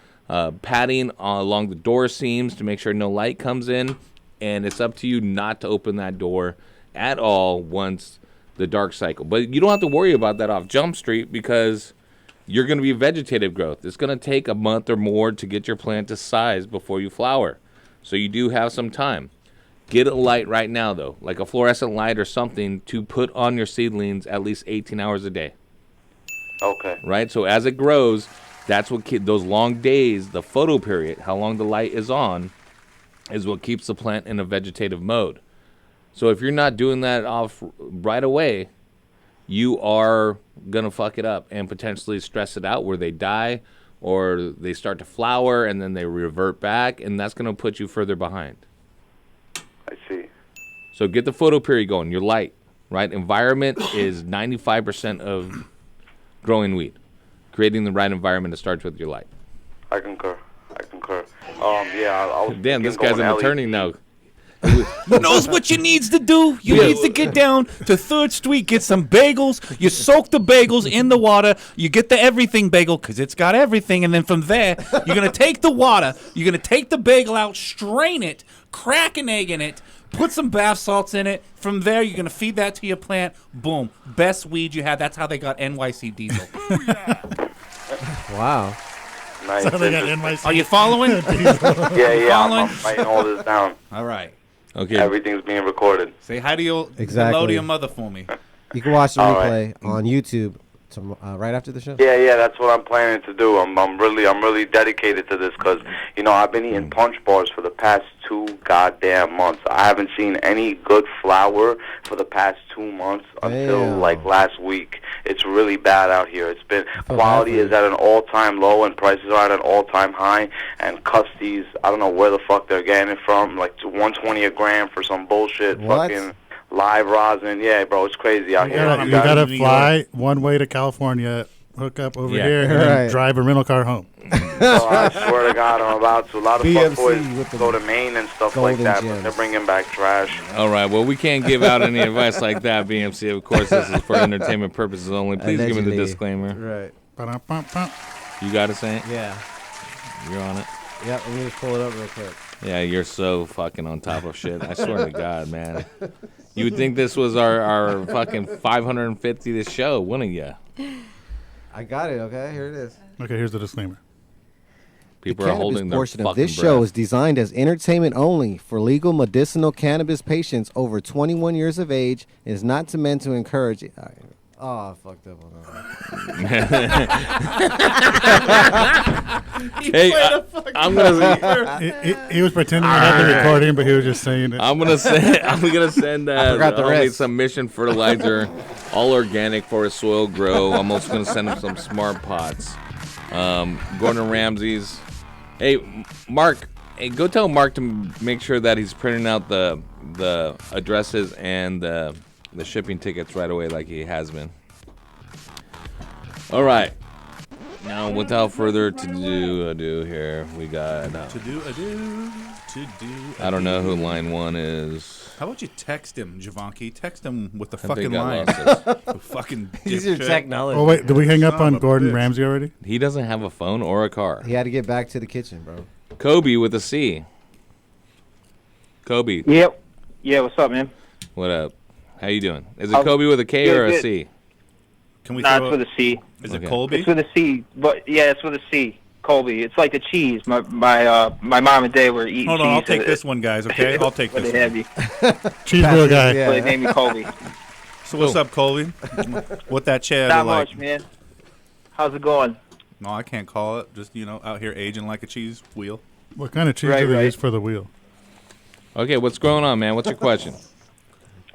Speaker 14: padding along the door seams to make sure no light comes in, and it's up to you not to open that door at all once the dark cycle. But you don't have to worry about that off Jump Street, because you're going to be vegetative growth. It's going to take a month or more to get your plant to size before you flower. So you do have some time. Get a light right now, though, like a fluorescent light or something to put on your seedlings at least 18 hours a day.
Speaker 16: Okay.
Speaker 14: Right? So as it grows, that's what those long days, the photo period, how long the light is on, is what keeps the plant in a vegetative mode. So if you're not doing that off right away, you are going to fuck it up and potentially stress it out where they die or they start to flower and then they revert back, and that's going to put you further behind.
Speaker 16: I see.
Speaker 14: So get the photo period going, your light, right? Environment is 95% of growing weed. Creating the right environment, it starts with your light.
Speaker 16: I concur. I was
Speaker 14: Damn, this guy's an attorney now.
Speaker 17: He knows what you needs to do. You needs to get down to 3rd Street, get some bagels. You soak the bagels in the water. You get the everything bagel because it's got everything. And then from there, you're going to take the water. You're going to take the bagel out, strain it, crack an egg in it, put some bath salts in it. From there, you're going to feed that to your plant. Boom. Best weed you have. That's how they got NYC Diesel.
Speaker 12: Wow.
Speaker 16: Nice.
Speaker 22: So they got NYC.
Speaker 17: Are you following?
Speaker 16: I'm writing all this down.
Speaker 17: All right.
Speaker 14: Okay.
Speaker 16: Everything's being recorded.
Speaker 17: Say hi to your hello to your mother for me.
Speaker 12: You can watch the
Speaker 16: All
Speaker 12: replay on YouTube right after the show.
Speaker 16: Yeah, that's what I'm planning to do. I'm really dedicated to this because I've been eating punch bars for the past 2 goddamn months. I haven't seen any good flower for the past 2 months until last week. It's really bad out here. It's been quality is at an all-time low and prices are at an all-time high. And custies, I don't know where the fuck they're getting it from, like $120 a gram for some bullshit.
Speaker 12: What?
Speaker 16: Fucking live rosin. Yeah, bro, it's crazy out here.
Speaker 22: You gotta fly one way to California, hook up over here, and then drive a rental car home.
Speaker 16: I swear to God, I'm about to. A lot of
Speaker 12: BMC
Speaker 16: fuckboys go to Maine and stuff like that, but they're bringing back trash.
Speaker 14: All right, well, we can't give out any advice like that, BMC. Of course, this is for entertainment purposes only. Please give me the disclaimer.
Speaker 12: Right.
Speaker 22: Ba-dum-bum-bum.
Speaker 14: You got to say it?
Speaker 12: Yeah.
Speaker 14: You're on it?
Speaker 12: Yep, let me just pull it up real quick.
Speaker 14: Yeah, you're so fucking on top of shit. I swear to God, man. You would think this was our fucking 550th show, wouldn't you?
Speaker 12: I got it, okay? Here it is.
Speaker 22: Okay, here's the disclaimer.
Speaker 14: People
Speaker 7: the
Speaker 14: are holding their
Speaker 7: portion
Speaker 14: fucking
Speaker 7: of this
Speaker 14: breath.
Speaker 7: show is designed as entertainment only for legal medicinal cannabis patients over 21 years of age and is not meant to encourage. I fucked up on
Speaker 22: that.
Speaker 14: Hey, I'm gonna.
Speaker 22: He was pretending to have the recording, but he was just saying it.
Speaker 14: I'm gonna send
Speaker 12: I forgot the rest.
Speaker 14: some mission fertilizer, all organic for his soil grow. I'm also gonna send him some smart pots. Gordon Ramsay's. Hey, Mark. Hey, go tell Mark to make sure that he's printing out the addresses and the shipping tickets right away, like he has been. All right. Now, without further ado here, we got
Speaker 6: to do.
Speaker 14: I don't know who line 1 is.
Speaker 6: How about you text him, Javanki? Text him with the
Speaker 14: I
Speaker 6: fucking
Speaker 14: think I
Speaker 6: line.
Speaker 14: lost this.
Speaker 6: The fucking
Speaker 12: He's your
Speaker 6: dipshit.
Speaker 12: technology.
Speaker 22: Oh wait, did we hang up
Speaker 6: Son
Speaker 22: on
Speaker 6: of a
Speaker 22: Gordon
Speaker 6: bitch.
Speaker 22: Ramsay already?
Speaker 14: He doesn't have a phone or a car.
Speaker 12: He had to get back to the kitchen, bro.
Speaker 14: Kobe with a C. Kobe.
Speaker 10: Yep. Yeah, what's up, man?
Speaker 14: What up? How you doing? Is it Kobe with a K or a
Speaker 10: good.
Speaker 14: C?
Speaker 6: Can we
Speaker 10: Nah,
Speaker 6: throw
Speaker 10: it's with a C.
Speaker 6: Is
Speaker 14: Okay.
Speaker 6: it Colby?
Speaker 10: It's with a C, but yeah, it's with a C. Colby. It's like the cheese. My mom and dad were eating
Speaker 6: Hold
Speaker 10: cheese.
Speaker 6: on, I'll take this one, guys, okay? I'll take
Speaker 10: When
Speaker 6: this
Speaker 10: they had
Speaker 6: one.
Speaker 10: me.
Speaker 22: Cheese wheel guy.
Speaker 10: So they named me Colby.
Speaker 6: So what's up, Colby? What that cheddar
Speaker 10: Not
Speaker 6: like?
Speaker 10: much, man. How's it going?
Speaker 6: No, I can't call it. Just, out here aging like a cheese wheel.
Speaker 22: What kind of cheese do they use for the wheel?
Speaker 14: Okay, what's going on, man? What's your question?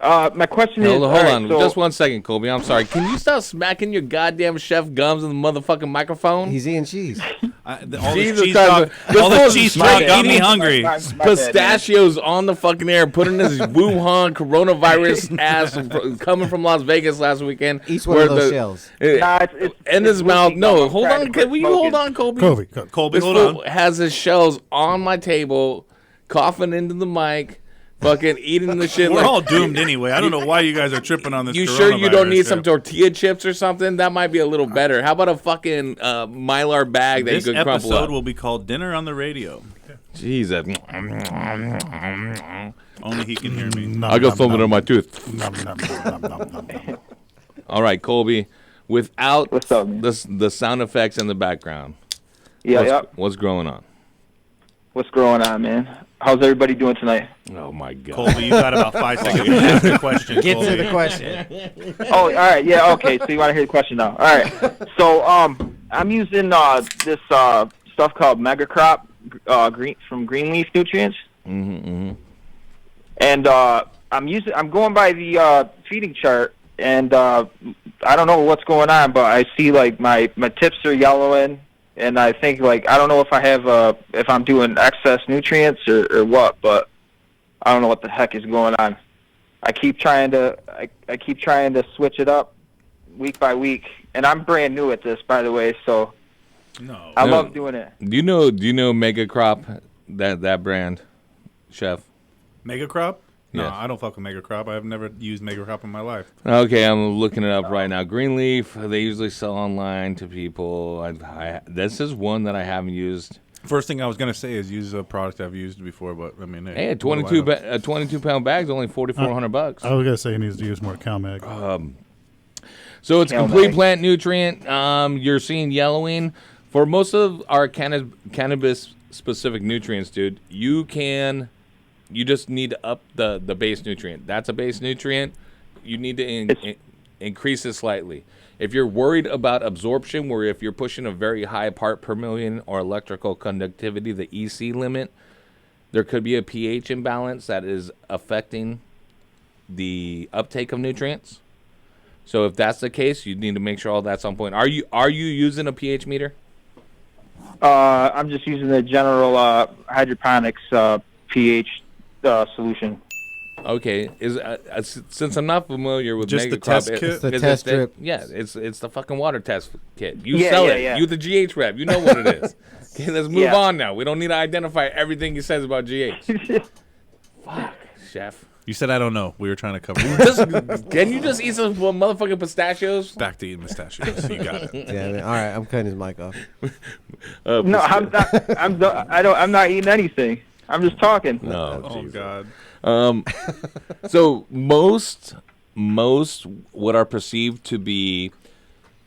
Speaker 10: My question is.
Speaker 14: Hold
Speaker 10: all right,
Speaker 14: on.
Speaker 10: so-
Speaker 14: Just 1 second, Colby. I'm sorry. Can you stop smacking your goddamn chef gums in the motherfucking microphone?
Speaker 12: He's eating cheese.
Speaker 6: All
Speaker 14: Jesus
Speaker 6: the cheese
Speaker 14: Christ.
Speaker 6: talk, all the cheese talk got me hungry.
Speaker 14: Pistachios on the fucking air, putting this Wuhan coronavirus ass coming from Las Vegas last weekend.
Speaker 12: Each one of those shells.
Speaker 10: Nah, it's
Speaker 14: in his mouth. No, hold
Speaker 10: trying
Speaker 14: on.
Speaker 10: to quit
Speaker 14: Will you hold on, Colby?
Speaker 6: Colby,
Speaker 14: This
Speaker 6: hold
Speaker 14: fool
Speaker 6: on.
Speaker 14: has his shells on my table, coughing into the mic, fucking eating the shit.
Speaker 6: We're
Speaker 14: like,
Speaker 6: all doomed anyway. I don't know why you guys are tripping on this.
Speaker 14: You sure you don't need
Speaker 6: coronavirus
Speaker 14: some
Speaker 6: shit.
Speaker 14: tortilla chips or something? That might be a little better. How about a fucking Mylar bag that
Speaker 6: This
Speaker 14: you could crumple
Speaker 6: episode
Speaker 14: up?
Speaker 6: will be called Dinner on the Radio.
Speaker 14: Jesus.
Speaker 6: Only he can hear me.
Speaker 14: I got something on my tooth. All right, Colby. Without the sound effects in the background.
Speaker 10: Yeah,
Speaker 14: What's going on?
Speaker 10: What's going on, man? How's everybody doing tonight?
Speaker 14: Oh my God,
Speaker 6: Colby, you got about 5 seconds to ask the question.
Speaker 12: Get to
Speaker 6: Colby.
Speaker 12: the question.
Speaker 10: Oh, all right. Yeah, okay. So you want to hear the question now? All right. So I'm using this stuff called Mega Crop from Greenleaf Nutrients,
Speaker 14: Mm-hmm.
Speaker 10: and I'm going by the feeding chart, and I don't know what's going on, but I see like my tips are yellowing. And I think, like, I don't know if I'm doing excess nutrients or what, but I don't know what the heck is going on. I keep trying to switch it up week by week, and I'm brand new at this, by the way. So I love doing it.
Speaker 14: Do you know Mega Crop, that brand, Chef?
Speaker 6: Mega Crop? No,
Speaker 14: Yes.
Speaker 6: I don't fuck with Mega Crop. I've never used Mega Crop in my life.
Speaker 14: Okay, I'm looking it up right now. Greenleaf, they usually sell online to people. This is one that I haven't used.
Speaker 6: First thing I was gonna say is use a product I've used before, but I mean,
Speaker 14: Hey, a
Speaker 6: what do I know?
Speaker 14: 22-pound bag's only $4,400.
Speaker 22: I was gonna say he needs to use more CalMag.
Speaker 14: So it's
Speaker 22: CalMag.
Speaker 14: complete plant nutrient. You're seeing yellowing. For most of our cannabis-specific nutrients, dude, you just need to up the base nutrient. That's a base nutrient. You need to increase it slightly. If you're worried about absorption, where if you're pushing a very high part per million or electrical conductivity, the EC limit, there could be a pH imbalance that is affecting the uptake of nutrients. So if that's the case, you need to make sure all that's on point. Are you using a pH meter?
Speaker 10: I'm just using the general hydroponics pH solution.
Speaker 14: Okay, since I'm not familiar with
Speaker 6: Just
Speaker 14: Mega
Speaker 6: the
Speaker 14: Crop,
Speaker 6: test kit?
Speaker 12: It's the test strip.
Speaker 14: Yeah, it's the fucking water test kit. You
Speaker 10: Yeah,
Speaker 14: sell
Speaker 10: yeah,
Speaker 14: it.
Speaker 10: yeah.
Speaker 14: You the GH rep. You know what it is. Okay, let's move
Speaker 10: Yeah.
Speaker 14: on now. We don't need to identify everything he says about GH. Fuck, chef.
Speaker 6: You said I don't know. We were trying to cover.
Speaker 14: Can you just eat some motherfucking pistachios?
Speaker 6: Back to eating pistachios. You got it.
Speaker 12: Yeah, man. All right, I'm cutting his mic off.
Speaker 10: No, I'm not. I'm not eating anything. I'm just talking.
Speaker 14: No,
Speaker 6: Oh
Speaker 14: Jesus.
Speaker 6: God.
Speaker 14: So most what are perceived to be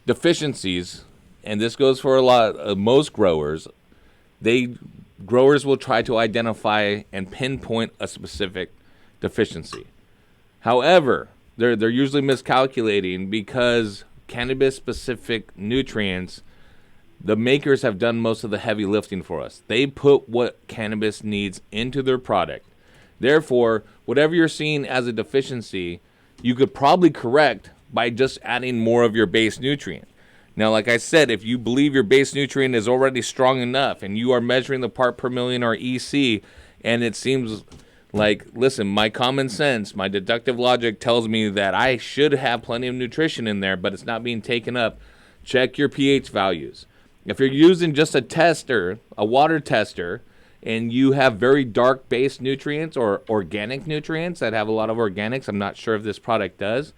Speaker 14: deficiencies, and this goes for a lot. Most growers will try to identify and pinpoint a specific deficiency. However, they're usually miscalculating because cannabis-specific nutrients, the makers have done most of the heavy lifting for us. They put what cannabis needs into their product. Therefore, whatever you're seeing as a deficiency, you could probably correct by just adding more of your base nutrient. Now, like I said, if you believe your base nutrient is already strong enough and you are measuring the part per million or EC, and it seems like, listen, my common sense, my deductive logic tells me that I should have plenty of nutrition in there, but it's not being taken up, check your pH values. If you're using just a tester, a water tester, and you have very dark base nutrients or organic nutrients that have a lot of organics, I'm not sure if this product does,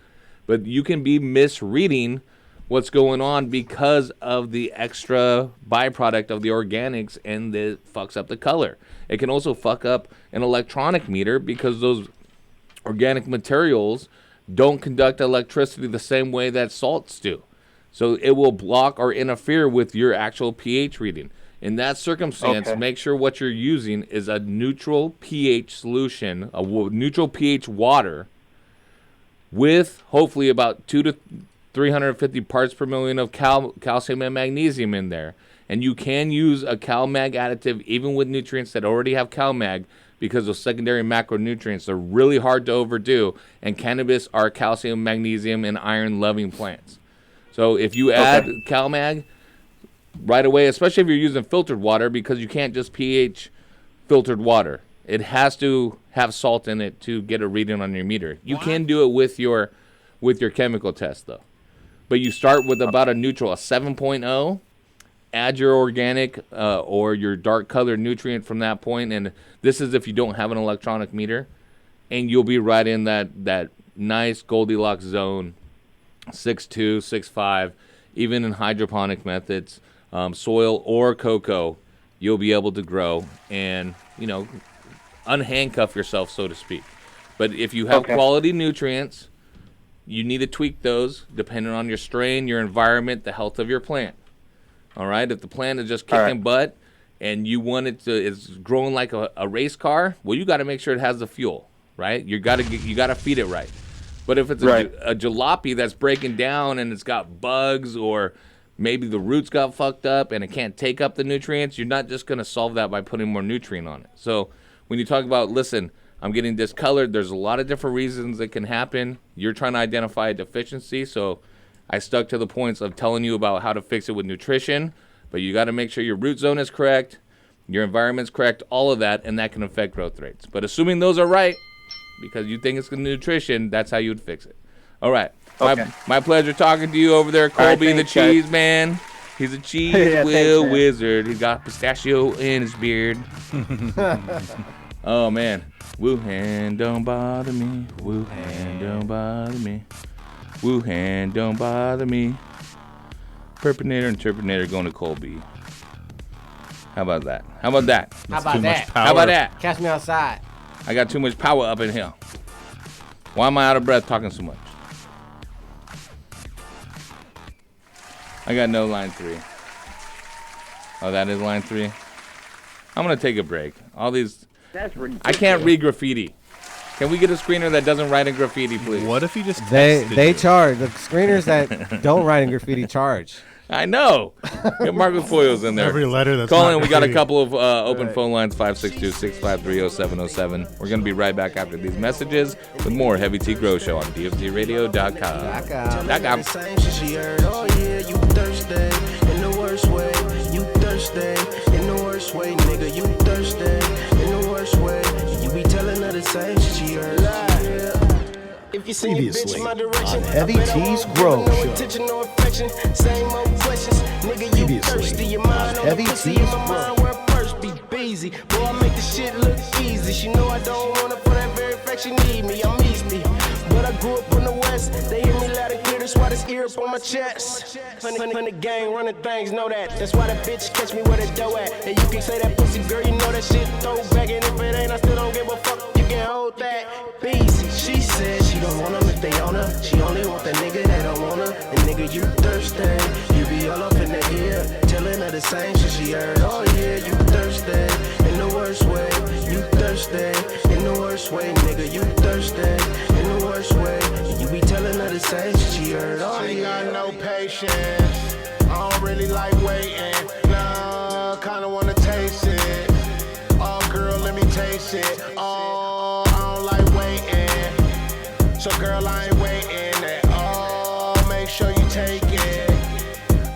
Speaker 14: but you can be misreading what's going on because of the extra byproduct of the organics, and it fucks up the color. It can also fuck up an electronic meter because those organic materials don't conduct electricity the same way that salts do. So it will block or interfere with your actual pH reading. In that circumstance, make sure what you're using is a neutral pH solution, a neutral pH water with hopefully about 200 to 350 parts per million of calcium and magnesium in there. And you can use a CalMag additive even with nutrients that already have CalMag, because those secondary macronutrients are really hard to overdo, and cannabis are calcium, magnesium, and iron-loving plants. So if you add CalMag right away, especially if you're using filtered water, because you can't just pH filtered water. It has to have salt in it to get a reading on your meter. You can do it with your chemical test, though. But you start with about a neutral, a 7.0. Add your organic or your dark colored nutrient from that point, and this is if you don't have an electronic meter, and you'll be right in that nice Goldilocks zone, 6.2, 6.5, even in hydroponic methods, soil or cocoa, you'll be able to grow and, unhandcuff yourself, so to speak. But if you have quality nutrients, you need to tweak those depending on your strain, your environment, the health of your plant. All right, if the plant is just kicking butt and you want it to, it's growing like a race car, well, you got to make sure it has the fuel, right? You got to feed it right. But if it's a jalopy that's breaking down and it's got bugs, or maybe the roots got fucked up and it can't take up the nutrients, you're not just going to solve that by putting more nutrient on it. So when you talk about, listen, I'm getting discolored, there's a lot of different reasons that can happen. You're trying to identify a deficiency, so I stuck to the points of telling you about how to fix it with nutrition, but you got to make sure your root zone is correct, your environment's correct, all of that, and that can affect growth rates. But assuming those are right, because you think it's the nutrition, that's how you would fix it. All right. My pleasure talking to you over there, Colby, the cheese man. He's a cheese wizard. He's got pistachio in his beard. Oh, man. Wuhan, don't bother me. Wuhan, don't bother me. Wuhan, don't bother me. Perpinator and Terpinator going to Colby. How about that? How about that?
Speaker 12: How about that?
Speaker 14: How about that?
Speaker 12: Catch me outside.
Speaker 14: I got too much power up in here. Why am I out of breath talking so much? I got no line 3. Oh, that is line 3? I'm going to take a break. All these...
Speaker 10: That's ridiculous.
Speaker 14: I can't read graffiti. Can we get a screener that doesn't write in graffiti, please?
Speaker 17: What if you just
Speaker 12: They charge. The screeners that don't write in graffiti charge.
Speaker 14: I know. Get Marcos Foyos in there.
Speaker 22: Every letter that's
Speaker 14: Call
Speaker 22: not
Speaker 14: in. We got a
Speaker 22: graffiti.
Speaker 14: couple of open phone lines, 562-653-0707. We're going to be right back after these messages with more Heavy Tea Grow Show on DFTRadio.com.
Speaker 11: Same shit she heard. Oh yeah, you thirsty in the worst way. You thirsty in the worst way, nigga. You thirsty in the worst way. You be telling her the same shit she heard. If you see a bitch in my direction,
Speaker 20: on Heavy Tea's Grow Show.
Speaker 11: attention, no affection, same old questions. Nigga, you thirsty, your mind on
Speaker 20: Heavy
Speaker 11: the pussy,
Speaker 20: Tea's
Speaker 11: in my mind where purse be busy. Boy, I make the shit look easy. She know I don't want her for that very fact she need me. I'm easy, but I grew up from the west. They hear me loud and clear, that's why this ear up on my chest. Honey gang running things, know that. That's why that bitch catch me where the dough at. And you can say that pussy girl, you know that shit throw back. And if it ain't, I still don't give a fuck. You can hold that. Easy. She said she don't want them if they own her. She only want the nigga that don't want her. And nigga, you thirsty. You be all up in the ear, telling her the same shit she heard. Oh yeah, you thirsty in the worst way. You thirsty in the worst way, nigga. You thirsty in the worst way. You be telling her the same shit she heard. Oh
Speaker 8: She
Speaker 11: yeah.
Speaker 8: got no patience. I don't really like waiting. Nah, kinda wanna taste it. Oh, girl, let me taste it. Oh, I don't like waiting. So, girl, I ain't waiting at all. Make sure you take it.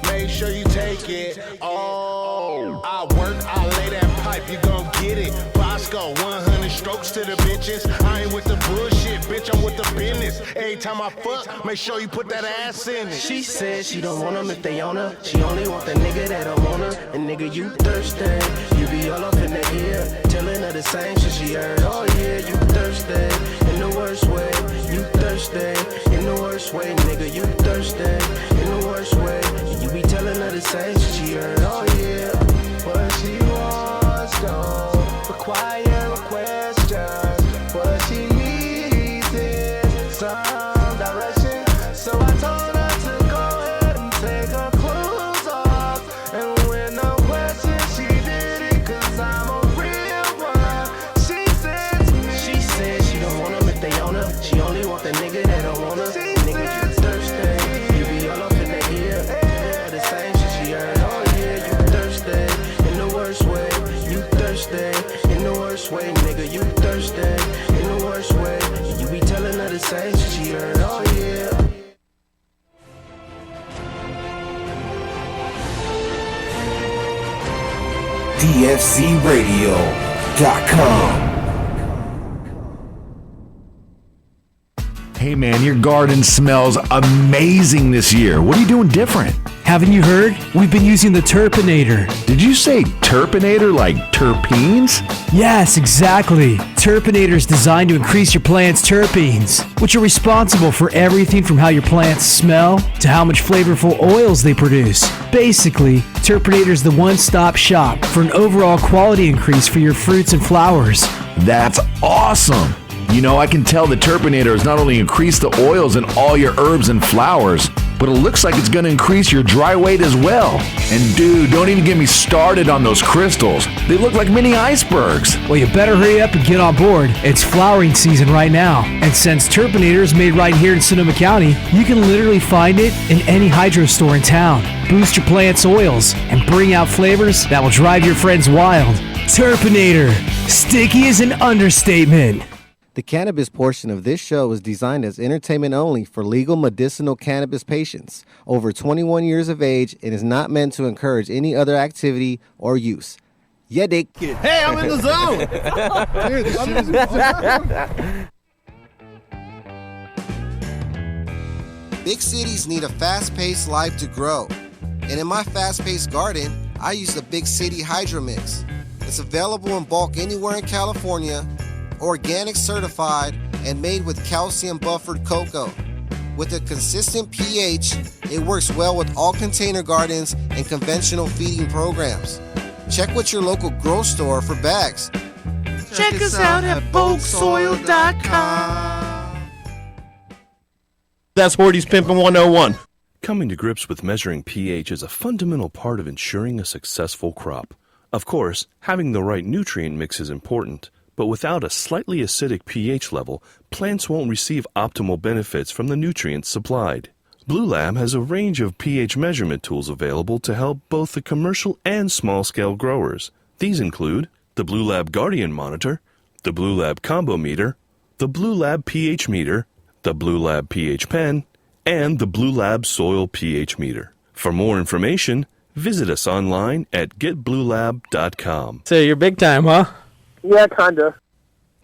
Speaker 8: Make sure you take it. Oh, I work, I lay that pipe, you gon' get it. Bosco, 100 strokes to the bitches. I ain't with the bullshit, bitch, I'm with the business. Every time I fuck, make sure you put that ass in it.
Speaker 13: She said she don't want them if they own her. She only want the nigga that don't want her. And nigga, you thirsty. You be all up in the ear, telling her the same shit she heard. Oh yeah, you thirsty. In the worst way, you thirsty. In the worst way, nigga, you thirsty. In the worst way, you be telling her the same shit she heard. Oh yeah, what she wants don't require a question. What she needs is some direction. So I told her to go ahead and take her clothes off. And when no question, she did it 'cause I'm a real one. She said to me, she said she don't want them if they own her. She only want the nigga that don't want her. Nigga, you thirsty. You be all up in the ear. Yeah, the same shit she heard. Oh yeah, you thirsty. In the worst way, you thirsty. In the worst way, nigga, you thirsty. In the worst way, you be telling her the same shit she heard. Oh yeah.
Speaker 1: DFCRadio.com.
Speaker 5: Hey man, your garden smells amazing this year. What are you doing different?
Speaker 18: Haven't you heard? We've been using the Terpinator.
Speaker 5: Did you say Terpinator like terpenes?
Speaker 18: Yes, exactly. Terpinator is designed to increase your plant's terpenes, which are responsible for everything from how your plants smell to how much flavorful oils they produce. Basically, Terpinator is the one-stop shop for an overall quality increase for your fruits and flowers.
Speaker 5: That's awesome. You know, I can tell the Terpinator has not only increased the oils in all your herbs and flowers, but it looks like it's going to increase your dry weight as well. And dude, don't even get me started on those crystals. They look like mini icebergs.
Speaker 18: Well, you better hurry up and get on board. It's flowering season right now. And since Terpinator is made right here in Sonoma County, you can literally find it in any hydro store in town. Boost your plant's oils and bring out flavors that will drive your friends wild. Terpinator. Sticky is an understatement.
Speaker 7: The cannabis portion of this show is designed as entertainment only for legal medicinal cannabis patients over 21 years of age and is not meant to encourage any other activity or use. Yeah, Dick.
Speaker 19: Hey, I'm in the zone. Dude, this shit is
Speaker 7: Big cities need a fast-paced life to grow. And in my fast-paced garden, I use the Big City Hydro Mix. It's available in bulk anywhere in California, organic certified, and made with calcium buffered cocoa. With a consistent pH, it works well with all container gardens and conventional feeding programs. Check with your local grow store for bags.
Speaker 19: Check us out at bulksoil.com.
Speaker 24: That's Horty's Pimpin' 101. Coming to grips with measuring pH is a fundamental part of ensuring a successful crop. Of course, having the right nutrient mix is important, but without a slightly acidic pH level, plants won't receive optimal benefits from the nutrients supplied. Blue Lab has a range of pH measurement tools available to help both the commercial and small-scale growers. These include the Blue Lab Guardian Monitor, the Blue Lab Combo Meter, the Blue Lab pH Meter, the Blue Lab pH Pen, and the Blue Lab Soil pH Meter. For more information, visit us online at getbluelab.com.
Speaker 25: So you're big time, huh?
Speaker 26: Yeah, kinda.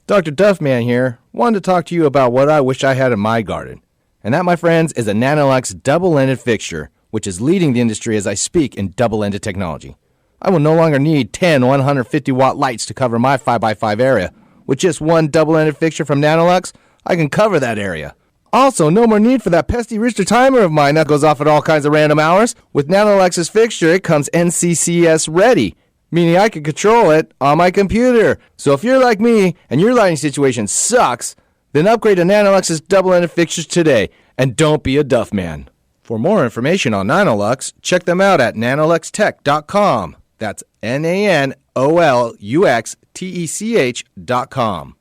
Speaker 25: Dr. Duffman here. Wanted to talk to you about what I wish I had in my garden. And that, my friends, is a Nanolux double-ended fixture, which is leading the industry as I speak in double-ended technology. I will no longer need 10 150-watt lights to cover my 5x5 area. With just one double-ended fixture from Nanolux, I can cover that area. Also, no more need for that pesky Richter timer of mine that goes off at all kinds of random hours. With Nanolux's fixture, it comes NCCS ready, meaning I can control it on my computer. So if you're like me and your lighting situation sucks, then upgrade to Nanolux's double-ended fixtures today, and don't be a duff man. For more information on Nanolux, check them out at nanoluxtech.com. That's NANOLUXTECH.com.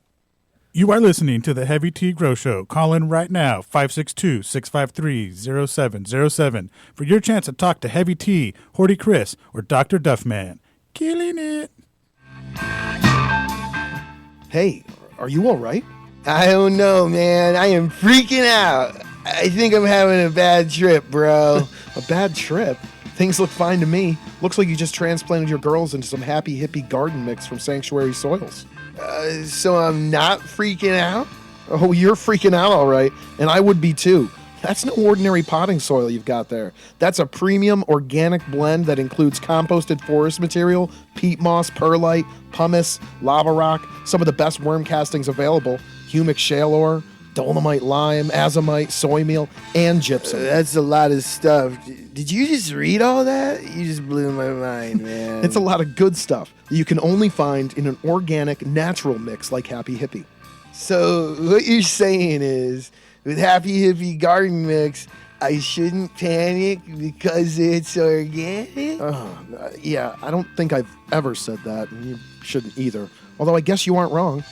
Speaker 22: You are listening to the Heavy Tea Grow Show. Call in right now, 562-653-0707, for your chance to talk to Heavy Tea, Horty Chris, or Dr. Duffman. Killing it.
Speaker 27: Hey, are you all right?
Speaker 28: I don't know, man. I am freaking out. I think I'm having a bad trip, bro.
Speaker 27: A bad trip? Things look fine to me. Looks like you just transplanted your girls into some happy hippie garden mix from Sanctuary Soils. So I'm not freaking out? Oh, you're freaking out, all right. And I would be too. That's no ordinary potting soil you've got there. That's a premium organic blend that includes composted forest material, peat moss, perlite, pumice, lava rock, some of the best worm castings available, humic shale ore, dolomite lime, azomite, soy meal, and gypsum.
Speaker 28: That's a lot of stuff. Did you just read all that? You just blew my mind, man.
Speaker 27: It's a lot of good stuff that you can only find in an organic, natural mix like Happy Hippie.
Speaker 28: So what you're saying is, with Happy Hippie Garden Mix, I shouldn't panic because it's organic?
Speaker 27: Yeah, I don't think I've ever said that, and you shouldn't either. Although I guess you aren't wrong.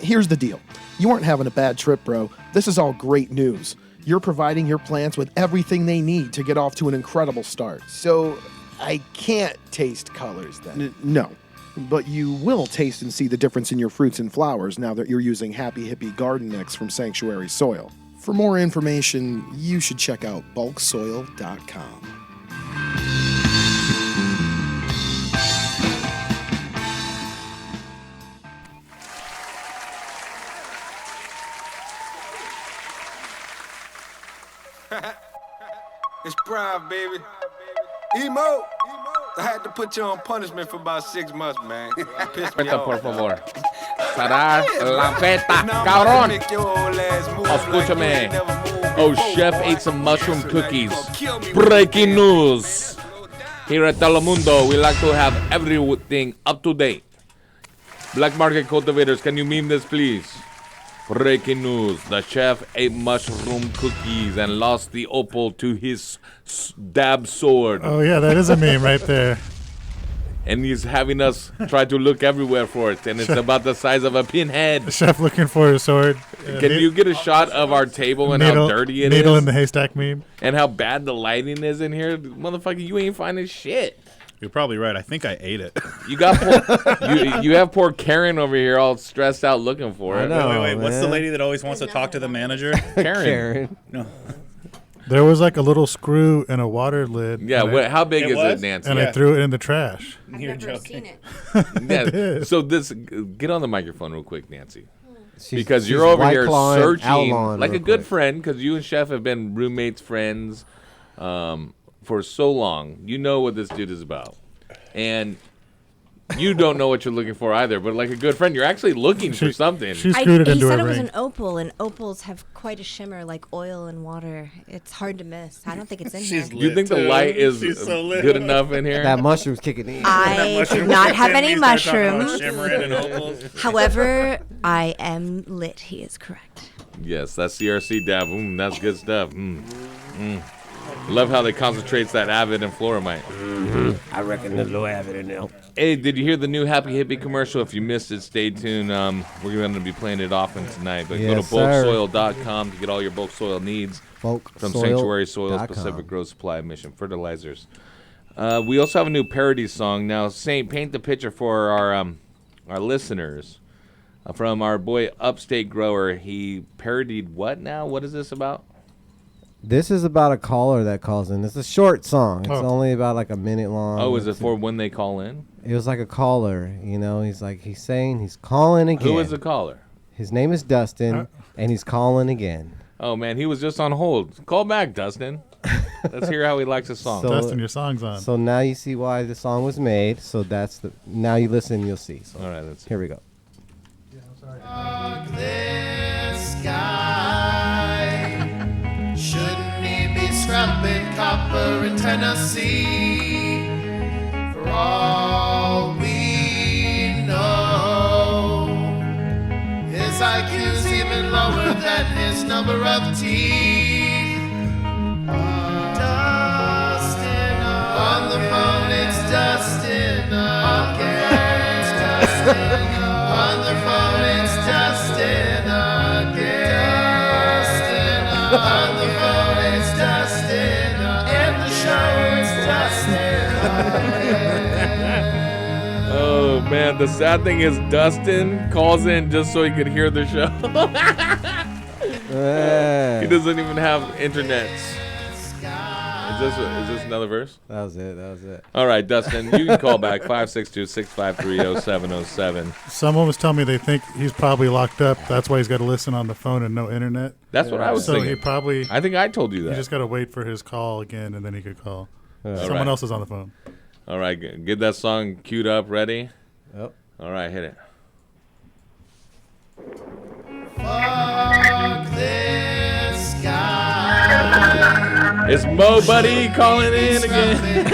Speaker 27: Here's the deal. You aren't having a bad trip, bro. This is all great news. You're providing your plants with everything they need to get off to an incredible start.
Speaker 28: So I can't taste colors then?
Speaker 27: No. But you will taste and see the difference in your fruits and flowers now that you're using Happy Hippie Garden Mix from Sanctuary Soil. For more information, you should check out bulksoil.com.
Speaker 2: It's Prime, baby. Emo! I had to put you on punishment for about 6 months, man. You pissed me off.
Speaker 14: Por favor. Parar la feta, cabrón. Escúchame. Oh, Chef ate some mushroom cookies. Breaking news. Here at Telemundo, we like to have everything up to date. Black market cultivators, can you meme this, please? Breaking news. The chef ate mushroom cookies and lost the opal to his dab sword.
Speaker 22: Oh, yeah, that is a meme right there.
Speaker 14: And he's having us try to look everywhere for it, and it's about the size of a pinhead.
Speaker 22: The chef looking for his sword.
Speaker 14: Can you get a shot of our table and how dirty it is?
Speaker 22: Needle in the haystack meme.
Speaker 14: And how bad the lighting is in here? Motherfucker, you ain't finding shit.
Speaker 17: You're probably right. I think I ate it.
Speaker 14: You got you have poor Karen over here all stressed out looking for it.
Speaker 17: Wait. What's the lady that always wants to talk to the manager?
Speaker 14: Karen.
Speaker 17: No.
Speaker 22: There was like a little screw in a water lid.
Speaker 14: Yeah, how big is it, Nancy?
Speaker 22: And I threw it in the trash.
Speaker 17: You're joking.
Speaker 14: Yeah. So get on the microphone real quick, Nancy. Because
Speaker 7: she's
Speaker 14: you're over
Speaker 7: white
Speaker 14: here
Speaker 7: clawing
Speaker 14: searching
Speaker 7: Outlawing
Speaker 14: like a
Speaker 7: real
Speaker 14: good
Speaker 7: quick.
Speaker 14: friend, because you and Chef have been roommates, friends for so long. You know what this dude is about. And you don't know what you're looking for either, but like a good friend, you're actually looking for something.
Speaker 22: She screwed it
Speaker 3: He
Speaker 22: into
Speaker 3: said
Speaker 22: her
Speaker 3: it was
Speaker 22: ring.
Speaker 3: an opal, and opals have quite a shimmer like oil and water. It's hard to miss. I don't think it's in here.
Speaker 14: You think the light is good enough in here?
Speaker 7: That mushroom's kicking in.
Speaker 3: I did not have any mushrooms. However, I am lit. He is correct.
Speaker 14: Yes, that's CRC dab. That's good stuff. Love how they concentrates that Avid and Floramite.
Speaker 7: I reckon there's no Avid in there.
Speaker 14: Hey, did you hear the new Happy Hippie commercial? If you missed it, stay tuned. We're going to be playing it often tonight. But go to
Speaker 7: Yes, sir.
Speaker 14: bulksoil.com to get all your bulk soil needs from Sanctuary Soils,
Speaker 7: bulksoil.com.
Speaker 14: Pacific Growth Supply, Mission Fertilizers. We also have a new parody song. Now, paint the picture for our listeners. From our boy Upstate Grower. He parodied what now? What is this about?
Speaker 7: This is about a caller that calls in. It's a short song. It's
Speaker 14: Oh.
Speaker 7: only about like a minute long.
Speaker 14: Oh, is it for when they call in?
Speaker 7: It was like a caller, you know. He's saying he's calling again.
Speaker 14: Who is the caller?
Speaker 7: His name is Dustin, and he's calling again.
Speaker 14: Oh, man, he was just on hold. Call back, Dustin. Let's hear how he likes his song.
Speaker 22: Dustin, your song's on.
Speaker 7: So now you see why the song was made. So now you listen, you'll see. So
Speaker 14: all right,
Speaker 7: here we go.
Speaker 8: This guy, shouldn't he be scrapping copper in Tennessee? For all we know, his IQ's even lower than his number of teeth. Dustin, on the phone, it's Dustin again. It's Dustin. On the phone, it's Dustin again. On the phone, it's Dustin. In the show, it's Dustin again.
Speaker 14: Oh, man, the sad thing is Dustin calls in just so he could hear the show. He doesn't even have internet. Is this another verse?
Speaker 12: That was it.
Speaker 14: All right, Dustin, you can call back 562-653-0707.
Speaker 22: Someone was telling me they think he's probably locked up. That's why he's got to listen on the phone and no internet.
Speaker 14: That's what I was thinking.
Speaker 22: So he probably.
Speaker 14: I think I told you that.
Speaker 22: You just got to wait for his call again, and then he could call.
Speaker 14: All
Speaker 22: Someone
Speaker 14: right.
Speaker 22: else is on the phone.
Speaker 14: All right, get that song queued up, ready?
Speaker 12: Yep.
Speaker 14: All right, hit it.
Speaker 8: Fuck this guy.
Speaker 14: It's Mo Buddy calling in again.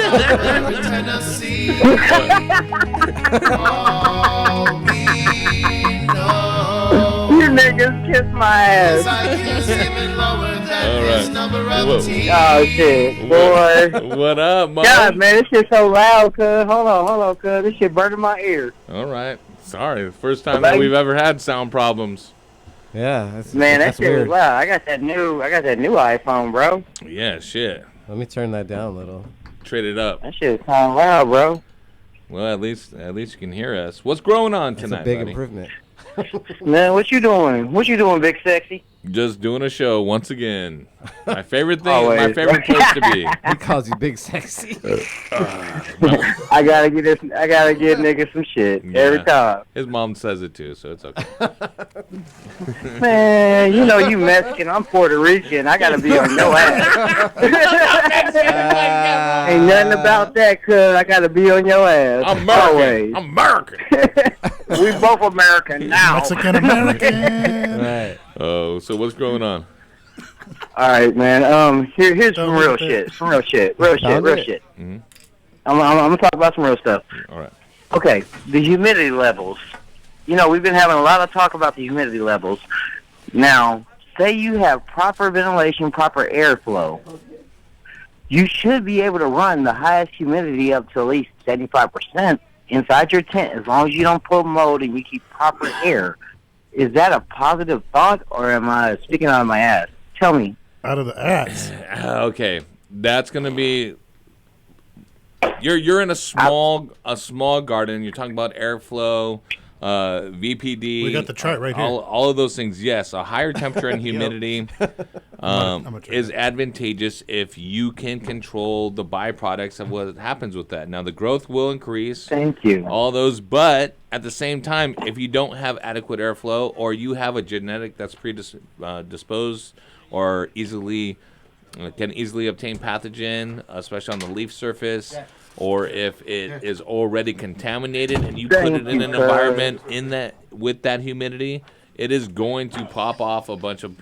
Speaker 4: You niggas kiss my ass.
Speaker 14: All right.
Speaker 4: Oh shit, boy.
Speaker 14: What up, Mo?
Speaker 4: God, man, this shit so loud, cuz. Hold on, cuz. This shit burning my ears.
Speaker 14: All right. Sorry, first time that we've ever had sound problems.
Speaker 12: Yeah,
Speaker 4: Man, that
Speaker 12: that's
Speaker 4: shit
Speaker 12: weird.
Speaker 4: was loud. I got that new iPhone, bro.
Speaker 14: Yeah, shit.
Speaker 12: Let me turn that down a little.
Speaker 14: Trade it up.
Speaker 4: That shit sound loud, bro.
Speaker 14: Well, at least you can hear us. What's growing on tonight,
Speaker 12: It's a big
Speaker 14: buddy?
Speaker 12: improvement.
Speaker 4: Man, what you doing? What you doing, Big Sexy?
Speaker 14: Just doing a show once again. My favorite thing,
Speaker 4: Always,
Speaker 14: my favorite
Speaker 4: bro.
Speaker 14: place to be.
Speaker 12: He calls you Big Sexy.
Speaker 4: I gotta get niggas some shit every time.
Speaker 14: His mom says it too, so it's okay.
Speaker 4: Man, you know you Mexican, I'm Puerto Rican. I gotta be on your ass. Ain't nothing about that, cuz I gotta be on your ass.
Speaker 14: I'm American.
Speaker 4: Always.
Speaker 14: I'm American.
Speaker 4: We both American now.
Speaker 22: Mexican American.
Speaker 12: Right.
Speaker 14: Oh, so what's going on?
Speaker 4: All right, man. Here's some real shit. Real shit.
Speaker 14: Mm-hmm.
Speaker 4: I'm gonna talk about some real stuff.
Speaker 14: All right.
Speaker 4: Okay, the humidity levels. You know, we've been having a lot of talk about the humidity levels. Now, say you have proper ventilation, proper airflow. You should be able to run the highest humidity up to at least 75% inside your tent, as long as you don't pull mold and you keep proper air. Is that a positive thought, or am I speaking out of my ass? Tell me.
Speaker 22: Out of the ass.
Speaker 14: Okay, that's gonna be. You're in a small garden. You're talking about airflow, VPD.
Speaker 22: We got the chart right here.
Speaker 14: All of those things. Yes, a higher temperature and humidity is advantageous if you can control the byproducts of what happens with that. Now, the growth will increase.
Speaker 4: Thank you.
Speaker 14: All those, but at the same time, if you don't have adequate airflow, or you have a genetic that's predisposed or can easily obtain pathogen, especially on the leaf surface, or if it is already contaminated and you put it in an environment with that humidity, it is going to pop off a bunch of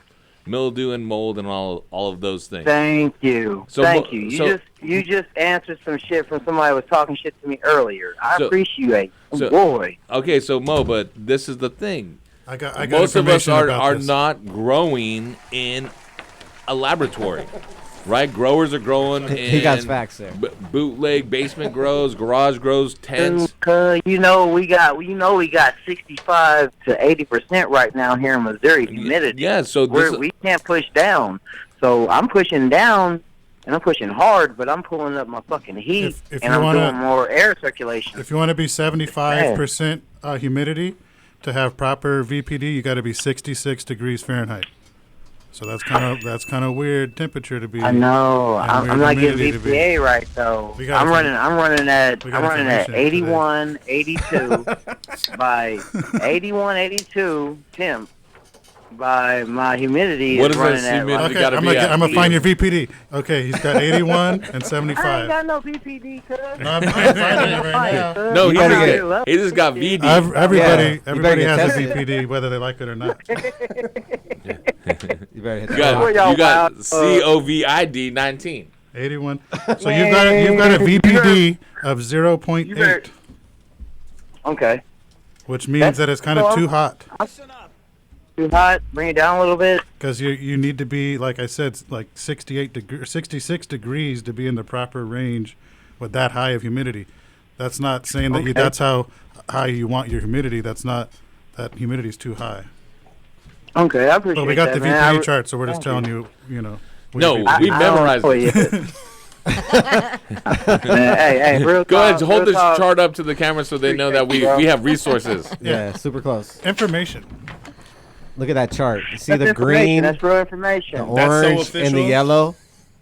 Speaker 14: mildew and mold and all of those things.
Speaker 4: Thank you. Thank you. You just answered some shit from somebody who was talking shit to me earlier. I appreciate it. Boy.
Speaker 14: Okay, so Mo, but this is the thing.
Speaker 22: I got
Speaker 14: Most of us
Speaker 22: information
Speaker 14: are
Speaker 22: about this.
Speaker 14: not growing in a laboratory. Right, growers are growing.
Speaker 12: He got facts there.
Speaker 14: Bootleg basement grows, garage grows, tents.
Speaker 4: You know we got 65 to 80% right now here in Missouri humidity.
Speaker 14: Yeah, so
Speaker 4: we can't push down. So I'm pushing down and I'm pushing hard, but I'm pulling up my fucking heat
Speaker 22: If
Speaker 4: and
Speaker 22: you
Speaker 4: I'm
Speaker 22: wanna-
Speaker 4: doing more air circulation.
Speaker 22: If you want to be 75% humidity to have proper VPD, you got to be 66 degrees Fahrenheit. So that's kind of weird temperature to be.
Speaker 4: I know.
Speaker 22: and
Speaker 4: I'm
Speaker 22: weird
Speaker 4: not getting
Speaker 22: humidity to be.
Speaker 4: VPA right though.
Speaker 22: We got
Speaker 4: I'm running at
Speaker 22: information
Speaker 4: 81, 82 by 81, 82 temp. By my humidity
Speaker 14: What
Speaker 4: is
Speaker 14: is
Speaker 4: running
Speaker 14: this
Speaker 4: at.
Speaker 14: humidity
Speaker 22: Okay, I'm gonna find your VPD. Okay, he's got 81 and 75.
Speaker 4: I ain't got no VPD, cuz.
Speaker 22: No, I'm finding it right now.
Speaker 14: No, he just got VD.
Speaker 22: Everybody has a VPD, whether they like it or not.
Speaker 12: You better hit
Speaker 14: You got COVID 19.
Speaker 22: 81. So you've got a VPD of 0.8.
Speaker 4: Okay.
Speaker 22: Which means that it's kind of too hot.
Speaker 4: Too hot? Bring it down a little bit?
Speaker 22: Because you need to be, like I said, like 66 degrees to be in the proper range with that high of humidity. That's not saying that that's how high you want your humidity. That's not, that humidity is too high.
Speaker 4: Okay, I appreciate that.
Speaker 22: But we got the
Speaker 4: man.
Speaker 22: VPD chart, so we're just telling you,
Speaker 14: No, we memorized it.
Speaker 4: Hey, real
Speaker 14: Go ahead,
Speaker 4: talk,
Speaker 14: hold
Speaker 4: real
Speaker 14: this
Speaker 4: talk.
Speaker 14: chart up to the camera so they know that we have resources.
Speaker 12: Yeah, super close.
Speaker 22: Information.
Speaker 12: Look at that chart. You see
Speaker 4: That's
Speaker 12: the
Speaker 4: information.
Speaker 12: green,
Speaker 4: That's real information.
Speaker 12: the orange, and the yellow?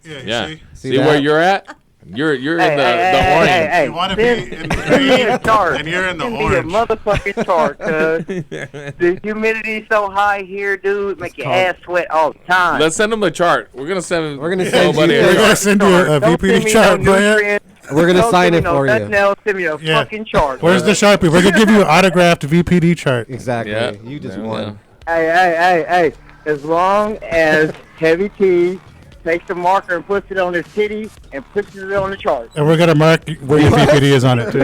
Speaker 22: Yeah.
Speaker 14: See where you're at? You're in the orange.
Speaker 22: You want to be in the green, and you're in the orange.
Speaker 4: Send me a motherfucking chart, cuz the humidity's so high here, dude, make your ass sweat all the time.
Speaker 14: Let's send him a chart. We're gonna send him.
Speaker 7: We're gonna send you.
Speaker 22: We're gonna send you a VPD chart, Brad.
Speaker 7: We're gonna sign it for you.
Speaker 4: Send me a fucking chart.
Speaker 22: Where's the Sharpie? We're gonna give you an autographed VPD chart.
Speaker 7: Exactly.
Speaker 14: Yeah.
Speaker 7: You just won.
Speaker 4: Hey. As long as Heavy T takes the marker and puts it on his titty and puts it on the chart.
Speaker 22: And we're gonna mark where your VPD is on it too.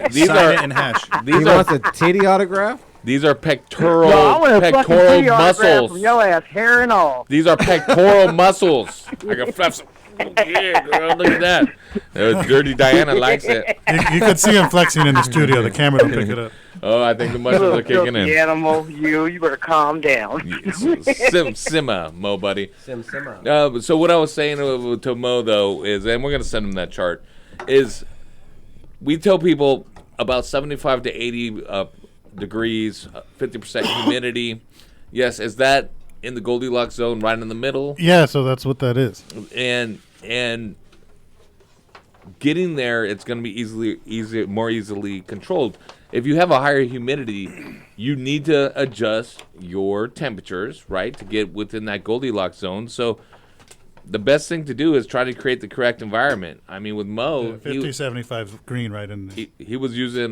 Speaker 14: These
Speaker 17: Sign
Speaker 14: are
Speaker 17: it in hash.
Speaker 7: He wants a titty autograph?
Speaker 14: These are pectoral
Speaker 4: Yo, I want a fucking titty autograph
Speaker 14: muscles.
Speaker 4: from your ass, hair and all.
Speaker 14: These are pectoral muscles. I can flap some. Yeah, girl, look at that. Dirty Diana likes it.
Speaker 22: You can see him flexing in the studio. The camera don't pick it up.
Speaker 14: Oh, I think the muscles are kicking in.
Speaker 4: Animal, you better calm down.
Speaker 14: Simma, Mo, buddy.
Speaker 7: Simma.
Speaker 14: So what I was saying to Mo, though, is, and we're going to send him that chart, is we tell people about 75 to 80 degrees, 50% humidity. Yes, is that in the Goldilocks zone right in the middle?
Speaker 22: Yeah, so that's what that is.
Speaker 14: And getting there, it's going to be more easily controlled. If you have a higher humidity, you need to adjust your temperatures, right, to get within that Goldilocks zone. So the best thing to do is try to create the correct environment. I mean, with Mo,
Speaker 22: 50, 75 green right in there.
Speaker 14: he was using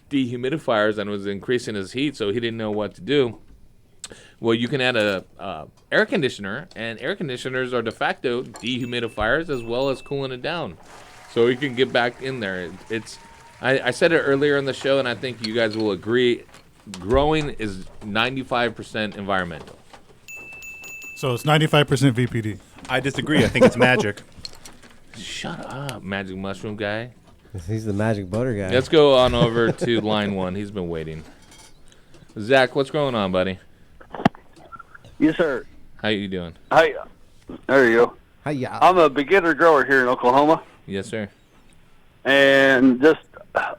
Speaker 14: dehumidifiers and was increasing his heat, so he didn't know what to do. Well, you can add a air conditioner, and air conditioners are de facto dehumidifiers as well as cooling it down, so you can get back in there. I said it earlier in the show, and I think you guys will agree. Growing is 95% environmental.
Speaker 22: So it's 95% VPD.
Speaker 17: I disagree. I think it's magic.
Speaker 14: Shut up, magic mushroom guy.
Speaker 7: He's the magic butter guy.
Speaker 14: Let's go on over to line one. He's been waiting. Zach, what's going on, buddy?
Speaker 6: Yes, sir.
Speaker 14: How you doing?
Speaker 6: Hey, there you go.
Speaker 7: Hiya.
Speaker 6: I'm a beginner grower here in Oklahoma,
Speaker 14: Yes, sir.
Speaker 6: and just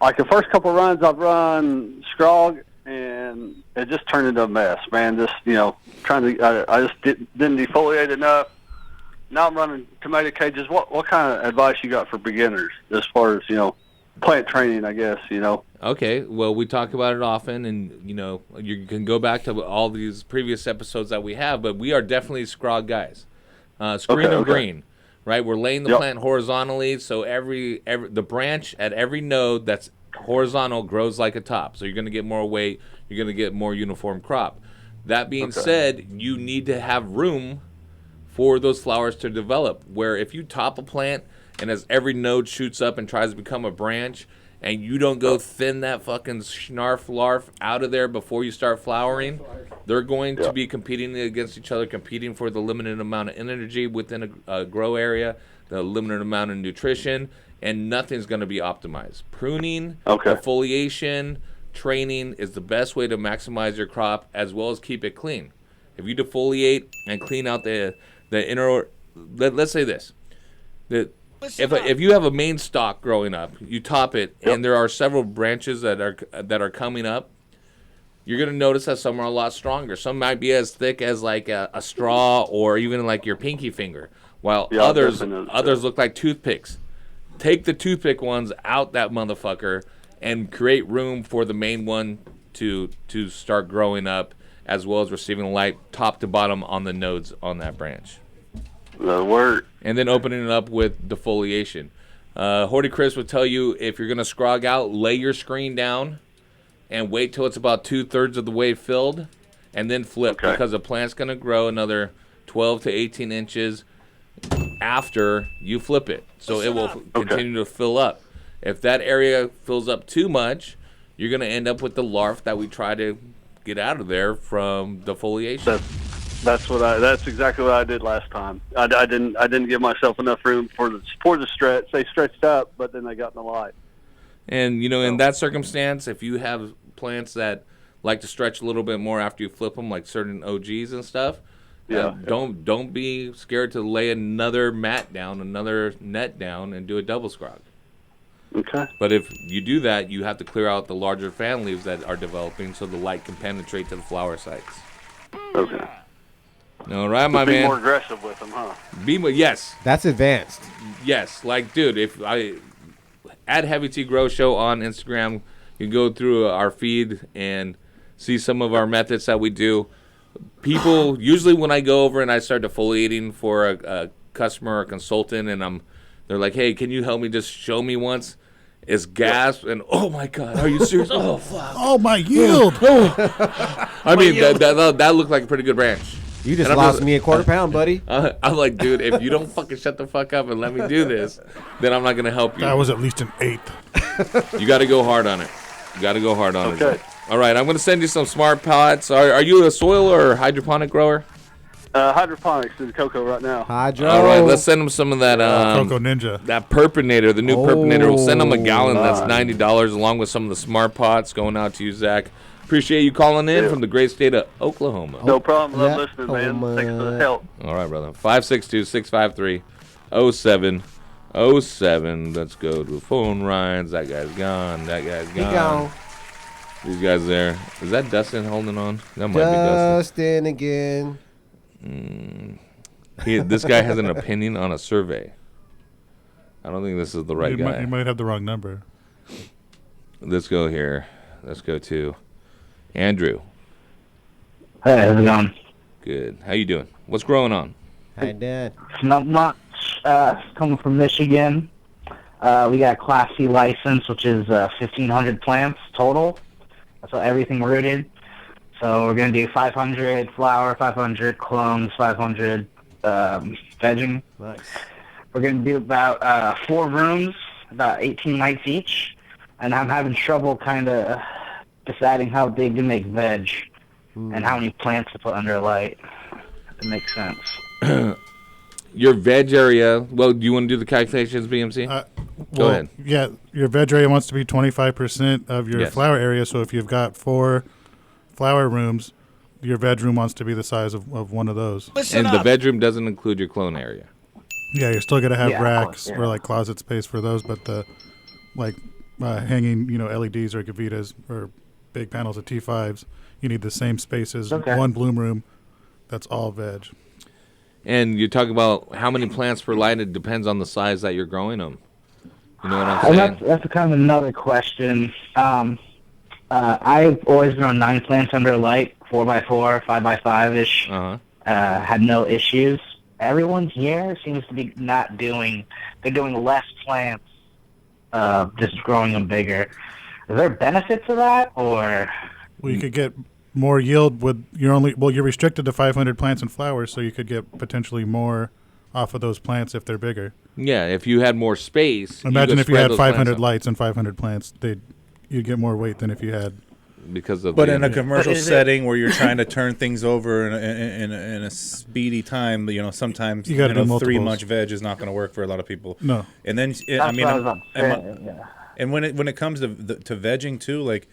Speaker 6: like the first couple runs, I've run scrog, and it just turned into a mess, man. Just trying to, I just didn't defoliate enough. Now I'm running tomato cages. What kind of advice you got for beginners as far as plant training? I guess
Speaker 14: Okay, well, we talk about it often, and you can go back to all these previous episodes that we have, but we are definitely scrog guys. Screen and green, right? We're laying the plant horizontally, so every the branch at every node that's horizontal grows like a top. So you're going to get more weight, you're going to get more uniform crop. That being said, you need to have room for those flowers to develop, where if you top a plant and as every node shoots up and tries to become a branch, and you don't go thin that fucking snarf larf out of there before you start flowering, they're going to be competing against each other, competing for the limited amount of energy within a grow area, the limited amount of nutrition, and nothing's going to be optimized. Pruning, defoliation, training is the best way to maximize your crop as well as keep it clean. If you defoliate and clean out the inner, let's say this, if you have a main stalk growing up, you top it, and there are several branches that are coming up, you're going to notice that some are a lot stronger. Some might be as thick as like a straw or even like your pinky finger, while others look like toothpicks. Take the toothpick ones out that motherfucker and create room for the main one to start growing up as well as receiving light top to bottom on the nodes on that branch.
Speaker 6: The word.
Speaker 14: And then opening it up with defoliation. Horty Chris would tell you if you're going to scrog out, lay your screen down and wait till it's about 2/3 of the way filled and then flip because the plant's going to grow another 12 to 18 inches after you flip it. So it will continue to fill up. If that area fills up too much, you're going to end up with the larf that we try to get out of there from defoliation.
Speaker 6: That's exactly what I did last time. I didn't give myself enough room for the stretch. They stretched up, but then they got in the light.
Speaker 14: And in that circumstance, if you have plants that like to stretch a little bit more after you flip them, like certain OGs and stuff, don't be scared to lay another mat down, another net down, and do a double scrog.
Speaker 6: Okay.
Speaker 14: But if you do that, you have to clear out the larger fan leaves that are developing so the light can penetrate to the flower sites.
Speaker 6: Okay.
Speaker 14: All right, my
Speaker 6: Be
Speaker 14: man.
Speaker 6: more aggressive with them, huh?
Speaker 14: Yes.
Speaker 12: That's advanced.
Speaker 14: Yes, like, dude, if I at Heavy Tea Grow Show on Instagram, you can go through our feed and see some of our methods that we do. People, usually when I go over and I start defoliating for a customer or consultant, and they're like, hey, can you help me just show me once? It's gasp and, oh, my God, are you serious? Oh, fuck.
Speaker 22: Oh, my yield.
Speaker 14: I mean, that looked like a pretty good branch.
Speaker 12: You just lost me a quarter pound, buddy.
Speaker 14: I'm like, dude, if you don't fucking shut the fuck up and let me do this, then I'm not going to help you.
Speaker 22: That was at least an 8th.
Speaker 14: You got to go hard on it. You got to go hard on it. All right, I'm going to send you some smart pots. Are you a soil or hydroponic grower?
Speaker 6: Hydroponics in cocoa right now.
Speaker 12: Hydro.
Speaker 14: All right, let's send them some of that
Speaker 22: Cocoa Ninja.
Speaker 14: That Purpinator, the new Purpinator. We'll send them a gallon.
Speaker 6: nice.
Speaker 14: That's $90, along with some of the smart pots going out to you, Zach. Appreciate you calling in from the great state of Oklahoma.
Speaker 6: No problem. Love listening, man. Thanks for the help.
Speaker 14: All right, brother. 562-653-0707. Let's go to phone rides. That guy's gone. That guy's gone. These guys there. Is that Dustin holding on? That might be
Speaker 12: Dustin again.
Speaker 14: This guy has an opinion on a survey. I don't think this is the right guy.
Speaker 22: You might have the wrong number.
Speaker 14: Let's go here. Let's go to Andrew.
Speaker 9: Hey, how's it going?
Speaker 14: Good. How you doing? What's growing on?
Speaker 12: Hi, Dad.
Speaker 9: Not much. Coming from Michigan. We got a Class C license, which is 1,500 plants total. So everything rooted. So we're going to do 500 flower, 500 clones, 500 vegging.
Speaker 12: Nice.
Speaker 9: We're going to do about 4 rooms, about 18 nights each. And I'm having trouble kind of deciding how big to make veg and how many plants to put under a light. If it makes sense.
Speaker 14: Your veg area. Well, do you want to do the calculations, BMC? Go ahead.
Speaker 22: Yeah, your veg area wants to be 25% of your flower area. So if you've got 4 flower rooms, your veg room wants to be the size of one of those.
Speaker 14: And the veg room doesn't include your clone area.
Speaker 22: Yeah, you're still gonna have
Speaker 9: Yeah, of
Speaker 22: racks
Speaker 9: course, yeah.
Speaker 22: or like closet space for those, but the hanging, LEDs or gavitas or big panels of T5s, you need the same space as one bloom room. That's all veg.
Speaker 14: And you're talking about how many plants per light. It depends on the size that you're growing them. You know what I'm saying?
Speaker 9: And that's kind of another question. I've always grown 9 plants under a light, 4x4, 5x5-ish. Had no issues. Everyone here seems to be they're doing less plants, just growing them bigger. Is there benefit to that, or?
Speaker 22: Well, you could get more yield with you're restricted to 500 plants and flowers, so you could get potentially more off of those plants if they're bigger.
Speaker 14: Yeah, if you had more space.
Speaker 22: Imagine if you had 500 lights and 500 plants, you'd get more weight than if you had.
Speaker 14: Because of
Speaker 17: but in a commercial setting where you're trying to turn things over in a speedy time, sometimes
Speaker 22: You gotta do multiples.
Speaker 17: 3 much veg is not going to work for a lot of people.
Speaker 22: No.
Speaker 17: And then and when it comes to vegging too, like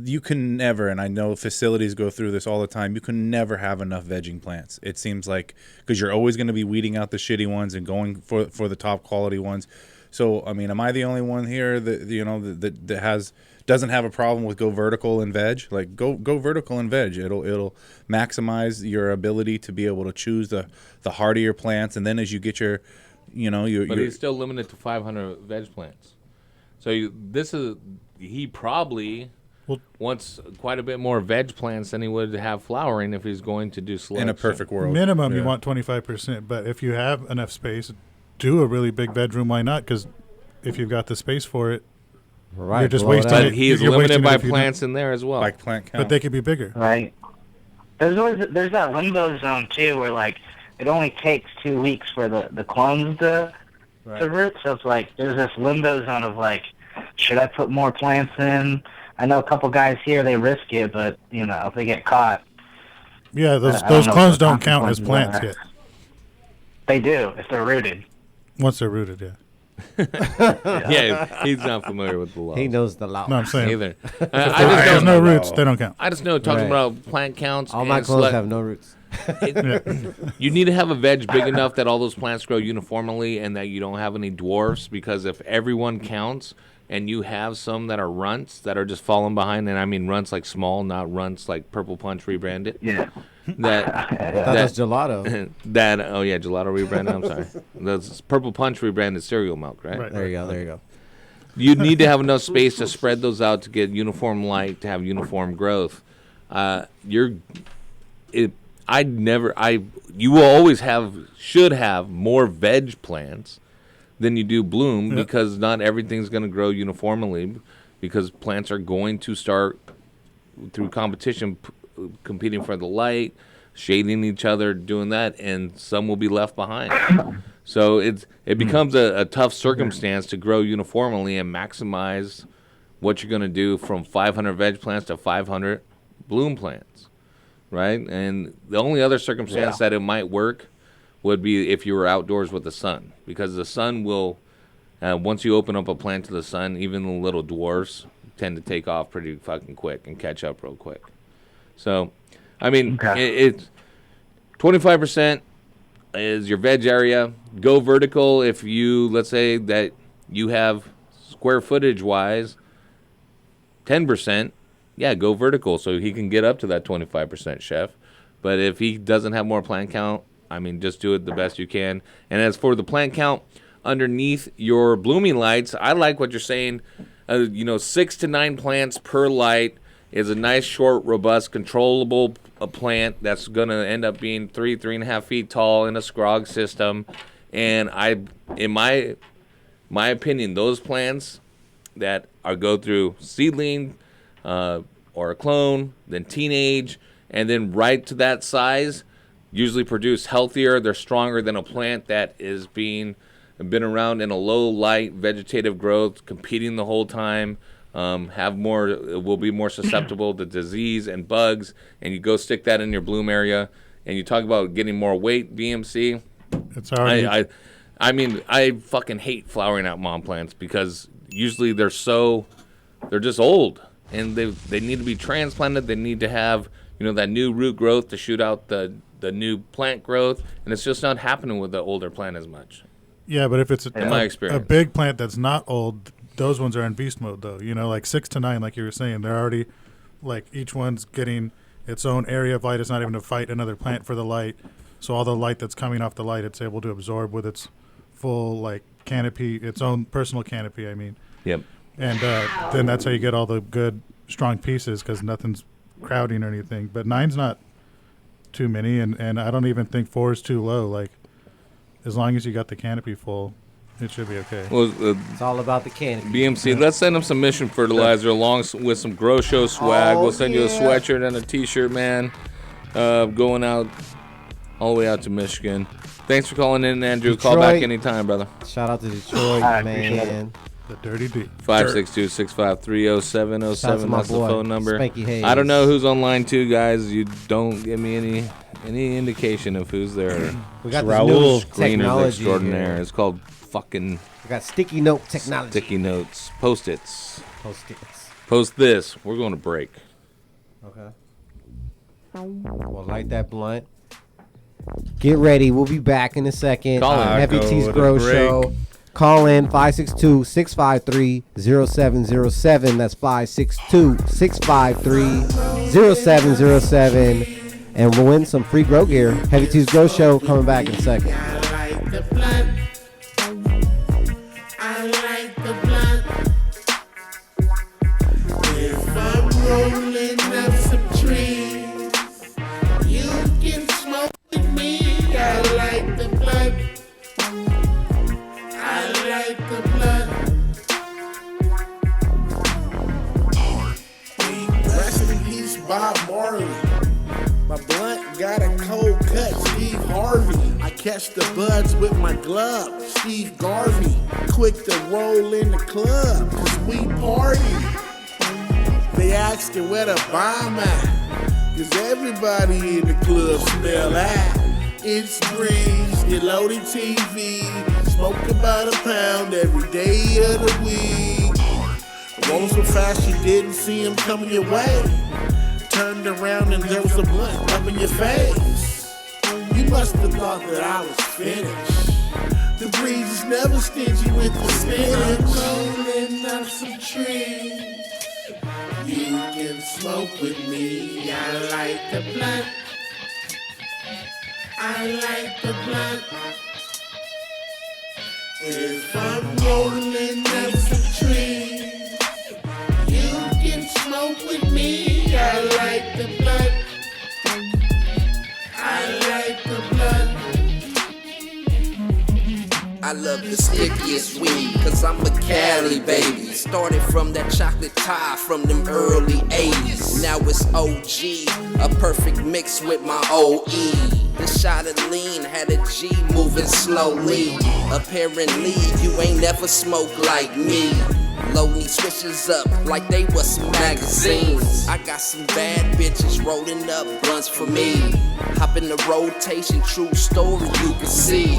Speaker 17: you can never, and I know facilities go through this all the time, you can never have enough vegging plants. It seems like because you're always going to be weeding out the shitty ones and going for the top quality ones. So I mean, am I the only one here that doesn't have a problem with go vertical and veg? Like go vertical and veg. It'll maximize your ability to be able to choose the hardier plants, and then as you get your
Speaker 14: But he's still limited to 500 veg plants. So he probably wants quite a bit more veg plants than he would have flowering if he's going to do selection.
Speaker 17: In a perfect world.
Speaker 22: Minimum, you want 25%, but if you have enough space, do a really big veg room. Why not? Because if you've got the space for it, you're just wasting it.
Speaker 14: But he's limited by plants in there as well.
Speaker 17: Like plant count.
Speaker 22: But they could be bigger.
Speaker 9: Right. There's that limbo zone too, where like it only takes 2 weeks for the clones to root. So it's like there's this limbo zone of like, should I put more plants in? I know a couple guys here, they risk it, but if they get caught.
Speaker 22: Yeah, those clones don't count as plants yet.
Speaker 9: They do if they're rooted.
Speaker 22: Once they're rooted, yeah.
Speaker 14: Yeah, he's not familiar with the law.
Speaker 12: He knows the law.
Speaker 22: No, I'm saying
Speaker 14: either.
Speaker 22: If there's no roots, they don't count.
Speaker 14: I just know talking about plant counts.
Speaker 12: All my clones have no roots.
Speaker 14: You need to have a veg big enough that all those plants grow uniformly and that you don't have any dwarfs, because if everyone counts and you have some that are runts that are just falling behind, and I mean runts like small, not runts like Purple Punch rebranded.
Speaker 9: Yeah.
Speaker 12: That's gelato.
Speaker 14: Oh yeah, gelato rebranded. I'm sorry. That's Purple Punch rebranded cereal milk, right?
Speaker 12: There you go.
Speaker 14: You need to have enough space to spread those out to get uniform light, to have uniform growth. You will should have more veg plants than you do bloom because not everything's going to grow uniformly because plants are going to start through competition competing for the light, shading each other, doing that, and some will be left behind. So it becomes a tough circumstance to grow uniformly and maximize what you're going to do from 500 veg plants to 500 bloom plants, right? And the only other circumstance that it might work would be if you were outdoors with the sun, because the sun will, once you open up a plant to the sun, even the little dwarfs tend to take off pretty fucking quick and catch up real quick. So, I mean, it's 25% is your veg area. Go vertical if you, let's say that you have square footage wise 10%, go vertical so he can get up to that 25%, chef. But if he doesn't have more plant count, I mean, just do it the best you can. And as for the plant count underneath your blooming lights, I like what you're saying. 6 to 9 plants per light is a nice, short, robust, controllable plant that's going to end up being 3.5 feet tall in a scrog system. And in my opinion, those plants that go through seedling or a clone, then teenage, and then right to that size, usually produce healthier. They're stronger than a plant that is been around in a low light vegetative growth, competing the whole time. Will be more susceptible to disease and bugs, and you go stick that in your bloom area, and you talk about getting more weight, BMC.
Speaker 22: It's already.
Speaker 14: I fucking hate flowering out mom plants because usually they're just old, and they need to be transplanted. They need to have that new root growth to shoot out the new plant growth, and it's just not happening with the older plant as much.
Speaker 22: Yeah, but if it's
Speaker 14: in my experience,
Speaker 22: a big plant that's not old, those ones are in beast mode though. Like 6 to 9, like you were saying, they're already like each one's getting its own area of light. It's not even to fight another plant for the light. So all the light that's coming off the light, it's able to absorb with its full like canopy, its own personal canopy. I mean.
Speaker 14: Yep.
Speaker 22: And then that's how you get all the good strong pieces because nothing's crowding or anything. But 9's not too many, and I don't even think 4 is too low. Like as long as you got the canopy full, it should be okay.
Speaker 12: Well, it's all about the canopy.
Speaker 14: BMC, let's send him some mission fertilizer along with some Grow Show swag. We'll send you a sweatshirt and a T-shirt, man. Going out all the way out to Michigan. Thanks for calling in, Andrew.
Speaker 12: Detroit.
Speaker 14: Call back anytime, brother.
Speaker 12: Shout out to Detroit, man.
Speaker 22: The Dirty D.
Speaker 14: 562-653-0707. That's the phone number.
Speaker 12: Spanky Hayes.
Speaker 14: I don't know who's online too, guys. You don't give me any indication of who's there.
Speaker 12: We got
Speaker 14: Raul
Speaker 12: this new
Speaker 14: Screeners
Speaker 12: technology
Speaker 14: extraordinaire.
Speaker 12: here.
Speaker 14: It's called fucking.
Speaker 12: We got sticky note technology.
Speaker 14: Sticky notes. Post-its.
Speaker 12: Post-its.
Speaker 14: Post this. We're going to break.
Speaker 12: Okay. Well, light that blunt. Get ready. We'll be back in a second.
Speaker 14: Call in.
Speaker 12: Heavy
Speaker 14: Go
Speaker 12: T's
Speaker 14: with
Speaker 12: Grow
Speaker 14: a break.
Speaker 12: Show. Call in 562-653-0707. That's 562-653-0707. And we'll win some free grow gear. Heavy T's Grow Show coming back in a second.
Speaker 19: I like the blunt. If I'm rolling up some trees, you can smoke with me. I like the blunt. I like the blunt. Rest in peace, Bob Marley. My blunt got a cold cut, Steve Harvey. I catch the buds with my glove, Steve Garvey. Quick to roll in the club, cause we party. They asking where the bomb at, cause everybody in the club smell that. It's Breeze, get loaded TV, smoke about a pound every day of the week. Roll so fast you didn't see him coming your way. Turned around and there was a blunt up in your face. You must have thought that I was finished. The Breeze is never stingy with the spinach. Rolling up some trees. You can smoke with me. I like the blunt. I like the blunt. If I'm rolling up some trees, you can smoke with me. I like the blunt. I like the blunt.
Speaker 10: I love the stickiest weed, cause I'm a Cali baby. Started from that chocolate tie from them early 80s. Now it's OG, a perfect mix with my OE. The shot of lean had a G moving slowly. Apparently, you ain't never smoked like me. Load these switches up like they was magazines. I got some bad bitches rolling up blunts for me. Hop in the rotation, true story you can see.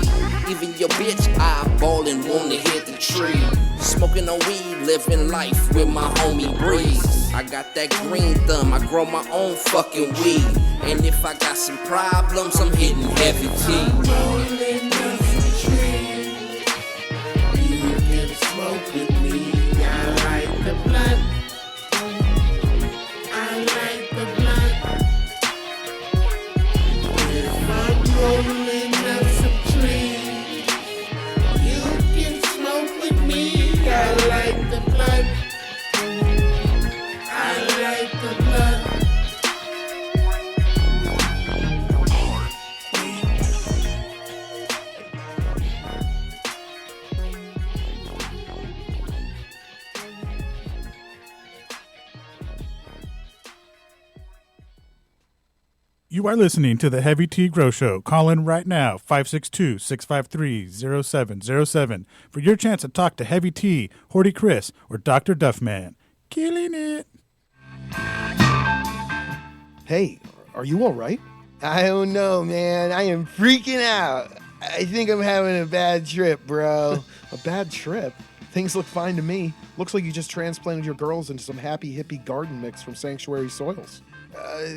Speaker 10: Even your bitch eyeballing wanna hit the tree. Smoking on weed, living life with my homie Breeze. I got that green thumb, I grow my own fucking weed. And if I got some problems, I'm hitting heavy tea.
Speaker 19: Rolling up some trees, you can smoke with me. I like the blunt. I like the blunt. If I'm rolling up some trees, you can smoke with me. I like the blunt. I like the blunt.
Speaker 22: You are listening to the Heavy Tea Grow Show. Call in right now, 562-653-0707 for your chance to talk to Heavy Tea, Horty Chris, or Dr. Duffman. Killing it.
Speaker 27: Hey, are you all right?
Speaker 28: I don't know, man. I am freaking out. I think I'm having a bad trip, bro.
Speaker 27: A bad trip? Things look fine to me. Looks like you just transplanted your girls into some happy hippie garden mix from Sanctuary Soils.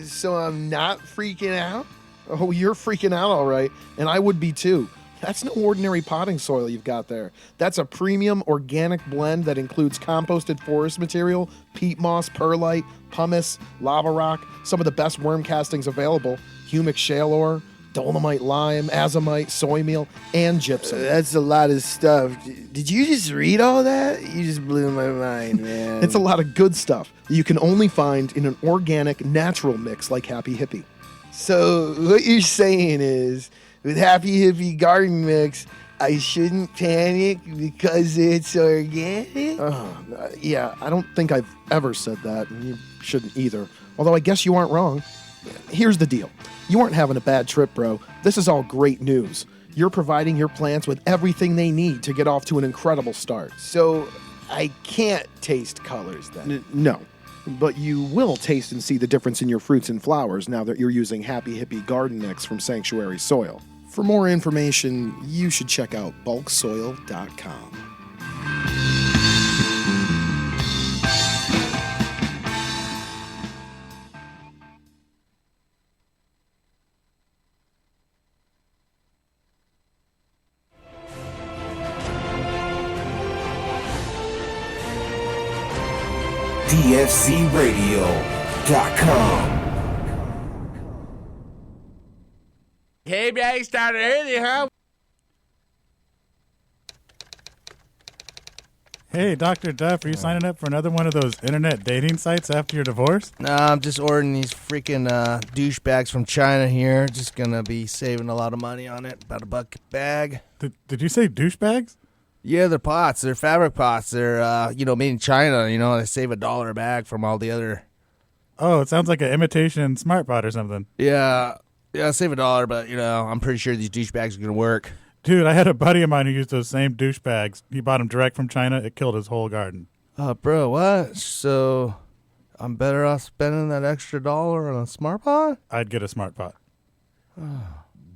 Speaker 28: So I'm not freaking out?
Speaker 27: Oh, you're freaking out, all right. And I would be too. That's no ordinary potting soil you've got there. That's a premium organic blend that includes composted forest material, peat moss, perlite, pumice, lava rock, some of the best worm castings available, humic shale ore, dolomite lime, azomite, soy meal, and gypsum.
Speaker 28: That's a lot of stuff. Did you just read all that? You just blew my mind, man.
Speaker 27: It's a lot of good stuff that you can only find in an organic, natural mix like Happy Hippie.
Speaker 28: So what you're saying is, with Happy Hippie Garden Mix, I shouldn't panic because it's organic?
Speaker 27: Yeah, I don't think I've ever said that, and you shouldn't either. Although I guess you aren't wrong. Here's the deal. You aren't having a bad trip, bro. This is all great news. You're providing your plants with everything they need to get off to an incredible start.
Speaker 28: So I can't taste colors then?
Speaker 27: No. But you will taste and see the difference in your fruits and flowers now that you're using Happy Hippie Garden Mix from Sanctuary Soil. For more information, you should check out bulksoil.com.
Speaker 1: DFCRadio.com.
Speaker 14: Hey, man, started early, huh?
Speaker 22: Hey, Dr. Duff, are you signing up for another one of those internet dating sites after your divorce?
Speaker 25: Nah, I'm just ordering these freaking douchebags from China here. Just gonna be saving a lot of money on it. About $1 a bag.
Speaker 22: Did you say douchebags?
Speaker 25: Yeah, they're pots. They're fabric pots. They're, made in China. They save $1 a bag from all the other.
Speaker 22: Oh, it sounds like an imitation smart pot or something.
Speaker 25: Yeah, save $1, but, I'm pretty sure these douchebags are gonna work.
Speaker 22: Dude, I had a buddy of mine who used those same douchebags. He bought them direct from China. It killed his whole garden.
Speaker 25: Bro, what? So, I'm better off spending that extra $1 on a smart pot?
Speaker 22: I'd get a smart pot.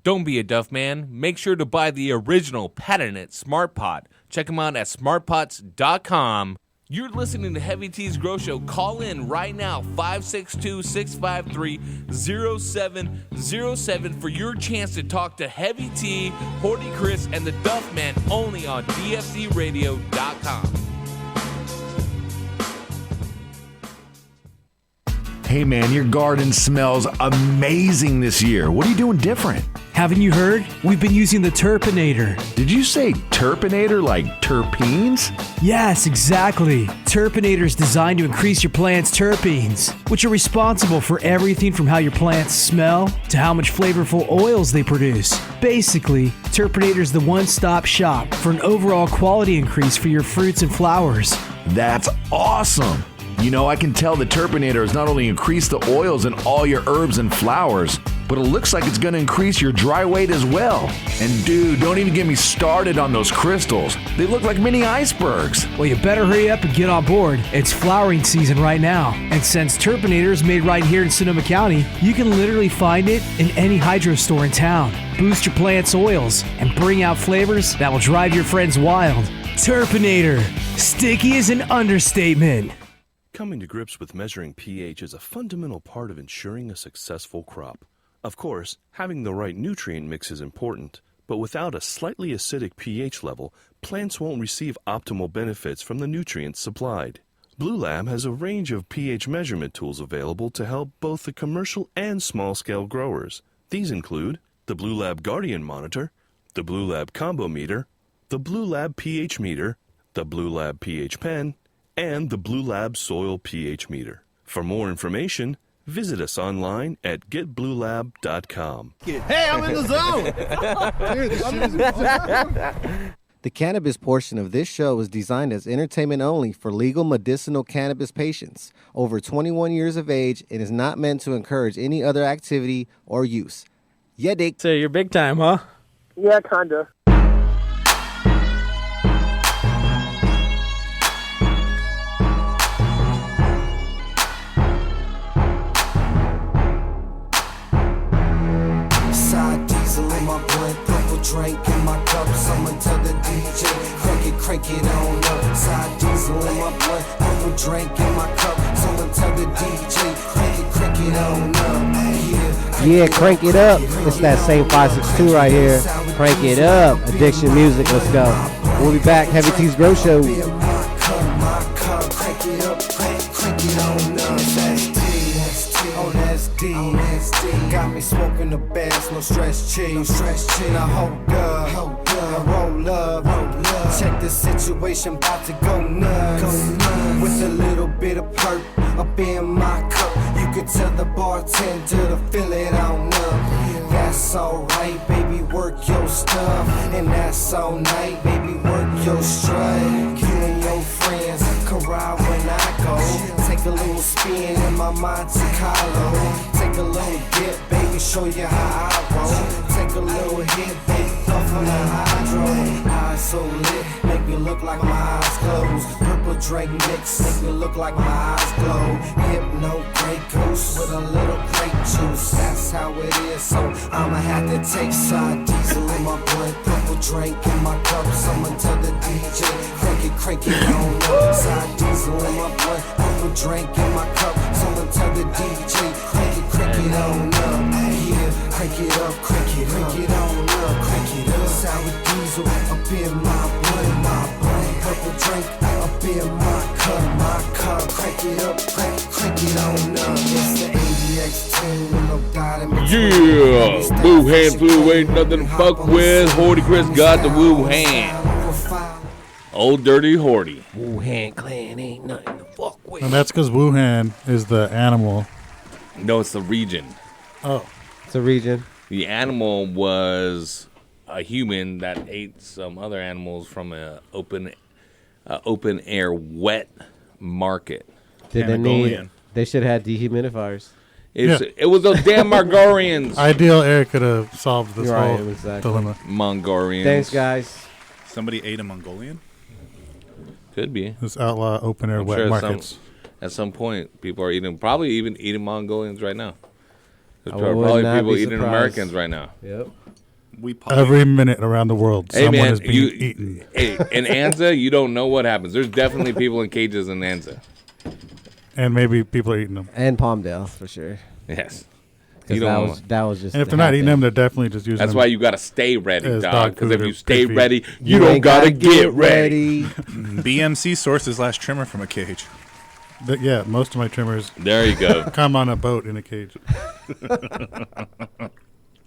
Speaker 14: Don't be a Duff man. Make sure to buy the original patented Smart Pot. Check them out at smartpots.com. You're listening to Heavy Tea's Grow Show. Call in right now, 562-653-0707 for your chance to talk to Heavy Tea, Horty Chris, and the Duff Man only on DFCRadio.com.
Speaker 5: Hey man, your garden smells amazing this year. What are you doing different?
Speaker 18: Haven't you heard? We've been using the Terpinator.
Speaker 5: Did you say Terpinator like terpenes?
Speaker 18: Yes, exactly. Terpinator is designed to increase your plant's terpenes, which are responsible for everything from how your plants smell to how much flavorful oils they produce. Basically, Terpinator is the one-stop shop for an overall quality increase for your fruits and flowers.
Speaker 5: That's awesome! You know, I can tell the Terpinator has not only increased the oils in all your herbs and flowers, but it looks like it's going to increase your dry weight as well. And dude, don't even get me started on those crystals. They look like mini icebergs.
Speaker 18: Well, you better hurry up and get on board. It's flowering season right now. And since Terpinator is made right here in Sonoma County, you can literally find it in any hydro store in town. Boost your plant's oils and bring out flavors that will drive your friends wild. Terpinator. Sticky is an understatement.
Speaker 24: Coming to grips with measuring pH is a fundamental part of ensuring a successful crop. Of course, having the right nutrient mix is important, but without a slightly acidic pH level, plants won't receive optimal benefits from the nutrients supplied. Blue Lab has a range of pH measurement tools available to help both the commercial and small-scale growers. These include the Blue Lab Guardian Monitor, the Blue Lab Combo Meter, the Blue Lab pH Meter, the Blue Lab pH Pen, and the Blue Lab Soil pH Meter. For more information, visit us online at getbluelab.com.
Speaker 28: Hey, I'm in the zone. Dude, this shit is insane.
Speaker 7: The cannabis portion of this show is designed as entertainment only for legal medicinal cannabis patients over 21 years of age and is not meant to encourage any other activity or use. Yeah, Dick.
Speaker 11: So you're big time, huh?
Speaker 28: Yeah, kinda.
Speaker 1: Side diesel in my blunt, purple drink in my cup. Someone tell the DJ, crank it on up. Side diesel in my blunt, purple drink in my cup. Someone tell the DJ, crank it on up.
Speaker 12: Yeah, crank it up. It's that same 562 right here. Crank it up. Addiction music. Let's go. We'll be back. Heavy T's Grow Show.
Speaker 1: Crank it up, crank it on up. That's D. Got me smoking the bass, no stress cheese. Now hold up, now roll up. Check the situation, about to go nuts. With a little bit of perk up in my cup. You can tell the bartender to fill it on up. That's alright, baby, work your stuff. And that's all night, baby, work your strut. You and your friends can ride when I go. Take a little spin in my Monte Carlo. Take a little dip, baby, show you how I roll. Take a little hit, baby, puff on the hydro. Eyes so lit, make me look like my eyes closed. Purple drink mix, make me look like my eyes glow. Hypno, Grey Goose with a little grape juice. That's how it is, so I'ma have to take side diesel in my blunt. Purple drink in my cup, someone tell the DJ, crank it on up. Side diesel in my blunt, purple drink in my cup. Someone tell the DJ, crank it on up. Yeah, crank it up, crank it on up, crank it up. Sour diesel up in my blunt, purple drink up in my cup, crank it up, crank it on up. It's the ADX10 with no dot in between.
Speaker 14: Yeah, Wu Hand Flu ain't nothing to fuck with. Horty Chris got the Wu Hand. Old Dirty Horty.
Speaker 12: Wuhan Clan ain't nothing to fuck with.
Speaker 22: And that's because Wuhan is the animal.
Speaker 14: No, it's the region.
Speaker 22: Oh.
Speaker 12: It's a region.
Speaker 14: The animal was a human that ate some other animals from a open air wet market.
Speaker 12: Did they need? They should have had dehumidifiers.
Speaker 14: It was those damn Mongolians.
Speaker 22: Ideal Eric could have solved this
Speaker 12: Right,
Speaker 22: whole
Speaker 12: exactly.
Speaker 22: dilemma.
Speaker 14: Mongolians.
Speaker 12: Thanks, guys.
Speaker 17: Somebody ate a Mongolian?
Speaker 14: Could be.
Speaker 22: This outlaw open air
Speaker 14: I'm
Speaker 22: wet
Speaker 14: sure
Speaker 22: markets.
Speaker 14: At some point, people are probably even eating Mongolians right now. There's
Speaker 12: I would
Speaker 14: probably
Speaker 12: not
Speaker 14: people
Speaker 12: be
Speaker 14: eating
Speaker 12: surprised.
Speaker 14: Americans right now.
Speaker 12: Yep.
Speaker 22: Every minute around the world,
Speaker 14: Hey
Speaker 22: someone
Speaker 14: man,
Speaker 22: is being eaten.
Speaker 14: Hey, in Anza, you don't know what happens. There's definitely people in cages in Anza.
Speaker 22: And maybe people are eating them.
Speaker 12: And Palmdale, for sure.
Speaker 14: Yes.
Speaker 12: Because that was just.
Speaker 22: And if they're not eating them, they're definitely just using
Speaker 14: That's
Speaker 22: them.
Speaker 14: why you got to stay ready,
Speaker 22: as
Speaker 14: dog. Because if
Speaker 22: food
Speaker 14: you
Speaker 22: or
Speaker 14: stay
Speaker 22: pig feed.
Speaker 14: ready, you don't got to get ready.
Speaker 17: BMC sourced his last trimmer from a cage.
Speaker 22: Yeah, most of my trimmers.
Speaker 14: There you go.
Speaker 22: Come on a boat in a cage.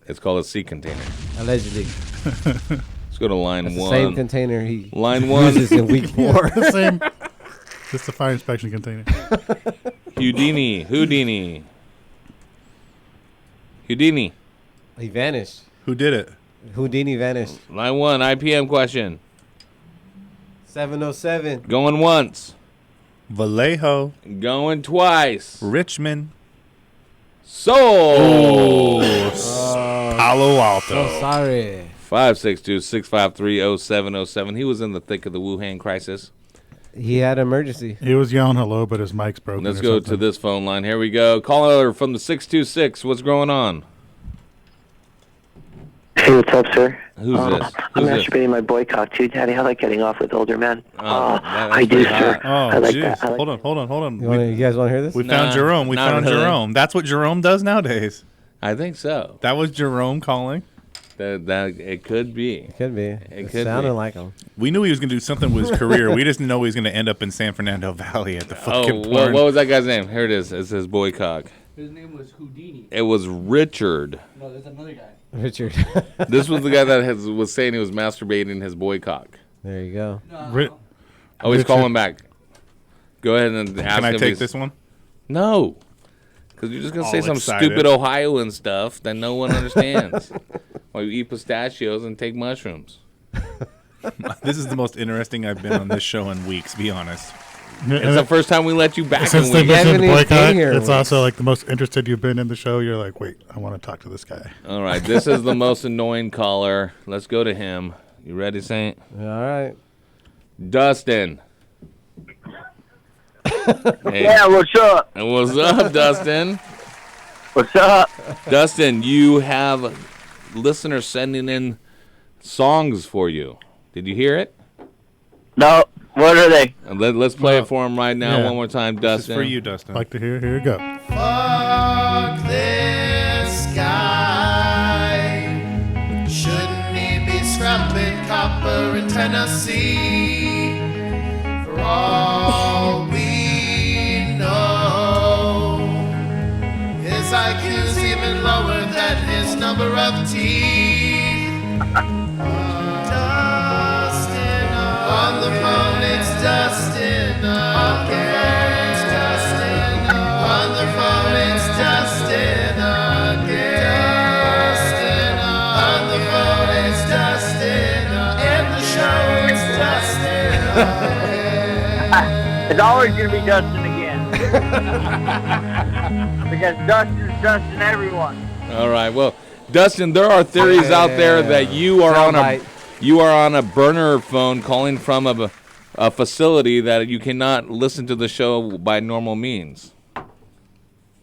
Speaker 14: It's called a sea container.
Speaker 12: Allegedly.
Speaker 14: Let's go to line
Speaker 12: That's
Speaker 14: one.
Speaker 12: the same container he
Speaker 14: line one
Speaker 12: uses in week 4.
Speaker 22: The same. Just the fire inspection container.
Speaker 14: Houdini.
Speaker 12: He vanished.
Speaker 17: Who did it?
Speaker 12: Houdini vanished.
Speaker 14: Line 1, IPM question.
Speaker 12: 707.
Speaker 14: Going once.
Speaker 17: Vallejo.
Speaker 14: Going twice.
Speaker 17: Richmond.
Speaker 14: Soul.
Speaker 17: Palo Alto.
Speaker 12: So sorry.
Speaker 14: 562-653-0707. He was in the thick of the Wuhan crisis.
Speaker 12: He had an emergency.
Speaker 22: He was yelling hello, but his mic's broken.
Speaker 14: Let's go to this phone line. Here we go. Caller from the 626. What's going on?
Speaker 11: Hey, what's up, sir?
Speaker 14: Who's this?
Speaker 11: I'm masturbating my boy cock too, Daddy. I like getting off with older men. I do,
Speaker 14: pretty
Speaker 11: sir.
Speaker 17: Oh,
Speaker 11: I like
Speaker 17: jeez.
Speaker 11: that. I like
Speaker 17: Hold on.
Speaker 12: You guys want to hear this?
Speaker 17: We found Jerome. We
Speaker 14: not
Speaker 17: found
Speaker 14: really.
Speaker 17: Jerome. That's what Jerome does nowadays.
Speaker 14: I think so.
Speaker 17: That was Jerome calling.
Speaker 14: That it could be.
Speaker 12: It could be.
Speaker 14: It could
Speaker 12: sounded
Speaker 14: be.
Speaker 12: like him.
Speaker 17: We knew he was going to do something with his career. We just didn't know he was going to end up in San Fernando Valley at the fucking porn.
Speaker 14: What was that guy's name? Here it is. It says boy cock.
Speaker 13: His name was Houdini.
Speaker 14: It was Richard.
Speaker 13: No, there's another guy.
Speaker 12: Richard.
Speaker 14: This was the guy that was saying he was masturbating his boy cock.
Speaker 12: There you go.
Speaker 13: No.
Speaker 14: Oh, he's
Speaker 22: Richard.
Speaker 14: calling back. Go ahead and ask him.
Speaker 17: Can I
Speaker 14: if
Speaker 17: take
Speaker 14: he's-
Speaker 17: this one?
Speaker 14: No. Because you're just going to say
Speaker 17: All
Speaker 14: some
Speaker 17: excited.
Speaker 14: stupid Ohioan stuff that no one understands. While you eat pistachios and take mushrooms.
Speaker 17: This is the most interesting I've been on this show in weeks, be honest.
Speaker 14: It's the first time we let you back
Speaker 22: Since
Speaker 14: in
Speaker 22: they've
Speaker 14: weeks.
Speaker 22: been to boycott,
Speaker 12: here
Speaker 22: it's
Speaker 12: once.
Speaker 22: also like the most interested you've been in the show. You're like, wait, I want to talk to this guy.
Speaker 14: All right, this is the most annoying caller. Let's go to him. You ready, Saint?
Speaker 12: All right.
Speaker 14: Dustin. Hey.
Speaker 11: Yeah, what's up?
Speaker 14: What's up, Dustin?
Speaker 11: What's up?
Speaker 14: Dustin, you have listeners sending in songs for you. Did you hear it?
Speaker 11: No. What are they?
Speaker 14: Let's play it for him right now.
Speaker 22: Yeah.
Speaker 14: One more time,
Speaker 17: This is
Speaker 14: Dustin.
Speaker 17: for you, Dustin.
Speaker 22: Like to hear? Here you go.
Speaker 8: Fuck this guy. Shouldn't he be scrapping copper in Tennessee? For all we know, his IQ's even lower than his number of teeth. Dustin on the phone, it's Dustin again. It's Dustin on the phone, it's Dustin again. Dustin on the phone, it's Dustin. In the show, it's Dustin again.
Speaker 11: It's always going to be Dustin again. Because Dustin's Dustin everyone.
Speaker 14: All right. Well, Dustin, there are theories out there that you are on a burner phone calling from a facility that you cannot listen to the show by normal means.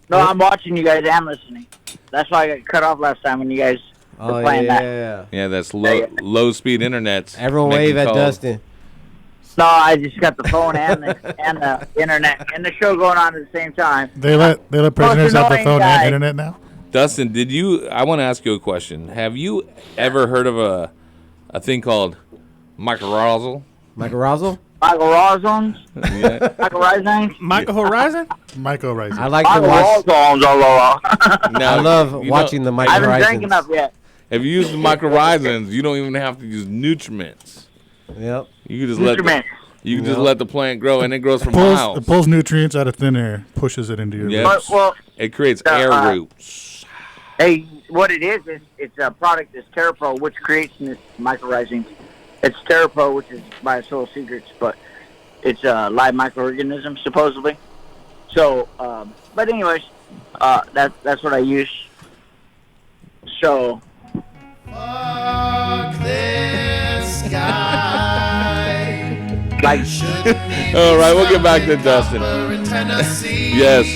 Speaker 11: No, I'm watching you guys and listening. That's why I got cut off last time when you guys were playing that.
Speaker 14: Yeah, that's low speed internet.
Speaker 12: Everyone
Speaker 14: making
Speaker 12: wave at
Speaker 14: calls.
Speaker 12: Dustin.
Speaker 11: No, I just got the phone and the internet and the show going on at the same time.
Speaker 22: They let prisoners have the
Speaker 11: annoying
Speaker 22: phone
Speaker 11: guy.
Speaker 22: and internet now.
Speaker 14: Dustin, I want to ask you a question. Have you ever heard of a thing called mycorrhizal?
Speaker 12: Mycorrhizal?
Speaker 11: Mycorrhizals?
Speaker 14: Yeah.
Speaker 11: Mycorrhizals?
Speaker 17: Michael Horizon?
Speaker 22: Michael Horizon.
Speaker 12: I like to watch.
Speaker 14: Now,
Speaker 12: I love
Speaker 14: you
Speaker 12: watching the
Speaker 11: I haven't drank
Speaker 12: mycorrhizals.
Speaker 11: enough yet.
Speaker 14: If you use the mycorrhizans, you don't even have to use nutriments.
Speaker 12: Yep.
Speaker 14: You can just
Speaker 11: Nutriments.
Speaker 14: let the plant grow, and it grows for
Speaker 22: It
Speaker 14: miles.
Speaker 22: pulls nutrients out of thin air, pushes it into your
Speaker 14: Yep.
Speaker 11: But, well,
Speaker 14: It creates air roots.
Speaker 11: hey, what it is it's a product that's TerraPro, which creates this mycorrhizing. It's TerraPro, which is by Soul Secrets, but it's a live microorganism, supposedly. So, but anyways, that's what I use. So,
Speaker 8: Fuck this guy.
Speaker 11: like,
Speaker 14: All right, we'll get back to Dustin.
Speaker 8: in Tennessee.
Speaker 14: Yes.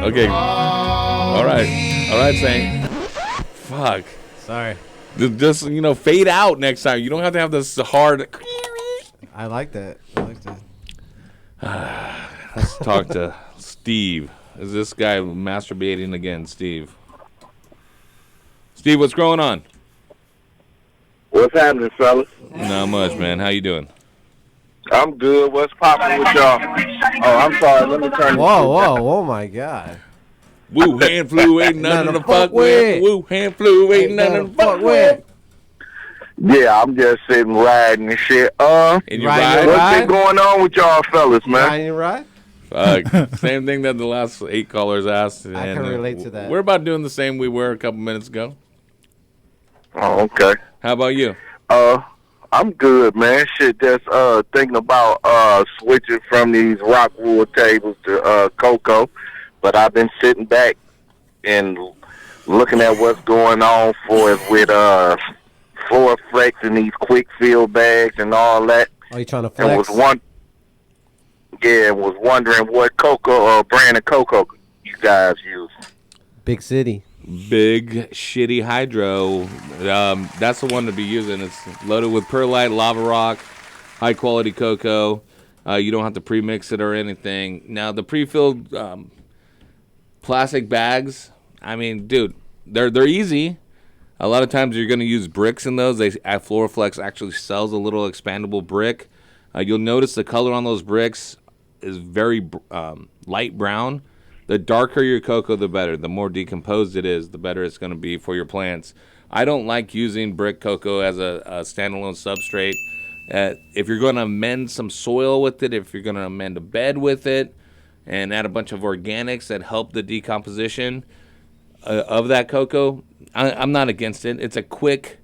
Speaker 14: Okay. All right, Saint. Fuck.
Speaker 12: Sorry.
Speaker 14: Just fade out next time. You don't have to have this hard.
Speaker 12: I like that. I like that.
Speaker 14: Let's talk to Steve. Is this guy masturbating again, Steve? Steve, what's going on?
Speaker 15: What's happening, fellas?
Speaker 14: Not much, man. How you doing?
Speaker 15: I'm good. What's popping with y'all? Oh, I'm sorry. Let me turn.
Speaker 12: Whoa, oh my God.
Speaker 14: Wuhan flu ain't nothing to fuck with. Wuhan flu ain't nothing to fuck with.
Speaker 15: Yeah, I'm just sitting riding and shit.
Speaker 14: And you ride?
Speaker 15: What's been going on with y'all fellas, man?
Speaker 12: Riding your ride?
Speaker 14: Same thing that the last 8 callers asked.
Speaker 12: I can relate to that.
Speaker 14: We're about doing the same we were a couple minutes ago.
Speaker 15: Oh, okay.
Speaker 14: How about you?
Speaker 15: I'm good, man. Shit, just thinking about switching from these rock wool tables to cocoa, but I've been sitting back and looking at what's going on with floor flex and these quick fill bags and all that.
Speaker 12: Are you trying to
Speaker 15: And
Speaker 12: flex?
Speaker 15: was wondering what cocoa or brand of cocoa you guys use.
Speaker 12: Big City.
Speaker 14: Big shitty hydro. That's the one to be using. It's loaded with perlite, lava rock, high quality cocoa. You don't have to pre-mix it or anything. Now the pre-filled plastic bags, I mean, dude, they're easy. A lot of times you're going to use bricks in those. Floraflex actually sells a little expandable brick. You'll notice the color on those bricks is very light brown. The darker your cocoa, the better. The more decomposed it is, the better it's going to be for your plants. I don't like using brick cocoa as a standalone substrate. If you're going to amend some soil with it, if you're going to amend a bed with it, and add a bunch of organics that help the decomposition of that cocoa, I'm not against it. It's a quick,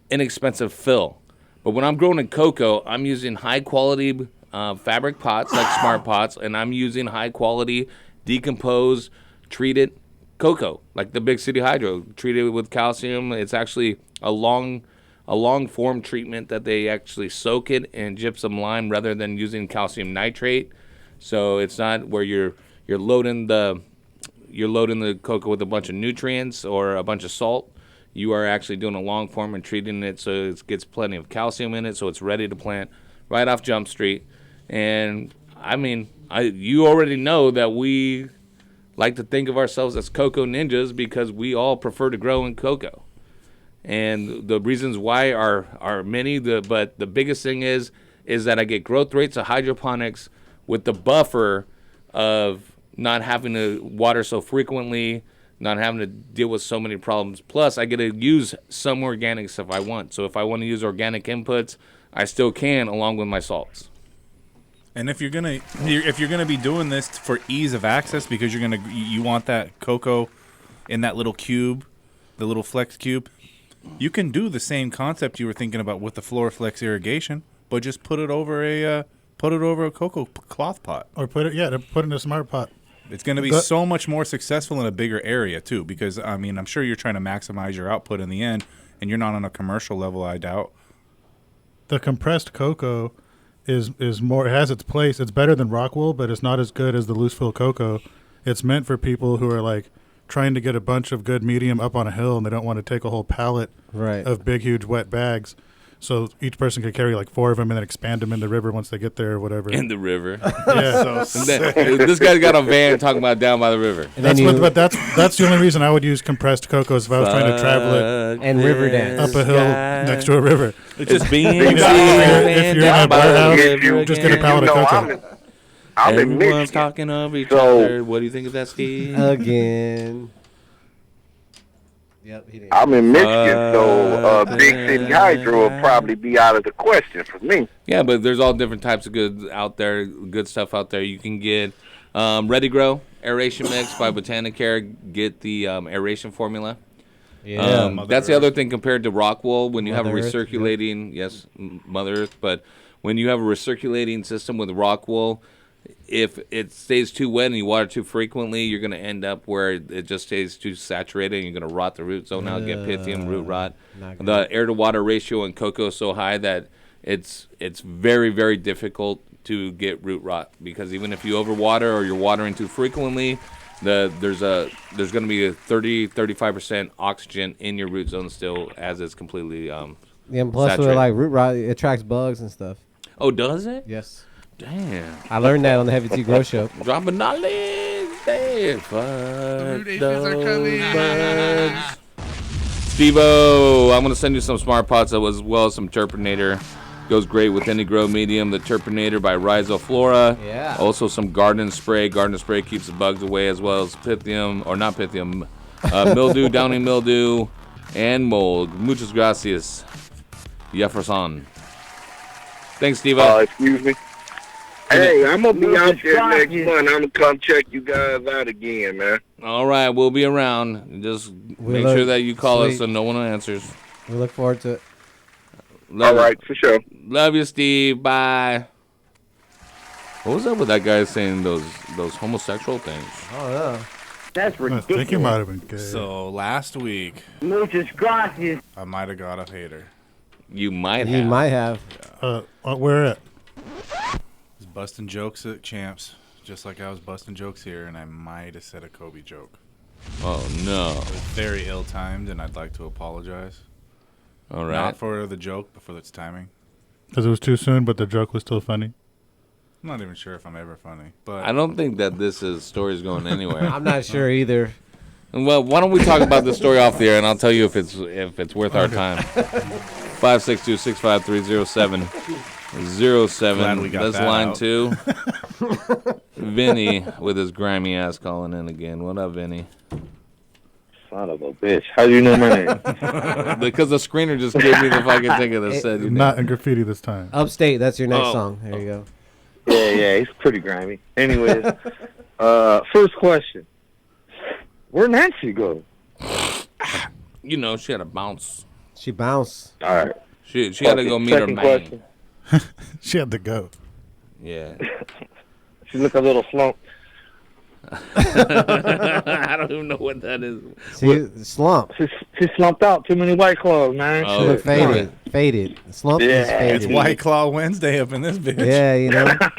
Speaker 14: inexpensive fill. But when I'm growing in cocoa, I'm using high-quality fabric pots, like smart pots, and I'm using high-quality decomposed, treated cocoa, like the Big City Hydro, treated with calcium. It's actually a long form treatment that they actually soak it in gypsum lime rather than using calcium nitrate. So it's not where you're loading the cocoa with a bunch of nutrients or a bunch of salt. You are actually doing a long form and treating it so it gets plenty of calcium in it, so it's ready to plant right off Jump Street. And I mean, you already know that we like to think of ourselves as cocoa ninjas because we all prefer to grow in cocoa. And the reasons why are many, but the biggest thing is that I get growth rates of hydroponics with the buffer of not having to water so frequently, not having to deal with so many problems. Plus, I get to use some organics if I want. So if I want to use organic inputs, I still can, along with my salts.
Speaker 17: And if you're gonna be doing this for ease of access, because you want that cocoa in that little cube, the little flex cube, you can do the same concept you were thinking about with the Floraflex irrigation, but just put it over a cocoa cloth pot,
Speaker 22: or put it in a smart pot.
Speaker 17: It's going to be so much more successful in a bigger area too, because I mean, I'm sure you're trying to maximize your output in the end, and you're not on a commercial level, I doubt.
Speaker 22: The compressed cocoa is more. It has its place. It's better than rock wool, but it's not as good as the loose fill cocoa. It's meant for people who are like trying to get a bunch of good medium up on a hill, and they don't want to take a whole pallet of big, huge, wet bags. So each person could carry like 4 of them and then expand them in the river once they get there or whatever.
Speaker 14: In the river.
Speaker 22: Yeah.
Speaker 14: This guy's got a van talking about down by the river.
Speaker 22: That's the only reason I would use compressed cocoa is if I was trying to travel it
Speaker 12: and river dance
Speaker 22: up a hill next to a river.
Speaker 14: It's just being
Speaker 22: if you're in a warehouse, just get a pallet of cocoa.
Speaker 15: I'm in
Speaker 14: Everyone's
Speaker 15: Michigan.
Speaker 14: talking over each other. What do you think of that, Steve?
Speaker 12: Again. Yep, he did.
Speaker 15: I'm in Michigan, so Big City Hydro will probably be out of the question for me.
Speaker 14: Yeah, but there's all different types of good stuff out there. You can get Ready Grow Aeration Mix by Botanicare. Get the aeration formula.
Speaker 12: Yeah,
Speaker 14: that's the other thing compared to rock wool. When you have a
Speaker 12: Mother Earth,
Speaker 14: recirculating, yes, Mother Earth, but when you have a recirculating system with rock wool, if it stays too wet and you water too frequently, you're going to end up where it just stays too saturated and you're going to rot the root zone out, get pythium, root rot. The air to water ratio in cocoa is so high that it's very, very difficult to get root rot, because even if you overwater or you're watering too frequently, there's going to be a 35% oxygen in your root zone still, as it's completely
Speaker 12: Yeah, and plus
Speaker 14: saturated.
Speaker 12: with like root rot, it attracts bugs and stuff.
Speaker 14: Oh, does it?
Speaker 12: Yes.
Speaker 14: Damn.
Speaker 12: I learned that on the Heavy Tea Grow Show.
Speaker 14: Dropping knowledge. Damn.
Speaker 2: Root aphids are coming.
Speaker 14: Steve-O, I'm going to send you some smart pots as well as some Terpinator. Goes great with any grow medium. The Terpinator by Rhizoflora.
Speaker 12: Yeah.
Speaker 14: Also some garden spray. Garden spray keeps the bugs away, as well as Pythium, or not Pythium, mildew, downy mildew, and mold. Muchas gracias, Jefferson. Thanks, Steve.
Speaker 15: Excuse me. Hey, I'm gonna be out there next month. I'm gonna come check you guys out again, man.
Speaker 14: All right, we'll be around. Just make sure that you call us so no one answers.
Speaker 12: We look forward to it.
Speaker 14: All
Speaker 15: right, for sure.
Speaker 14: Love you, Steve. Bye. What was up with that guy saying those homosexual things?
Speaker 12: Oh yeah.
Speaker 11: That's
Speaker 22: I think he might have been gay.
Speaker 17: So last week,
Speaker 11: Muchas gracias.
Speaker 17: I might have got a hater.
Speaker 14: You might
Speaker 12: You might have.
Speaker 22: Where at?
Speaker 17: Was busting jokes at Champs, just like I was busting jokes here, and I might have said a Kobe joke.
Speaker 14: Oh no!
Speaker 17: It was very ill-timed, and I'd like to apologize.
Speaker 14: All right.
Speaker 17: Not for the joke, but for its timing.
Speaker 22: Because it was too soon, but the joke was still funny.
Speaker 17: I'm not even sure if I'm ever funny, but
Speaker 14: I don't think that this story's going anywhere.
Speaker 12: I'm not sure either.
Speaker 14: Well, why don't we talk about this story off the air, and I'll tell you if it's worth our time. 562-653-0707.
Speaker 17: Glad we got
Speaker 14: That's
Speaker 17: that
Speaker 14: line
Speaker 17: out.
Speaker 14: 2. Vinny with his grimy ass calling in again. What up, Vinny?
Speaker 15: Son of a bitch. How do you know my name?
Speaker 14: Because the screener just gave me the fucking thing that said your
Speaker 22: Not
Speaker 14: name.
Speaker 22: in graffiti this time.
Speaker 12: Upstate, that's your next
Speaker 15: Oh.
Speaker 12: song. There you go.
Speaker 15: Yeah, he's pretty grimy. Anyways, first question. Where'd Nancy go?
Speaker 14: You know, she had to bounce.
Speaker 12: She bounced.
Speaker 15: All right.
Speaker 14: She had to go meet her
Speaker 15: Second
Speaker 14: man.
Speaker 15: question.
Speaker 22: She had to go.
Speaker 14: Yeah.
Speaker 15: She looked a little slumped.
Speaker 14: I don't even know what that is.
Speaker 12: See, slump.
Speaker 15: She slumped out. Too many White Claws, man.
Speaker 14: Oh,
Speaker 12: She looked faded. Faded. Slump is
Speaker 15: Yeah,
Speaker 12: faded.
Speaker 17: it's White Claw Wednesday up in this bitch.
Speaker 12: Yeah,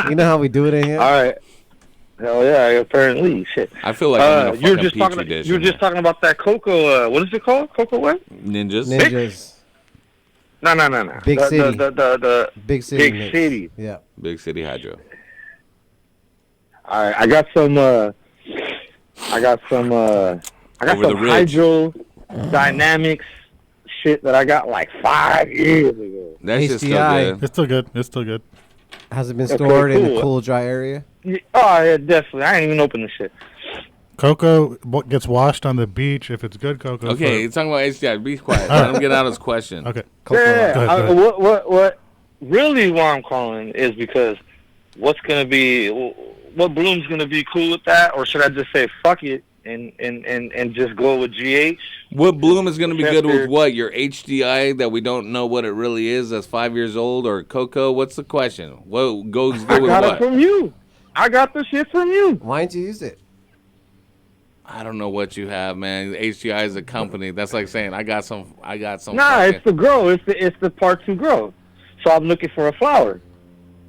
Speaker 12: you know how we do it in here.
Speaker 15: All right. Hell yeah, apparently. Shit.
Speaker 14: I feel like I'm in a
Speaker 15: you were
Speaker 14: fucking
Speaker 15: just talking.
Speaker 14: petri dish.
Speaker 15: You were just talking about that Cocoa. What is it called? Cocoa what?
Speaker 14: Ninjas.
Speaker 12: Ninjas.
Speaker 15: No.
Speaker 12: Big
Speaker 15: the,
Speaker 12: City.
Speaker 15: The
Speaker 12: Big City.
Speaker 15: Big
Speaker 12: mix.
Speaker 15: City.
Speaker 12: Yeah.
Speaker 14: Big City Hydro.
Speaker 15: All right, I got some
Speaker 14: Over the ridge.
Speaker 15: hydro dynamics shit that I got like 5 years ago.
Speaker 14: That shit's still
Speaker 12: HDI.
Speaker 14: good.
Speaker 22: It's still good. It's still good.
Speaker 12: Has it been
Speaker 15: Okay,
Speaker 12: stored in a
Speaker 15: cool.
Speaker 12: cool, dry area?
Speaker 15: Oh yeah, definitely. I ain't even open the shit.
Speaker 22: Cocoa gets washed on the beach if it's good cocoa.
Speaker 14: Okay, he's talking about HDI. Be quiet. Let him get out his question.
Speaker 22: Okay.
Speaker 15: Yeah,
Speaker 22: Go ahead, go ahead.
Speaker 15: what really why I'm calling is because what bloom's gonna be cool with that, or should I just say fuck it and just go with GH?
Speaker 14: What bloom is going to be good with
Speaker 15: Chester.
Speaker 14: what? Your HDI that we don't know what it really is that's 5 years old, or cocoa? What's the question? What goes
Speaker 15: I
Speaker 14: good with
Speaker 15: got it
Speaker 14: what?
Speaker 15: from you. I got the shit from you.
Speaker 12: Why didn't you use it?
Speaker 14: I don't know what you have, man. HDI is a company. That's like saying I got some.
Speaker 15: Nah,
Speaker 14: fucking-
Speaker 15: it's the grow. It's the part 2 grow. So I'm looking for a flower.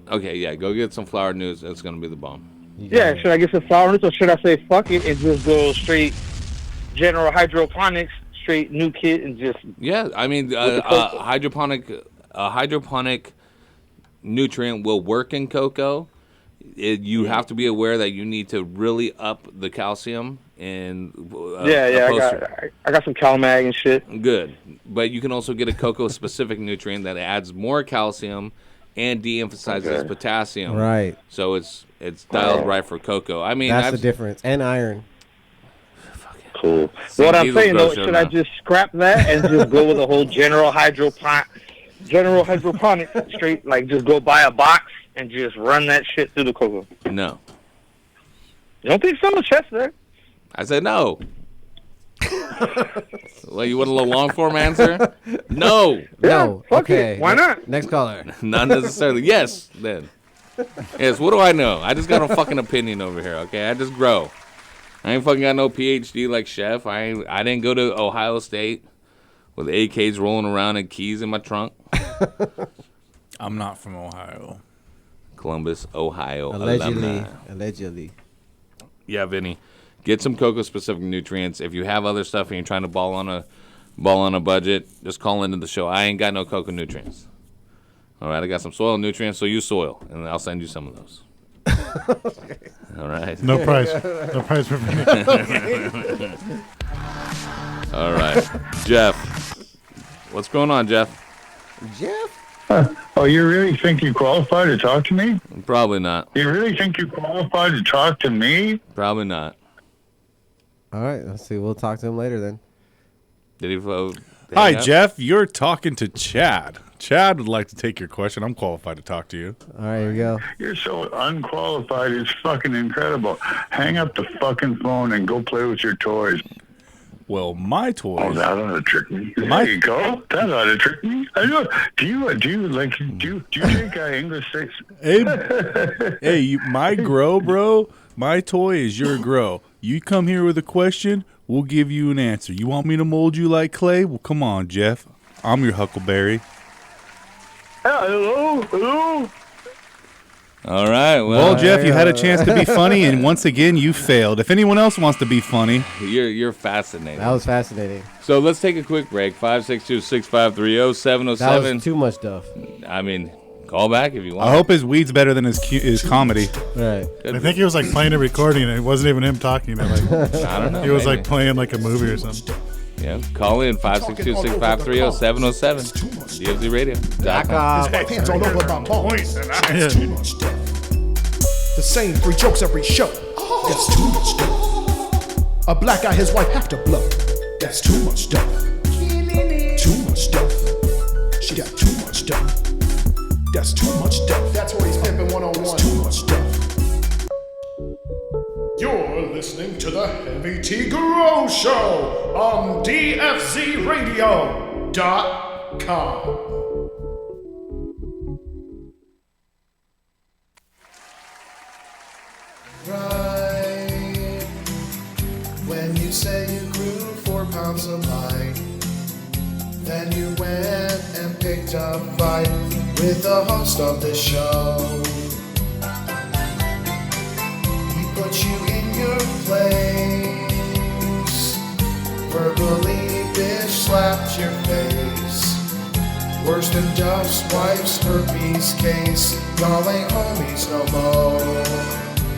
Speaker 14: Okay, yeah. Go get some flower news. It's going to be the bomb.
Speaker 15: Yeah, should I get some flowers or should I say fuck it and just go straight general hydroponics, straight new kit and just
Speaker 14: Yeah, I mean,
Speaker 15: the cocoa.
Speaker 14: hydroponic nutrient will work in cocoa. You have to be aware that you need to really up the calcium and
Speaker 15: I got some CalMag and shit.
Speaker 14: Good, but you can also get a cocoa specific nutrient that adds more calcium and de-emphasizes potassium.
Speaker 12: Right.
Speaker 14: So it's dialed right for cocoa. I mean,
Speaker 12: That's the difference. And iron.
Speaker 15: Cool.
Speaker 14: St.
Speaker 15: What I'm
Speaker 14: Diesel's
Speaker 15: saying
Speaker 14: Grow
Speaker 15: though,
Speaker 14: Show
Speaker 15: should I
Speaker 14: now.
Speaker 15: just scrap that and just go with a whole general hydroponic straight, like just go buy a box and just run that shit through the cocoa?
Speaker 14: No.
Speaker 15: You don't think so, Chester?
Speaker 14: I said no. Well, you want a little long form answer? No.
Speaker 12: No.
Speaker 15: fuck it.
Speaker 12: Okay.
Speaker 15: Why not?
Speaker 12: Next caller.
Speaker 14: Not necessarily. Yes, then. Yes, what do I know? I just got a fucking opinion over here, okay? I just grow. I ain't fucking got no PhD like Chef. I didn't go to Ohio State with AKs rolling around and keys in my trunk.
Speaker 17: I'm not from Ohio.
Speaker 14: Columbus, Ohio.
Speaker 12: Allegedly.
Speaker 14: Alumni.
Speaker 12: Allegedly.
Speaker 14: Yeah, Vinny. Get some cocoa-specific nutrients. If you have other stuff and you're trying to ball on a budget, just call into the show. I ain't got no cocoa nutrients. All right, I got some soil nutrients, so use soil, and I'll send you some of those. All right.
Speaker 22: No price. No price for me.
Speaker 14: All right, Jeff. What's going on, Jeff?
Speaker 12: Jeff?
Speaker 3: Oh, you really think you qualify to talk to me?
Speaker 14: Probably not.
Speaker 3: You really think you qualify to talk to me?
Speaker 14: Probably not.
Speaker 12: All right, let's see. We'll talk to him later then.
Speaker 14: Did he vote?
Speaker 17: Hi, Jeff. You're talking to Chad. Chad would like to take your question. I'm qualified to talk to you.
Speaker 12: All right, here we go.
Speaker 3: You're so unqualified. It's fucking incredible. Hang up the fucking phone and go play with your toys.
Speaker 17: Well, my toys.
Speaker 3: Oh, that ought to trick me. There you go. That ought to trick me. I know. Do you take English 6?
Speaker 17: Hey, my grow, bro. My toy is your grow. You come here with a question, we'll give you an answer. You want me to mold you like clay? Well, come on, Jeff. I'm your Huckleberry.
Speaker 3: Hello.
Speaker 14: All right.
Speaker 17: Well, Jeff, you had a chance to be funny, and once again, you failed. If anyone else wants to be funny,
Speaker 14: you're fascinating.
Speaker 12: That was fascinating.
Speaker 14: So let's take a quick break. 562-6530-707.
Speaker 12: That was too much stuff.
Speaker 14: I mean, call back if you want.
Speaker 17: I hope his weed's better than his comedy.
Speaker 12: Right.
Speaker 22: I think he was like playing a recording, and it wasn't even him talking. Like,
Speaker 14: I don't know.
Speaker 22: He was
Speaker 14: maybe.
Speaker 22: like playing like a movie or something.
Speaker 14: Yeah, call in 562-6530-707. DFZRadio.com.
Speaker 4: Hands all over my balls. That's too much stuff. The same 3 jokes every show. That's too much stuff. A black guy, his wife have to blow. That's too much stuff. Too much stuff. She got too much stuff. That's too much stuff. That's what he's pimping 101. That's too much stuff. You're listening to the Heavy T Grow Show on DFZRadio.com. Right when you say you grew 4 pounds of light, then you went and picked a fight with the host of the show. He put you in your place, verbally bitch slapped your face. Worse than Duff's wife's herpes case. Y'all ain't homies no more.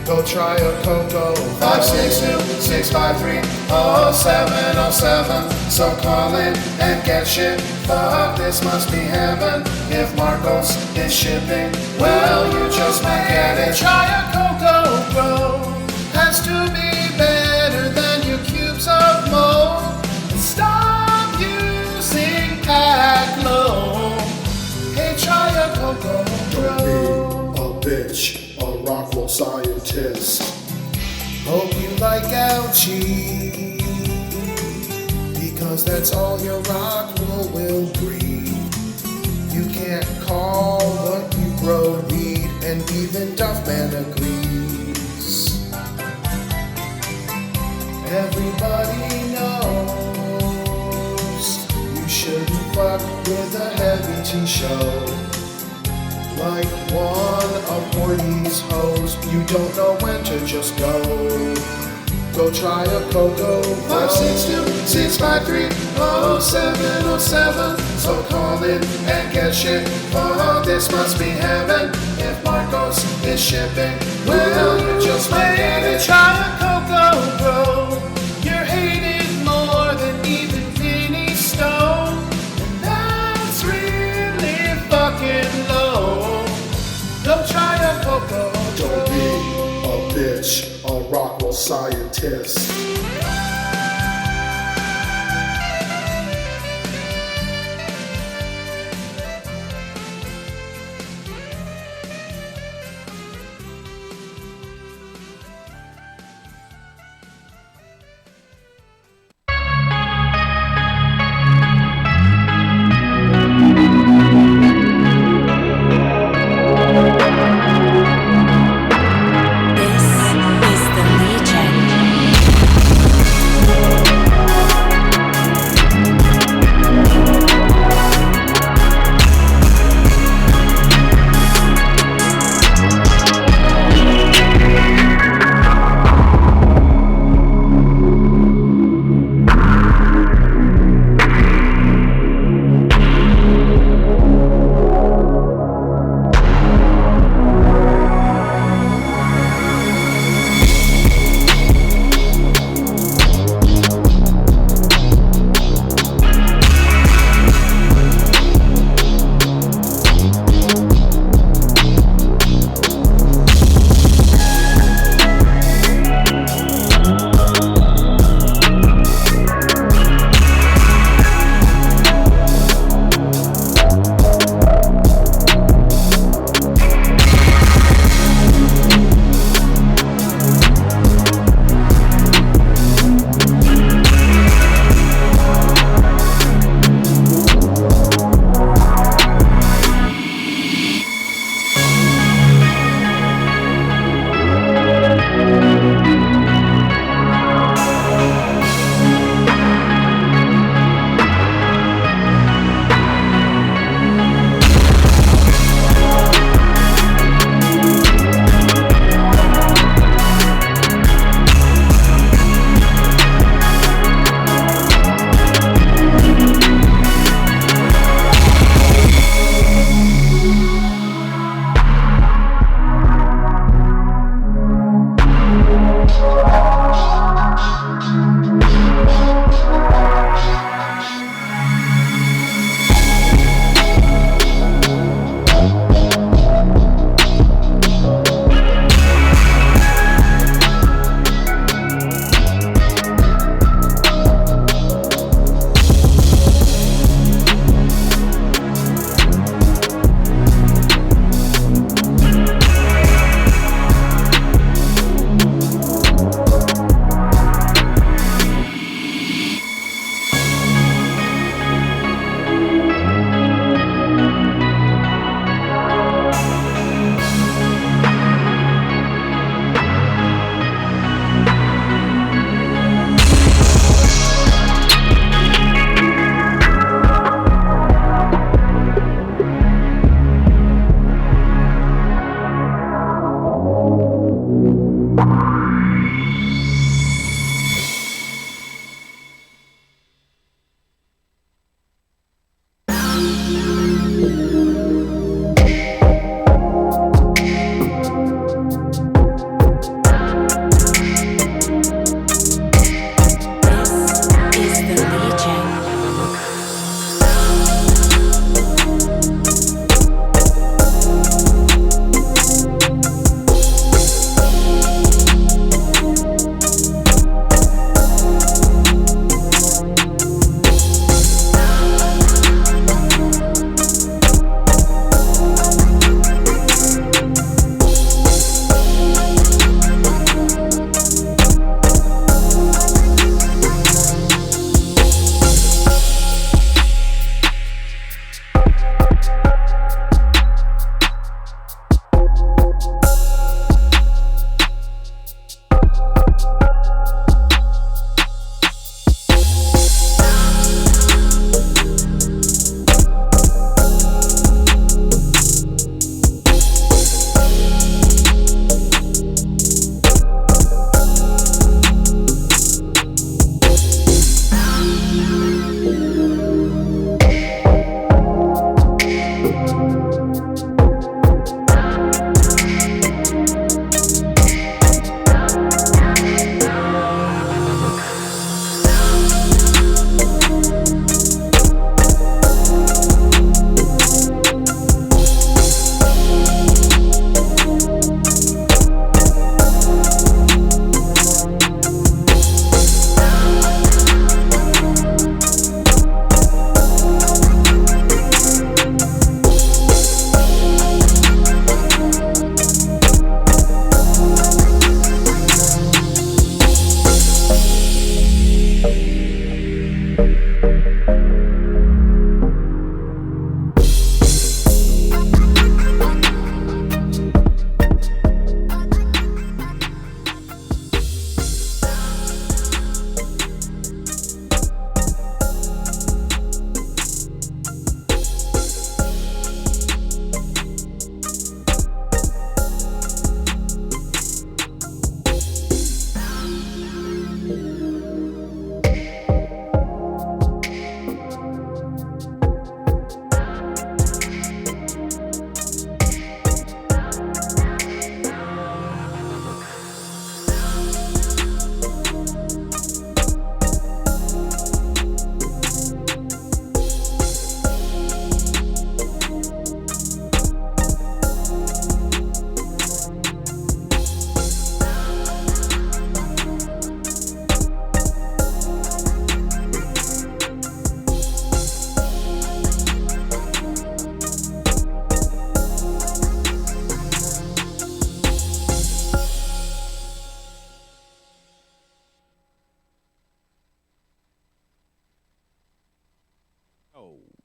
Speaker 4: Go try a cocoa. 562-653-0707. So call in and get shit. Fuck, this must be heaven. If Marcos is shipping, well, you just might get it. Try a cocoa, bro. Has to be better than your cubes of mold. Stop using Aclo. Hey, try a cocoa, bro. Don't be a bitch, a Rockwell scientist. Hope you like algae, because that's all your Rockwell will breed. You can't call what you grow weed, and even Duffman agrees. Everybody knows you shouldn't fuck with a heavy T show. Like one of Morty's hoes, you don't know when to just go. Go try a cocoa. 562-653-0707. So call in and get shit. Oh, this must be heaven. If Marcos is shipping, well, you just might get it. Try a cocoa, bro. You're hated more than even Vinny Stone, and that's really fucking low. Don't try a cocoa. Don't be a bitch, a Rockwell scientist.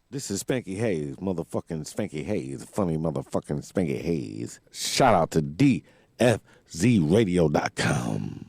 Speaker 6: This is Spanky Hayes, motherfucking Spanky Hayes, funny motherfucking Spanky Hayes. Shout out to DFZRadio.com.